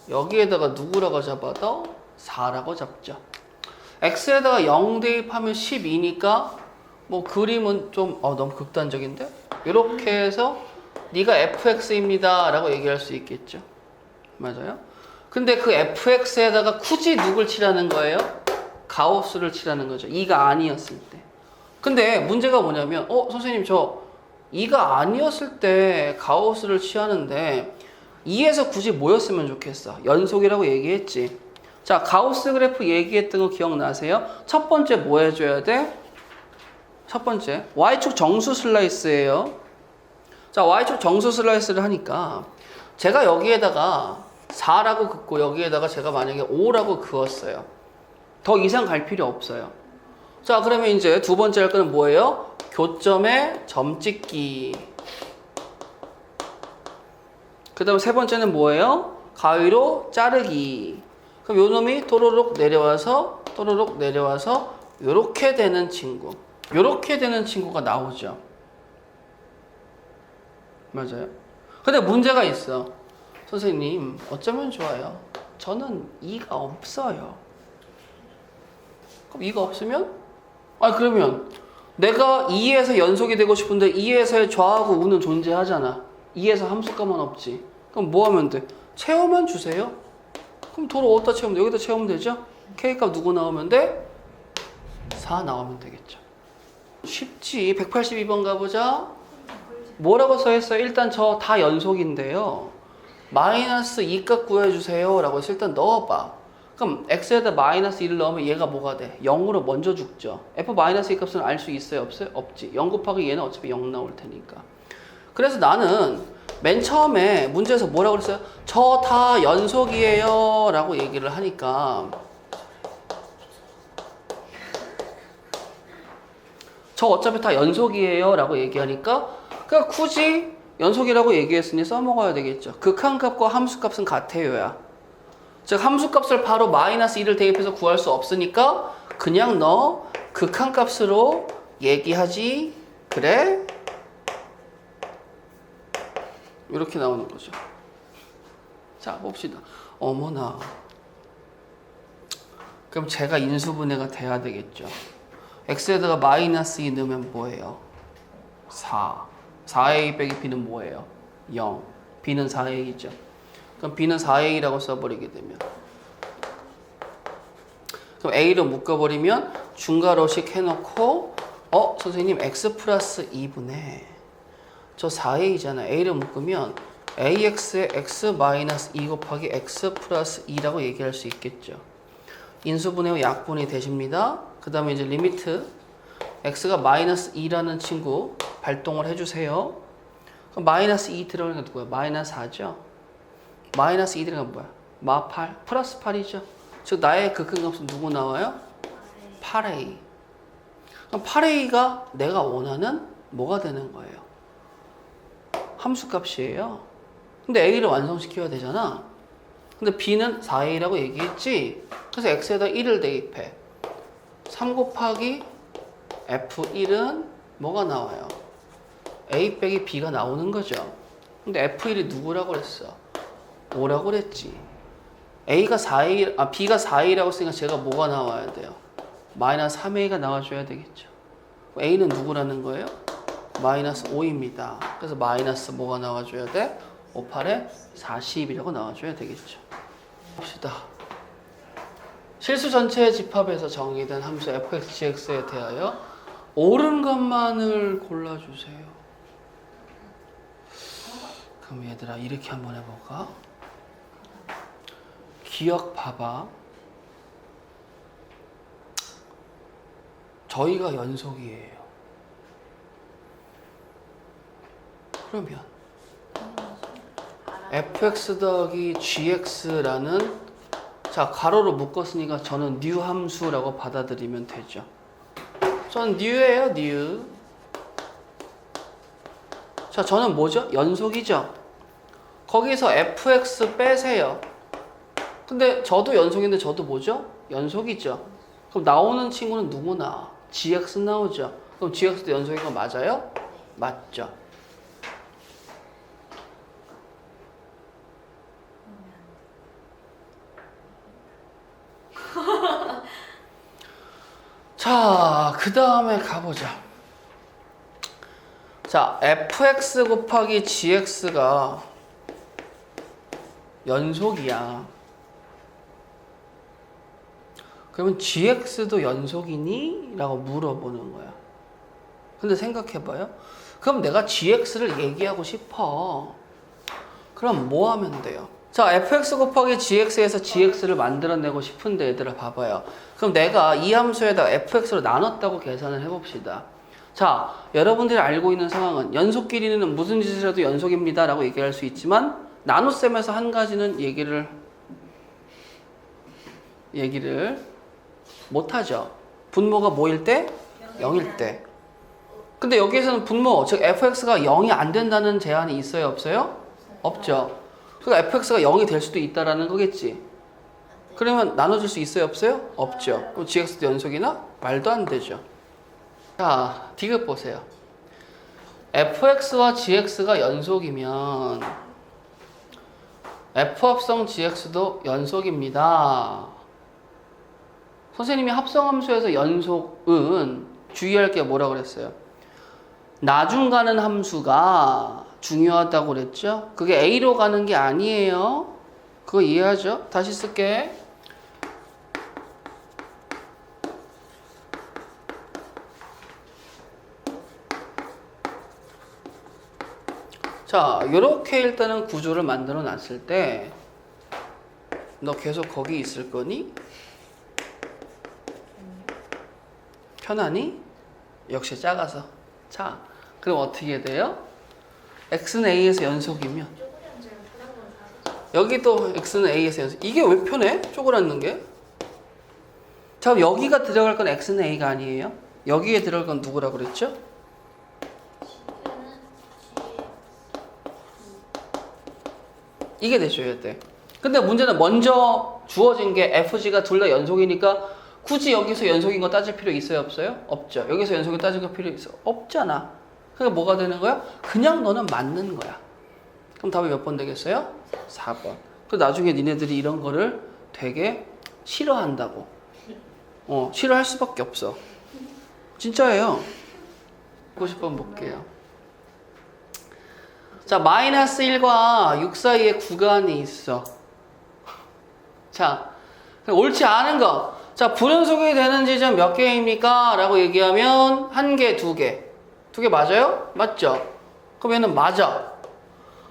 여기에다가 누구라고 잡아도 4라고 잡죠. x에다가 0 대입하면 12니까 뭐 그림은 좀 너무 극단적인데? 이렇게 해서 네가 fx입니다 라고 얘기할 수 있겠죠. 맞아요? 근데 그 fx에다가 굳이 누굴 칠하는 거예요? 가우스를 칠하는 거죠. 2가 아니었을 때. 근데 문제가 뭐냐면 선생님 저 2가 아니었을 때 가우스를 취하는데 2에서 굳이 뭐였으면 좋겠어? 연속이라고 얘기했지. 자, 가우스 그래프 얘기했던 거 기억나세요? 첫 번째 뭐 해줘야 돼? 첫 번째, y축 정수 슬라이스예요. 자, y축 정수 슬라이스를 하니까 제가 여기에다가 4라고 긋고 여기에다가 제가 만약에 5라고 그었어요. 더 이상 갈 필요 없어요. 자, 그러면 이제 두 번째 할 거는 뭐예요? 교점에 점 찍기. 그 다음 세 번째는 뭐예요? 가위로 자르기. 그럼 요 놈이 또로록 내려와서 또로록 내려와서 요렇게 되는 친구. 요렇게 되는 친구가 나오죠. 맞아요. 근데 문제가 있어. 선생님, 어쩌면 좋아요. 저는 이가 없어요. 그럼 이가 없으면? 그러면 내가 2에서 연속이 되고 싶은데 2에서의 좌하고 우는 존재하잖아. 2에서 함수값만 없지. 그럼 뭐 하면 돼? 채우면 주세요. 그럼 도로 어디다 채우면 돼? 여기다 채우면 되죠? K값 누구 나오면 돼? 4 나오면 되겠죠. 쉽지. 182번 가보자. 뭐라고 써있어요? 일단 저 다 연속인데요. 마이너스 2값 구해주세요 라고 해서 일단 넣어봐. 그럼 x에다 마이너스 1을 넣으면 얘가 뭐가 돼? 0으로 먼저 죽죠. f 마이너스 2 값은 알 수 있어요? 없어요? 없지. 0 곱하기 얘는 어차피 0 나올 테니까. 그래서 나는 맨 처음에 문제에서 뭐라고 그랬어요? 저 다 연속이에요 라고 얘기를 하니까 저 어차피 다 연속이에요 라고 얘기하니까 그러니까 굳이 연속이라고 얘기했으니 써먹어야 되겠죠. 극한값과 함수값은 같아요야. 즉 함수값을 바로 마이너스 1을 대입해서 구할 수 없으니까 그냥 너 극한값으로 얘기하지 그래? 이렇게 나오는 거죠. 자, 봅시다. 어머나. 그럼 제가 인수분해가 돼야 되겠죠. x에다가 마이너스 2 넣으면 뭐예요? 4. 4a 빼기 b는 뭐예요? 0. b는 4a죠. 그럼 b는 4a라고 써버리게 되면 그럼 a로 묶어버리면 중괄호식 해놓고 선생님 x 플러스 2분의 저 4a잖아. a를 묶으면 ax에 x 마이너스 2 곱하기 x 플러스 2라고 얘기할 수 있겠죠. 인수분해 후 약분이 되십니다. 그 다음에 이제 리미트 x가 마이너스 2라는 친구 발동을 해주세요. 그럼 마이너스 2 들어가는 게 누구야? 마이너스 4죠. 마이너스 2 들어가는 건 뭐야? 마 8 플러스 8이죠. 즉 나의 극한값은 누구 나와요? 8a. 그럼 8a가 내가 원하는 뭐가 되는 거예요? 함수값이에요. 근데 a를 완성시켜야 되잖아. 근데 b는 4a라고 얘기했지. 그래서 x에다 1을 대입해. 3 곱하기 f1은 뭐가 나와요? a 빼기 b가 나오는 거죠. 근데 f1이 누구라고 그랬어? 5라고 그랬지. b가 4a라고 했으니까 제가 뭐가 나와야 돼요? 마이너스 3a가 나와줘야 되겠죠. a는 누구라는 거예요? 마이너스 5입니다. 그래서 마이너스 뭐가 나와줘야 돼? 5, 8에 40이라고 나와줘야 되겠죠. 봅시다. 실수 전체의 집합에서 정의된 함수 fx, gx에 대하여 옳은 것만을 골라주세요. 그럼 얘들아 이렇게 한번 해볼까? 기억 봐봐. 저희가 연속이에요. 그러면 fx 더하기 gx라는 자 가로로 묶었으니까 저는 뉴 함수라고 받아들이면 되죠. 저는 뉴예요, 뉴. 자, 저는 뭐죠? 연속이죠. 거기서 fx 빼세요. 근데 저도 연속인데 저도 뭐죠? 연속이죠. 그럼 나오는 친구는 누구나 gx 나오죠. 그럼 gx도 연속인 거 맞아요? 맞죠. 자, 그 다음에 가보자. 자, fx 곱하기 gx가 연속이야. 그러면 gx도 연속이니? 라고 물어보는 거야. 근데 생각해봐요. 그럼 내가 gx를 얘기하고 싶어. 그럼 뭐 하면 돼요? 자, fx 곱하기 gx에서 gx를 만들어내고 싶은데 얘들아 봐봐요. 그럼 내가 이 함수에다 fx로 나눴다고 계산을 해봅시다. 자, 여러분들이 알고 있는 상황은 연속 길이는 무슨 짓을 해도 연속입니다 라고 얘기할 수 있지만 나눗셈에서 한 가지는 얘기를 못하죠. 분모가 뭐일 때? 0일 때. 근데 여기에서는 분모, 즉 fx가 0이 안 된다는 제한이 있어요? 없어요? 없죠. 그러니까 fx가 0이 될 수도 있다라는 거겠지. 그러면 나눠줄 수 있어요? 없어요? 없죠. 그럼 gx도 연속이나? 말도 안 되죠. 자, 디귿 보세요. fx와 gx가 연속이면 f합성 gx도 연속입니다. 선생님이 합성함수에서 연속은 주의할 게 뭐라고 그랬어요? 나중 가는 함수가 중요하다고 그랬죠? 그게 A로 가는 게 아니에요. 그거 이해하죠? 다시 쓸게. 자, 요렇게 일단은 구조를 만들어 놨을 때 너 계속 거기 있을 거니? 편하니? 역시 작아서. 자, 그럼 어떻게 돼요? x는 a에서 연속이면 여기도 x는 a에서 연속. 이게 왜 편해? 쪼그라드는 게? 자, 그럼 여기가 들어갈 건 x는 a가 아니에요? 여기에 들어갈 건 누구라고 그랬죠? 이게 돼줘야 돼. 근데 문제는 먼저 주어진 게 fg가 둘 다 연속이니까 굳이 여기서 연속인 거 따질 필요 있어요? 없어요? 없죠. 여기서 연속이 따질 거 필요 있어? 없잖아. 그러니까 뭐가 되는 거야? 그냥 너는 맞는 거야. 그럼 답이 몇 번 되겠어요? 4번. 그 나중에 니네들이 이런 거를 되게 싫어한다고. 싫어할 수밖에 없어. 진짜예요. 90번 볼게요. 자, 마이너스 1과 6 사이에 구간이 있어. 자, 옳지 않은 거. 자, 불연속이 되는 지점 몇 개입니까? 라고 얘기하면 1개, 2개. 2개 맞아요? 맞죠? 그럼 얘는 맞아.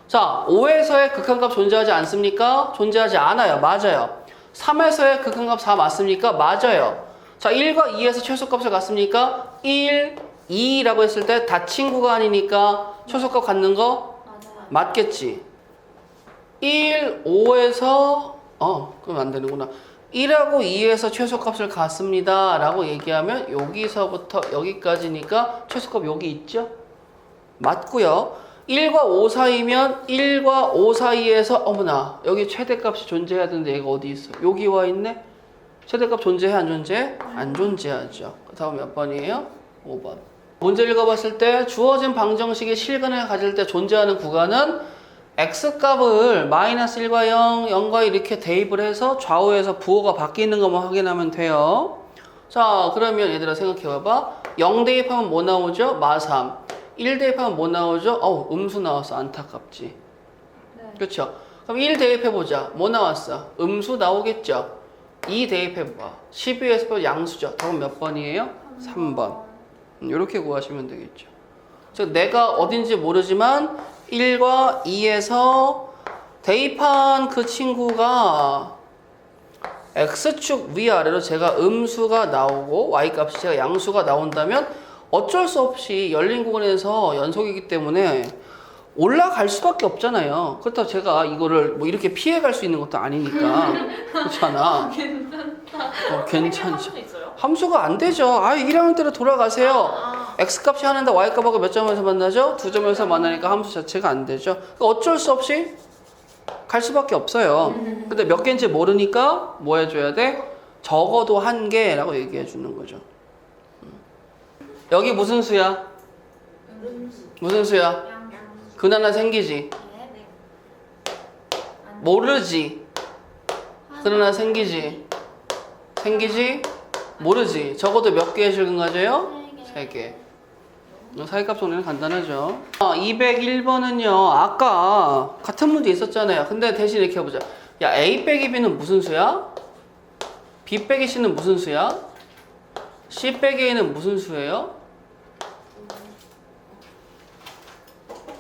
자, 5에서의 극한값 존재하지 않습니까? 존재하지 않아요. 맞아요. 3에서의 극한값 4 맞습니까? 맞아요. 자, 1과 2에서 최소값을 갖습니까? 1, 2라고 했을 때 닫힌 구간이니까 최소값 갖는 거 맞겠지. 1, 5에서 그럼 안 되는구나. 1하고 2에서 최소값을 갖습니다 라고 얘기하면 여기서부터 여기까지니까 최소값 여기 있죠? 맞고요. 1과 5 사이면 1과 5 사이에서 어머나 여기 최대값이 존재해야 되는데 얘가 어디 있어? 여기 와 있네? 최대값 존재해 안 존재해? 안 존재하죠. 다음 몇 번이에요? 5번. 문제 읽어봤을 때 주어진 방정식의 실근을 가질 때 존재하는 구간은 x값을 마이너스 1과 0, 0과 이렇게 대입을 해서 좌우에서 부호가 바뀌는 것만 확인하면 돼요. 자, 그러면 얘들아 생각해봐봐. 0 대입하면 뭐 나오죠? 마3. 1 대입하면 뭐 나오죠? 음수 나왔어. 안타깝지. 네. 그렇죠? 그럼 1 대입해보자. 뭐 나왔어? 음수 나오겠죠? 2 대입해봐. 12에서 양수죠. 답은 몇 번이에요? 3번. 이렇게 구하시면 되겠죠. 즉 내가 어딘지 모르지만 1과 2에서 대입한 그 친구가 x축 위아래로 제가 음수가 나오고 y값이 제가 양수가 나온다면 어쩔 수 없이 열린 구간에서 연속이기 때문에 올라갈 수밖에 없잖아요. 그렇다고 제가 이거를 뭐 이렇게 피해갈 수 있는 것도 아니니까. 그렇잖아. 괜찮죠. 함수도 있어요? 함수가 안 되죠. 1학년 때로 돌아가세요. x값이 하는데 y값하고 몇 점에서 만나죠? 2점에서 만나니까 함수 자체가 안 되죠. 그러니까 어쩔 수 없이 갈 수밖에 없어요. 근데 몇 개인지 모르니까 뭐 해줘야 돼? 적어도 1개라고 얘기해 주는 거죠. 여기 무슨 수야? 무슨 수야? 근 하나 생기지? 모르지? 근 하나 생기지? 생기지? 모르지? 적어도 몇 개의 실근 가져요? 3개. 사이값 정리는 간단하죠. 201번은요 아까 같은 문제 있었잖아요. 근데 대신 이렇게 해보자. 야, A 빼기 B는 무슨 수야? B 빼기 C는 무슨 수야? C 빼기 A는 무슨 수예요?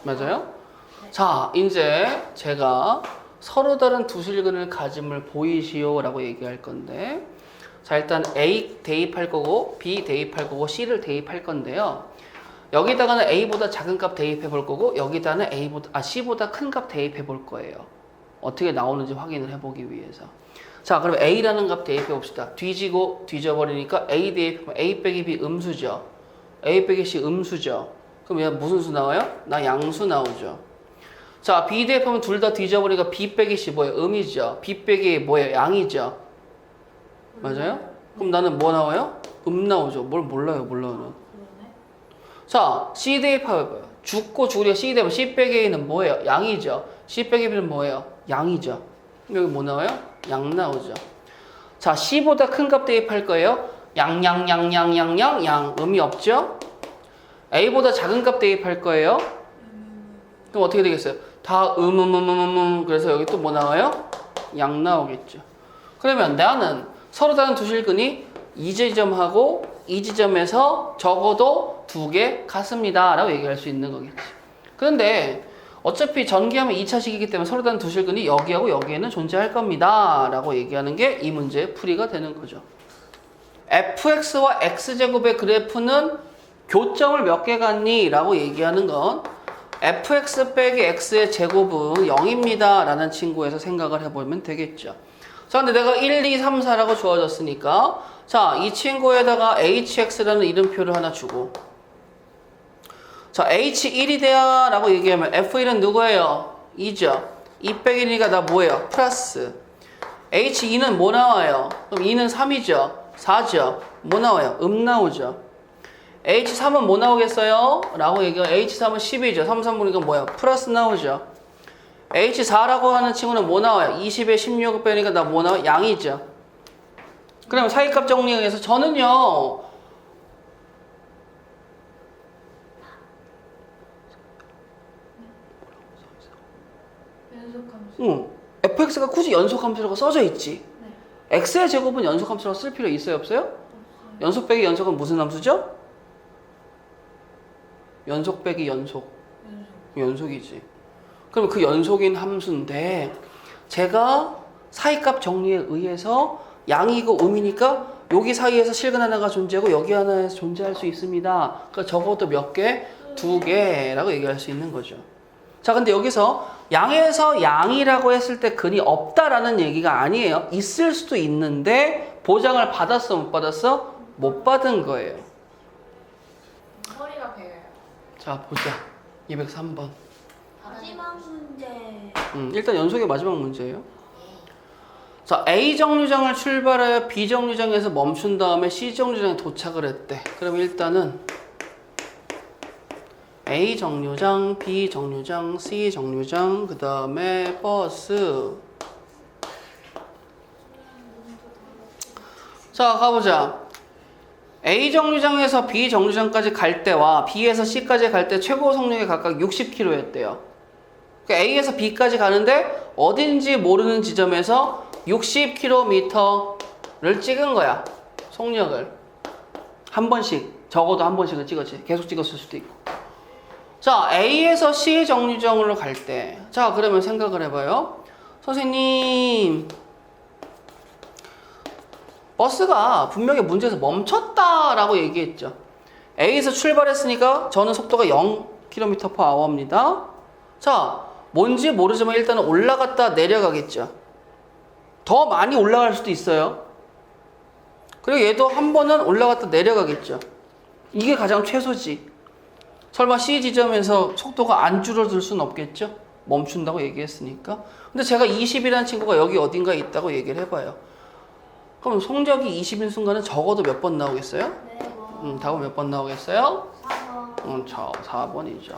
맞아요? 자, 이제 제가 서로 다른 두 실근을 가짐을 보이시오 라고 얘기할 건데, 자, 일단 A 대입할 거고 B 대입할 거고 C를 대입할 건데요. 여기다가는 A보다 작은 값 대입해 볼 거고 여기다는 C보다 큰 값 대입해 볼 거예요. 어떻게 나오는지 확인을 해보기 위해서. 자, 그럼 A라는 값 대입해 봅시다. 뒤지고 뒤져버리니까 A 대입하면 A 빼기 B 음수죠. A 빼기 C 음수죠. 그럼 얘 무슨 수 나와요? 나 양수 나오죠. 자, B 대입하면 둘 다 뒤져버리니까 B 빼기 C 뭐예요? 음이죠. B 빼기 뭐예요? 양이죠. 맞아요? 그럼 나는 뭐 나와요? 나오죠. 뭘 몰라요, 그러네. 자, C 대입해봐요. 죽고 죽으려 C 대입하면 C 빼기 A는 뭐예요? 양이죠. C 빼기 B는 뭐예요? 양이죠. 여기 뭐 나와요? 양 나오죠. 자, C보다 큰 값 대입할 거예요. 양. 음이 없죠? A보다 작은 값 대입할 거예요. 그럼 어떻게 되겠어요? 다 그래서 여기 또 뭐 나와요? 양 나오겠죠. 그러면 나는 서로 다른 두 실근이 이 지점하고 이 지점에서 적어도 두 개 같습니다 라고 얘기할 수 있는 거겠지. 그런데 어차피 전기하면 2차식이기 때문에 서로 다른 두 실근이 여기하고 여기에는 존재할 겁니다 라고 얘기하는 게 이 문제의 풀이가 되는 거죠. fx와 x제곱의 그래프는 교점을 몇 개 갖니? 라고 얘기하는 건 fx 빼기 x의 제곱은 0입니다 라는 친구에서 생각을 해보면 되겠죠. 자, 근데 내가 1, 2, 3, 4라고 주어졌으니까 자, 이 친구에다가 hx라는 이름표를 하나 주고 자, h1이 돼야 라고 얘기하면 f1은 누구예요? 2죠. 2 빼기 1이니까 나 뭐예요? 플러스 h2는 뭐 나와요? 그럼 2는 3이죠. 4죠. 뭐 나와요? 나오죠. h3은 뭐 나오겠어요? 라고 얘기하면 h3은 10이죠. 3, 3 보니까 뭐야? 플러스 나오죠. h4라고 하는 친구는 뭐 나와요? 20에 16을 빼니까 나 뭐 나와요? 양이죠. 그럼 사이값 정리에 의해서 저는요 연속함수. fx가 굳이 연속함수라고 써져 있지. x의 제곱은 연속함수라고 쓸 필요 있어요? 없어요? 연속 빼기 연속은 무슨 함수죠? 연속 빼기 연속. 연속이지. 그럼 그 연속인 함수인데 제가 사이값 정리에 의해서 양이고 음이니까 여기 사이에서 실근 하나가 존재하고 여기 하나에서 존재할 수 있습니다. 그러니까 적어도 몇 개? 2개라고 얘기할 수 있는 거죠. 자, 근데 여기서 양에서 양이라고 했을 때 근이 없다라는 얘기가 아니에요. 있을 수도 있는데 보장을 받았어, 못 받았어? 못 받은 거예요. 허리가 배겨요. 자, 보자. 203번. 마지막 문제. 일단 연속의 마지막 문제예요. 자, A 정류장을 출발하여 B 정류장에서 멈춘 다음에 C 정류장에 도착을 했대. 그럼 일단은 A 정류장, B 정류장, C 정류장, 그 다음에 버스. 자, 가보자. A 정류장에서 B 정류장까지 갈 때와 B에서 C까지 갈 때 최고 속력이 각각 60km였대요. 그러니까 A에서 B까지 가는데 어딘지 모르는 지점에서 60km를 찍은 거야. 속력을. 한 번씩, 적어도 한 번씩은 찍었지. 계속 찍었을 수도 있고. 자, A에서 C 정류장으로 갈 때. 자, 그러면 생각을 해봐요. 선생님, 버스가 분명히 문제에서 멈췄다라고 얘기했죠. A에서 출발했으니까 저는 속도가 0km/h입니다. 자, 뭔지 모르지만 일단은 올라갔다 내려가겠죠. 더 많이 올라갈 수도 있어요. 그리고 얘도 한 번은 올라갔다 내려가겠죠. 이게 가장 최소지. 설마 C 지점에서 속도가 안 줄어들 수는 없겠죠? 멈춘다고 얘기했으니까. 근데 제가 20이라는 친구가 여기 어딘가에 있다고 얘기를 해봐요. 그럼 속력이 20인 순간은 적어도 몇 번 나오겠어요? 네, 뭐. 답은 몇 번 나오겠어요? 4번. 4번이죠.